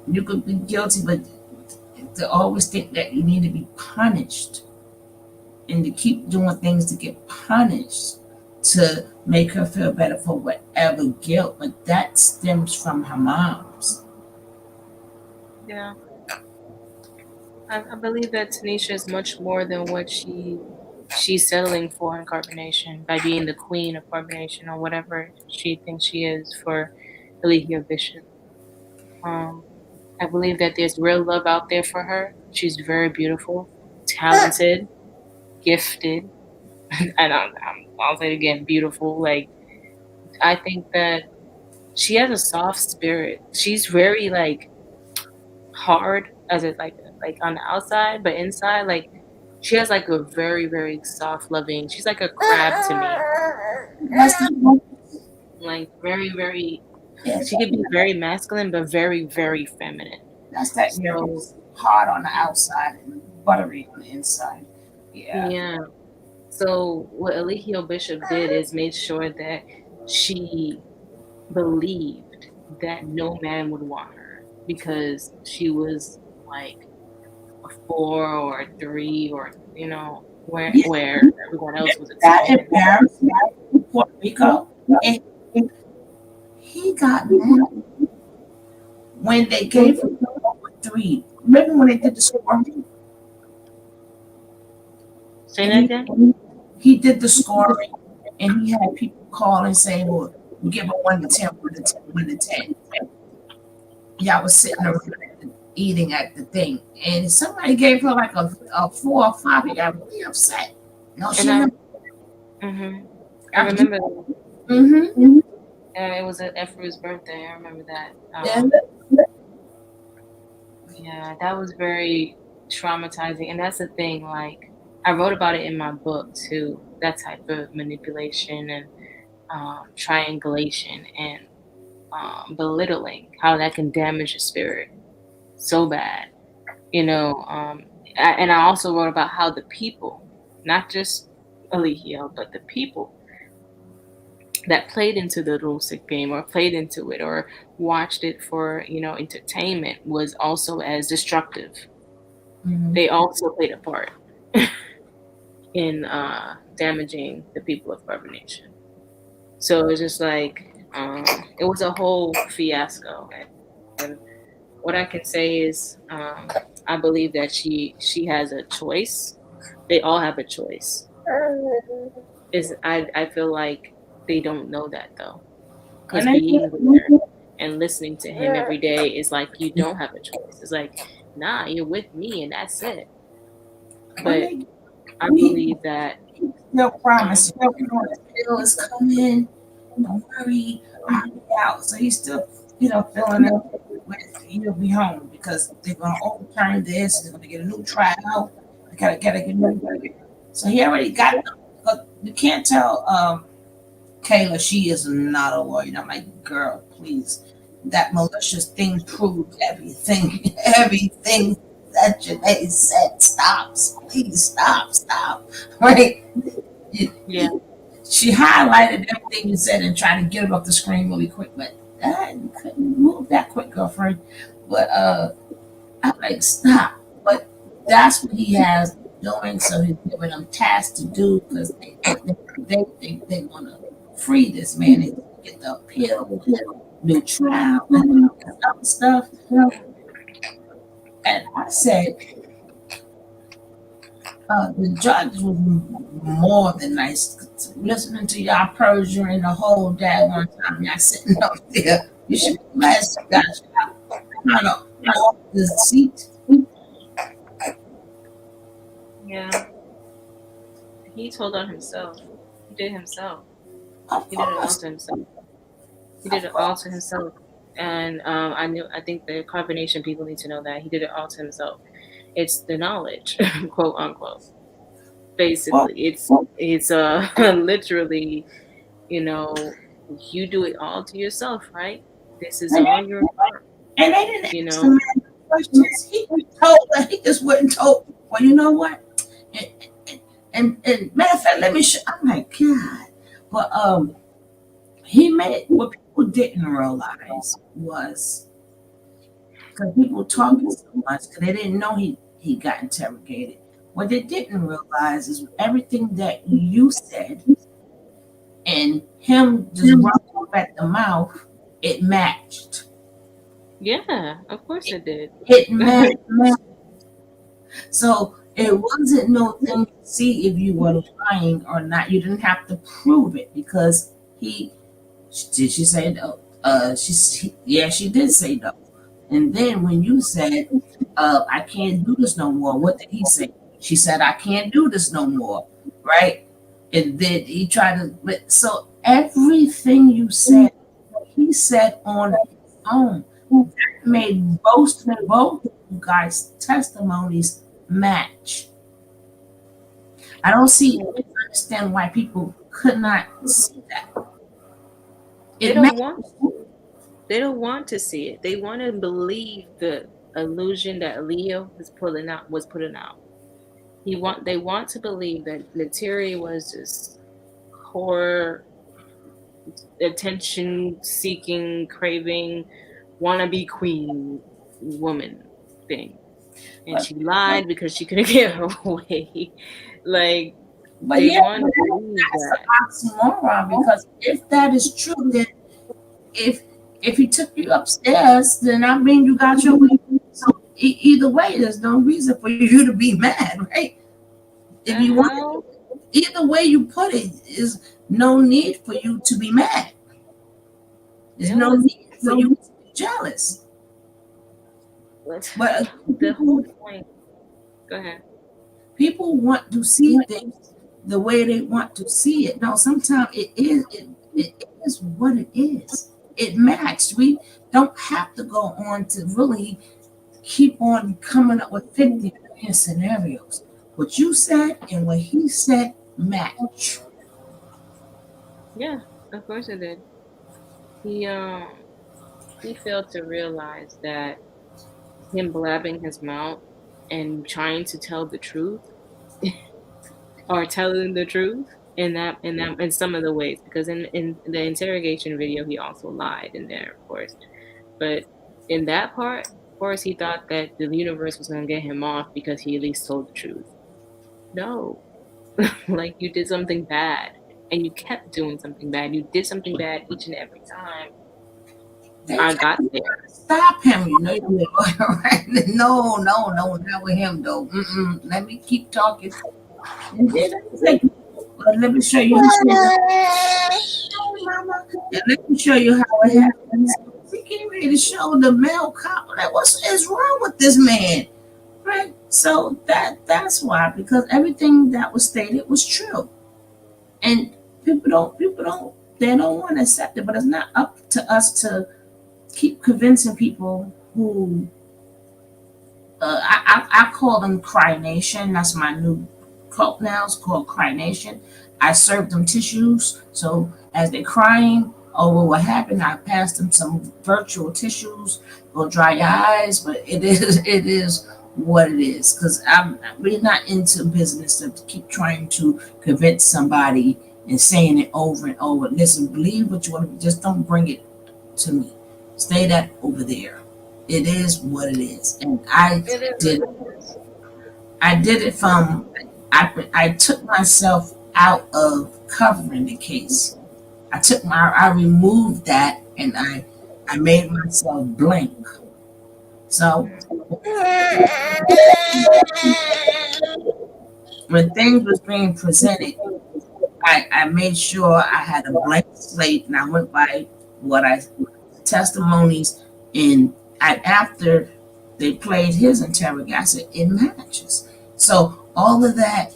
You could be guilty, but to always think that you need to be punished and to keep doing things to get punished to make her feel better for whatever guilt, but that stems from her mom's.
Yeah. I believe that Tanisha is much more than what she's settling for in CarbonNation by being the queen of CarbonNation or whatever she thinks she is for Eligio Bishop. I believe that there's real love out there for her. She's very beautiful, talented, gifted, and I'll say it again, beautiful. Like, I think that she has a soft spirit. She's very like hard as it like on the outside, but inside, like she has like a very, very soft, loving. She's like a crab to me. Like very, very. She could be very masculine, but very, very feminine.
That's that hard on the outside and buttery on the inside. Yeah.
Yeah. So what Eligio Bishop did is made sure that she believed that no man would want her because she was like a 4 or a 3 or where everyone else was a 10.
That embarrassed me in Puerto Rico. And he got mad when they gave him a 3. Remember when they did the scoring?
Say that again?
He did the scoring and he had people call and say, well, we give a 1 to 10, 1 to 10, 1 to 10. Y'all was sitting around eating at the thing. And somebody gave her like a 4 or 5. He got really upset. No, she
I remember. It was at Efru's birthday. I remember that. Yeah, that was very traumatizing. And that's the thing, like, I wrote about it in my book too, that type of manipulation and triangulation and belittling, how that can damage your spirit so bad. And I also wrote about how the people, not just Eligio, but the people that played into the Rusik game or played into it or watched it for, entertainment was also as destructive. Mm-hmm. They also played a part in damaging the people of CarbonNation. So it was just like, it was a whole fiasco. And what I can say is, I believe that she has a choice. They all have a choice. I feel like they don't know that though. Because being there and listening to him every day is like, you don't have a choice. It's like, nah, you're with me and that's it. But I believe that
no promise. No promise. Bill is coming. Don't worry. I'll be out. So he's still, filling up with he'll be home because they're gonna overturn this, they're gonna get a new trial. They gotta get a new. So he already got them. But you can't tell Kayla she is not a lawyer. I'm like, girl, please. That malicious thing proved everything. Everything that Janae said. Stops. Please stop. Right?
Yeah.
She highlighted everything you said and tried to get it off the screen really quick, but you couldn't move that quick, girlfriend. But I'm like, stop. But that's what he has doing, so he's giving them tasks to do because they think they want to free this man and get the appeal, new trial, and other stuff. And I said, The judge was more than nice. Listening to y'all perjuring the whole daggone time y'all sitting up there. You should be glad you got kind of off the seat.
Yeah. He told on himself. He did himself.
Of
He did it all
course.
to himself. He did it all to himself. And I think the CarbonNation people need to know that he did it all to himself. It's the knowledge, quote unquote.
Well,
Basically, it's literally, you know, you do it all to yourself, right? This is
and
all your fault,
they didn't
you
ask the
know.
man questions. He told her, he just went and told, well, you know what? And, and matter of fact, let me show. I'm like, God. But he made what people didn't realize was because people talking so much because they didn't know he got interrogated. What they didn't realize is everything that you said and him just running up at the mouth, it matched.
Yeah, of course it did.
It matched. So it wasn't no thing to see if you were lying or not. You didn't have to prove it because he did. She say no. Yeah, she did say no. And then when you said, I can't do this no more, what did he say? She said, I can't do this no more, right? And then he tried to, but so everything you said, he said on his own. That made both you guys' testimonies match. I don't understand why people could not see that.
They
It
don't
matched.
want they don't want to see it. They want to believe the illusion that Leo was putting out. They want to believe that Letiri was this core attention seeking, craving, wannabe queen woman thing. And she lied because she couldn't get her way. Like
But
they
yeah,
want to believe
that's
that.
an oxymoron because if that is true, then if if he took you upstairs, then I mean you got your way. So either way, there's no reason for you to be mad, right?
The
If you want,
hell?
either way you put it, is no need for you to be mad. There's
There
no
was
need for you to be jealous. But
the whole point. Go ahead.
people want to see things the way they want to see it. No, sometimes it is what it is. It matched. We don't have to go on to really keep on coming up with 50 million scenarios. What you said and what he said match.
Yeah, of course it did. He he failed to realize that him blabbing his mouth and trying to tell the truth or telling the truth in some of the ways, because in the interrogation video he also lied in there, of course. But in that part, of course, he thought that the universe was gonna get him off because he at least told the truth. No. Like you did something bad and you kept doing something bad. You did something bad each and every time
They
I
can't
got there.
stop him. You know, right? No, not with him though. Let me keep talking. And then let me show you. Mama. And let me show you how it happens. We getting ready to show the male cop that what is wrong with this man, right? So that's why, because everything that was stated was true, and they don't want to accept it. But it's not up to us to keep convincing people who I call them Cry Nation. That's my new cult now. It's called Cry Nation. I serve them tissues. So as they're crying over what happened, I pass them some virtual tissues. Go dry your eyes, but it is what it is. Because we're not into business to keep trying to convince somebody and saying it over and over. Listen, believe what you want to, just don't bring it to me. Stay that over there. It is what it is. And did I did it from I took myself out of covering the case. I removed that and I made myself blank. So when things was being presented, I made sure I had a blank slate, and I went by what I testimonies, and after they played his interrogation, I said it matches. So all of that,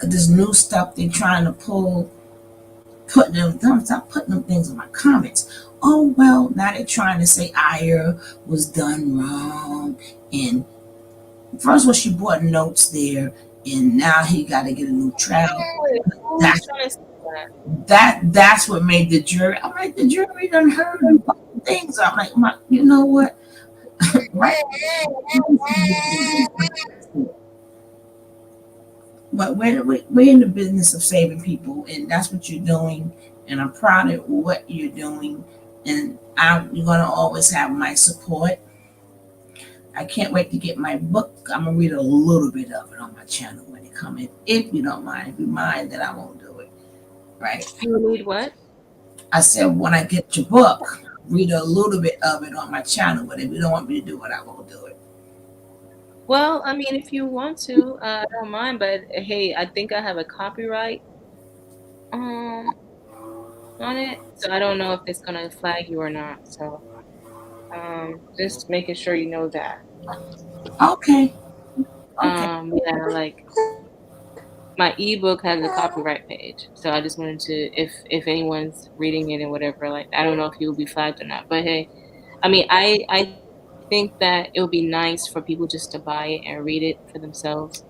this new stuff they're trying to pull, put them, stop putting them things in my comments. Oh well, now they're trying to say Aya was done wrong, and first when she brought notes there, and now he got to get a new trial. That's that's what made the jury. I'm like, the jury done heard things. I'm like, you know what? Right? But we're in the business of saving people, and that's what you're doing. And I'm proud of what you're doing. And you're gonna always have my support. I can't wait to get my book. I'm gonna read a little bit of it on my channel when it comes in. If you don't mind, if you mind, then I won't do it. Right?
You read what?
I said when I get your book, read a little bit of it on my channel. But if you don't want me to do it, I won't do it.
Well, I mean, if you want to, I don't mind. But hey, I think I have a copyright on it, so I don't know if it's gonna flag you or not. So just making sure you know that.
Okay.
Yeah, like my ebook has a copyright page, so I just wanted to, if anyone's reading it and whatever, like I don't know if you will be flagged or not. But hey, I mean, I think that it would be nice for people just to buy it and read it for themselves,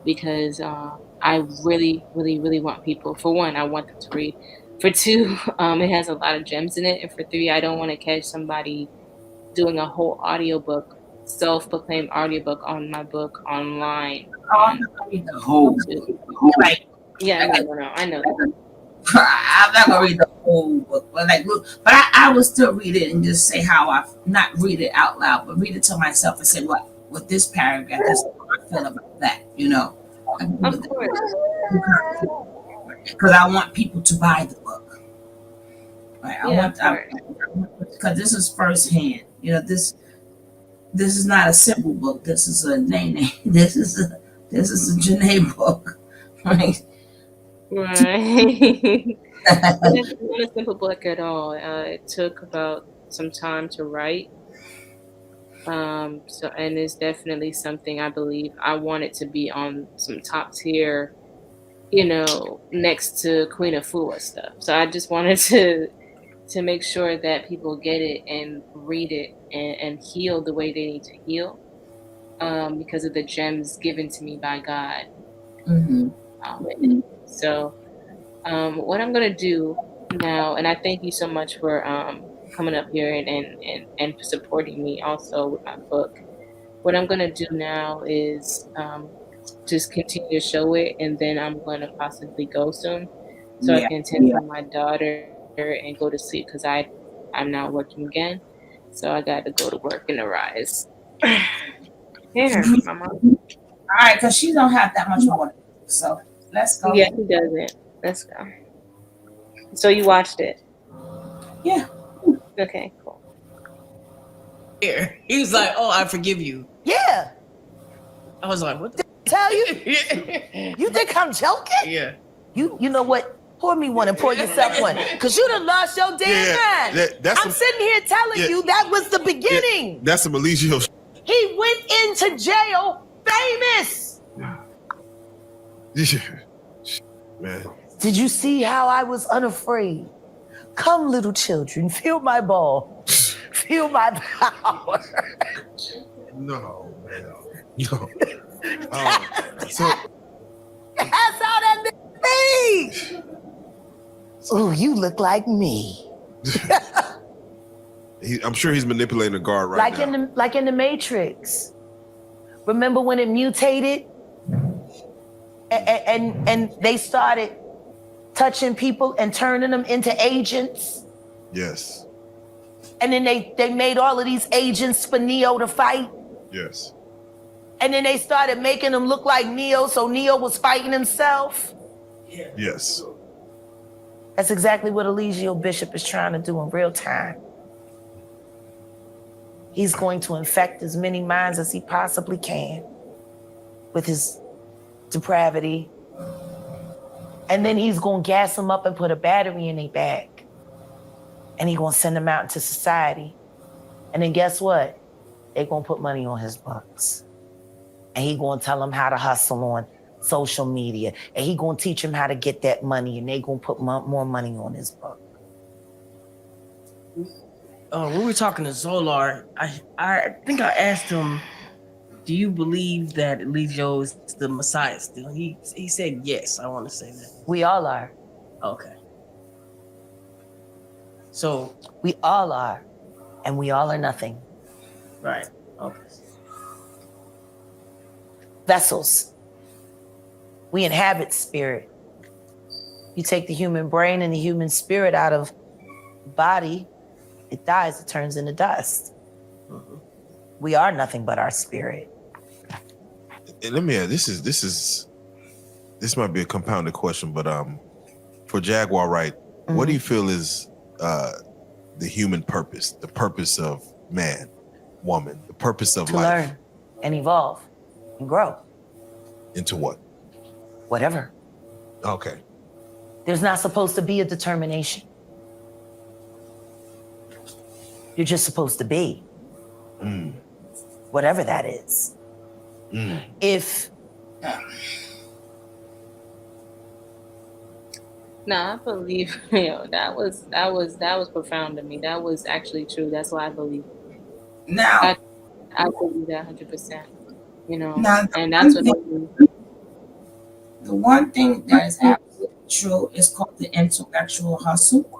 because I really, really, really want people. For one, I want them to read. For two, it has a lot of gems in it, and for three, I don't want to catch somebody doing a whole audiobook, self-proclaimed audiobook on my book online.
I'm not gonna read the whole book. Like,
Yeah, no, I know that.
I'm not gonna read the whole book, but like, look, but I would still read it and just say how I not read it out loud, but read it to myself and say what with this paragraph, this is how I feel about that. You know,
Of course.
because I want people to buy the book. Right?
Yeah,
Because this is firsthand. You know, this is not a simple book. This is a Nene. This is a Janae book, right?
right. It's not a simple book at all. It took about some time to write. So, and it's definitely something I believe I want it to be on some top tier, next to Queen of Afua stuff. So I just wanted to make sure that people get it and read it and heal the way they need to heal, because of the gems given to me by God.
Mm-hmm.
So what I'm gonna do now, and I thank you so much for coming up here and supporting me also with my book. What I'm gonna do now is just continue to show it, and then I'm gonna possibly go soon, so I
Yeah.
can tend to my daughter and go to sleep, because I'm not working again, so I got to go to work and arise. Here, mama.
All right, because she don't have that much more. So let's go.
Yeah, he doesn't. Let's go. So you watched it?
Yeah.
Okay, cool.
Here. He was like, "Oh, I forgive you."
Yeah.
I was like, "What the
Tell you?
yeah.
You think I'm joking?
Yeah.
You know what? Pour me one and pour yourself one. Because you done lost your damn mind. I'm sitting here telling you that was the beginning.
That's some Eligio.
He went into jail famous.
Man.
Did you see how I was unafraid? Come, little children, feel my ball. Feel my power.
No, man. Yo.
So that's how that be. Oh, you look like me.
I'm sure he's manipulating the guard right now.
Like in the Matrix. Remember when it mutated? And they started touching people and turning them into agents?
Yes.
And then they made all of these agents for Neo to fight?
Yes.
And then they started making them look like Neo, so Neo was fighting himself?
Yes.
That's exactly what Eligio Bishop is trying to do in real time. He's going to infect as many minds as he possibly can with his depravity. And then he's going to gas them up and put a battery in their back. And he's going to send them out into society. And then guess what? They're going to put money on his books. And he's going to tell them how to hustle on social media. And he's going to teach them how to get that money. And they're going to put more money on his book.
When we were talking to Zolar, I think I asked him, do you believe that Eligio is the Messiah still? He said yes. I want to say that.
We all are.
Okay. So
we all are, and we all are nothing.
Right. Okay.
Vessels. We inhabit spirit. You take the human brain and the human spirit out of the body, it dies, it turns into dust. Mm-hmm. We are nothing but our spirit.
And let me add, this might be a compounded question, but for Jaguar Wright, what do you feel is the human purpose, the purpose of man, woman, the purpose of life?
To learn and evolve and grow.
Into what?
Whatever.
Okay.
There's not supposed to be a determination. You're just supposed to be. Whatever that is. If
no, I believe that was profound to me. That was actually true. That's why I believe.
Now
I believe that 100%.
Now,
and that's what
the one thing that is absolutely true is called the intellectual hustle.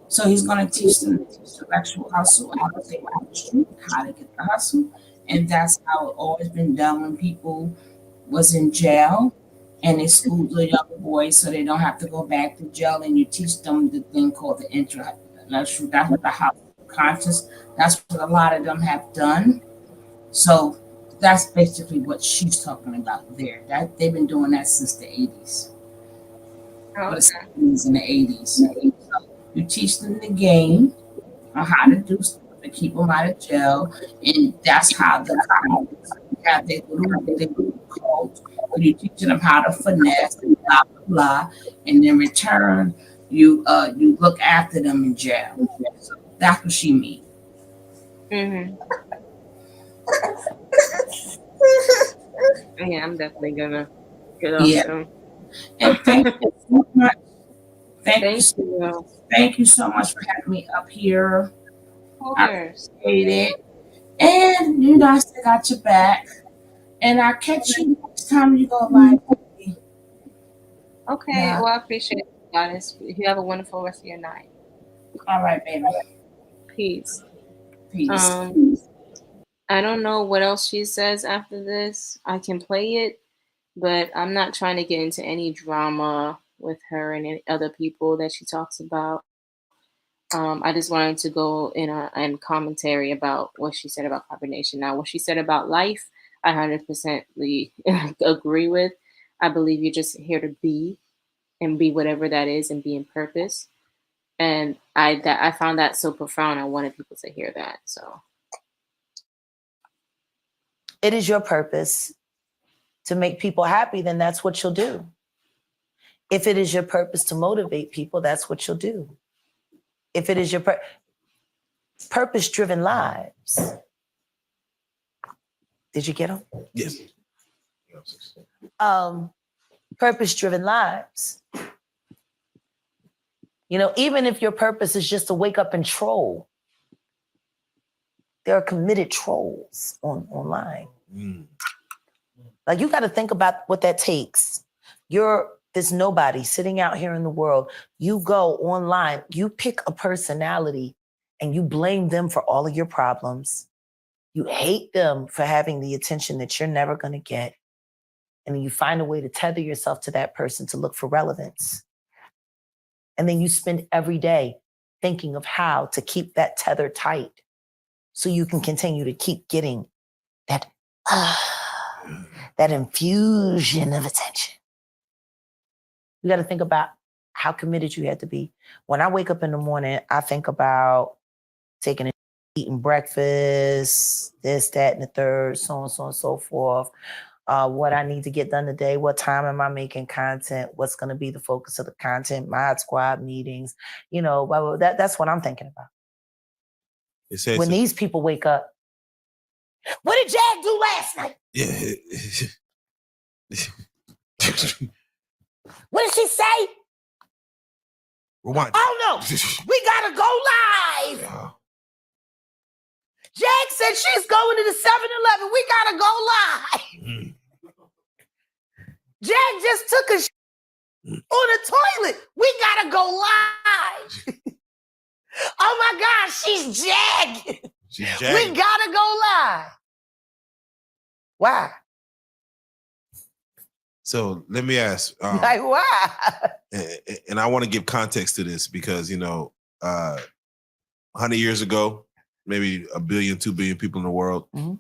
So he's going to teach them the intellectual hustle, how to take on the street, how to get the hustle, and that's how it always been done when people was in jail and they schooled the young boys so they don't have to go back to jail, and you teach them the thing called the intellectual. That's what the house conscious. That's what a lot of them have done. So that's basically what she's talking about there. That they've been doing that since the 80s. Or the 70s and the 80s. So you teach them the game on how to do stuff and keep them out of jail, and that's how the have their little cult. You teach them how to finesse and blah blah blah, and in return, you look after them in jail. So that's what she means.
Yeah, I'm definitely gonna get off them.
And thank you so much. Thank you so much for having me up here. I appreciate it. And I still got your back. And I'll catch you next time you go live.
Okay, well, I appreciate it, Goddess. You have a wonderful rest of your night.
All right, baby.
Peace.
Peace.
I don't know what else she says after this. I can play it, but I'm not trying to get into any drama with her and any other people that she talks about. I just wanted to go in commentary about what she said about CarbonNation. Now, what she said about life, I 100% agree with. I believe you're just here to be and be whatever that is and be in purpose. And I found that so profound. I wanted people to hear that. So
it is your purpose to make people happy, then that's what you'll do. If it is your purpose to motivate people, that's what you'll do. If it is your purpose-driven lives. Did you get them?
Yes.
Purpose-driven lives. Even if your purpose is just to wake up and troll, there are committed trolls online. Like, you got to think about what that takes. You're this nobody sitting out here in the world. You go online, you pick a personality and you blame them for all of your problems. You hate them for having the attention that you're never going to get. And then you find a way to tether yourself to that person to look for relevance. And then you spend every day thinking of how to keep that tether tight so you can continue to keep getting that infusion of attention. You got to think about how committed you had to be. When I wake up in the morning, I think about eating breakfast, this, that, and the third, so on and so forth. what I need to get done today, what time am I making content, what's going to be the focus of the content, mod squad meetings, you know, blah, blah, that's what I'm thinking about. When these people wake up, what did Jag do last night?
Yeah.
What did she say?
Rewind.
Oh no, we gotta go live.
Yeah.
Jag said she's going to the 7-Eleven. We gotta go live. Jag just took a on the toilet. We gotta go live. Oh my God, she's Jag.
She's
Jag. We gotta go live. Why?
So let me ask.
Like why?
And I want to give context to this because, you know, 100 years ago, maybe 1 billion, 2 billion people in the world. Mm-hmm.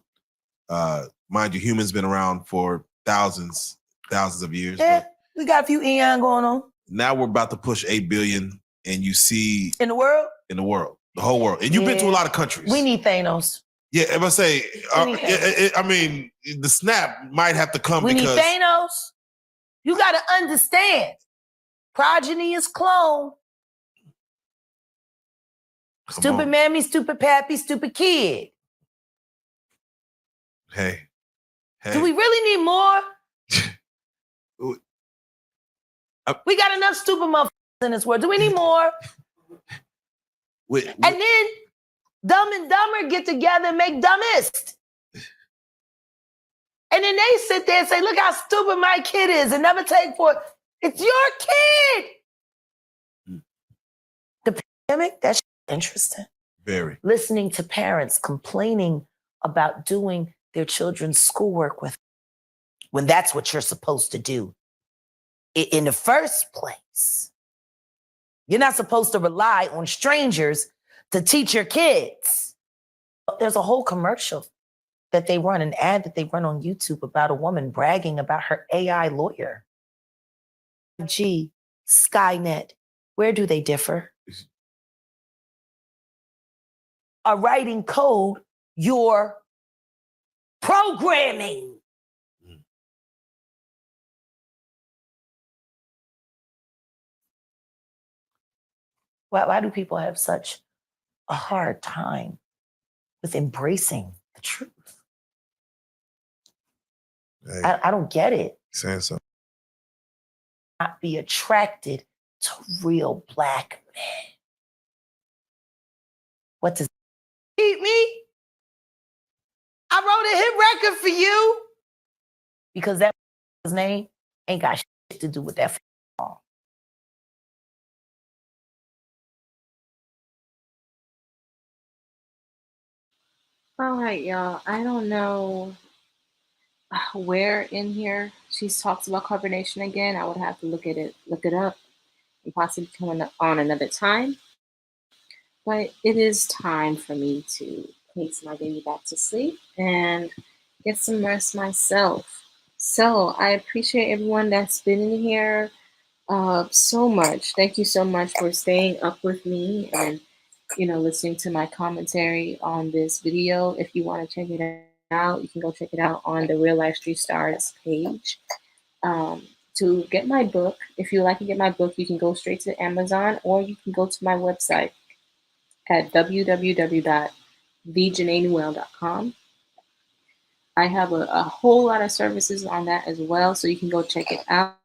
Mind you, humans been around for thousands of years.
Yeah, we got a few eon going on.
Now we're about to push 8 billion, and you see
in the world,
the whole world, and you've been to a lot of countries.
We need Thanos.
Yeah, if I say, I mean, the snap might have to come.
We
because
need Thanos. You got to understand, progeny is clone. Stupid mammy, stupid pappy, stupid kid.
Hey.
Do we really need more? We got enough stupid motherfuckers in this world. Do we need more? And then Dumb and Dumber get together and make Dumbest. And then they sit there and say, look how stupid my kid is and never take for it. It's your kid. The pandemic, that's interesting.
Very.
Listening to parents complaining about doing their children's schoolwork with when that's what you're supposed to do. In the first place, you're not supposed to rely on strangers to teach your kids. There's a whole commercial that they run, an ad that they run on YouTube about a woman bragging about her AI lawyer. Gee, Skynet, where do they differ? Are writing code your programming. Why do people have such a hard time with embracing the truth?
Hey,
I don't get it.
Saying something.
Not be attracted to real black men. What does eat me? I wrote a hit record for you. Because that name ain't got shit to do with that song.
All right, y'all. I don't know where in here she talks about carbonation again. I would have to look it up, and possibly come on another time. But it is time for me to place my baby back to sleep and get some rest myself. So I appreciate everyone that's been in here so much. Thank you so much for staying up with me and listening to my commentary on this video. If you want to check it out, you can go check it out on the Real Life Street Stars page. To get my book, if you like to get my book, you can go straight to Amazon, or you can go to my website at www.thejaneenewell.com. I have a whole lot of services on that as well, so you can go check it out.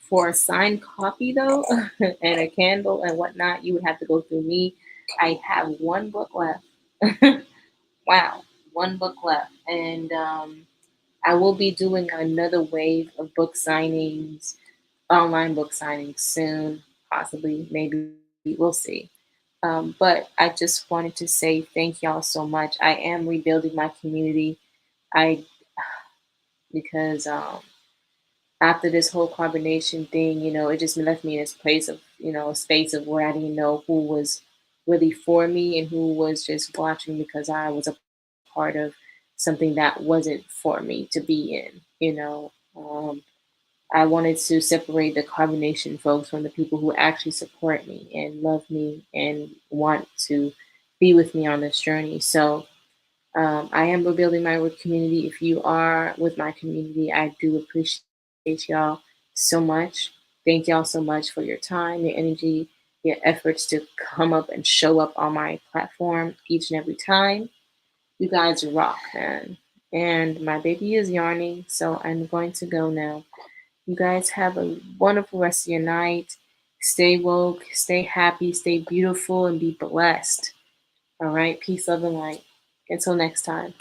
For a signed copy, though, and a candle and whatnot, you would have to go through me. I have one book left. Wow, one book left. And I will be doing another wave of book signings, online book signings soon, possibly, maybe, we'll see. But I just wanted to say thank y'all so much. I am rebuilding my community. Because after this whole carbonation thing, it just left me in this place of, a space of where I didn't know who was really for me and who was just watching because I was a part of something that wasn't for me to be in, I wanted to separate the carbonation folks from the people who actually support me and love me and want to be with me on this journey. So I am rebuilding my community. If you are with my community, I do appreciate y'all so much. Thank y'all so much for your time, your energy, your efforts to come up and show up on my platform each and every time. You guys rock, man. And my baby is yarning, so I'm going to go now. You guys have a wonderful rest of your night. Stay woke, stay happy, stay beautiful, and be blessed. All right. Peace, love, and light. Until next time.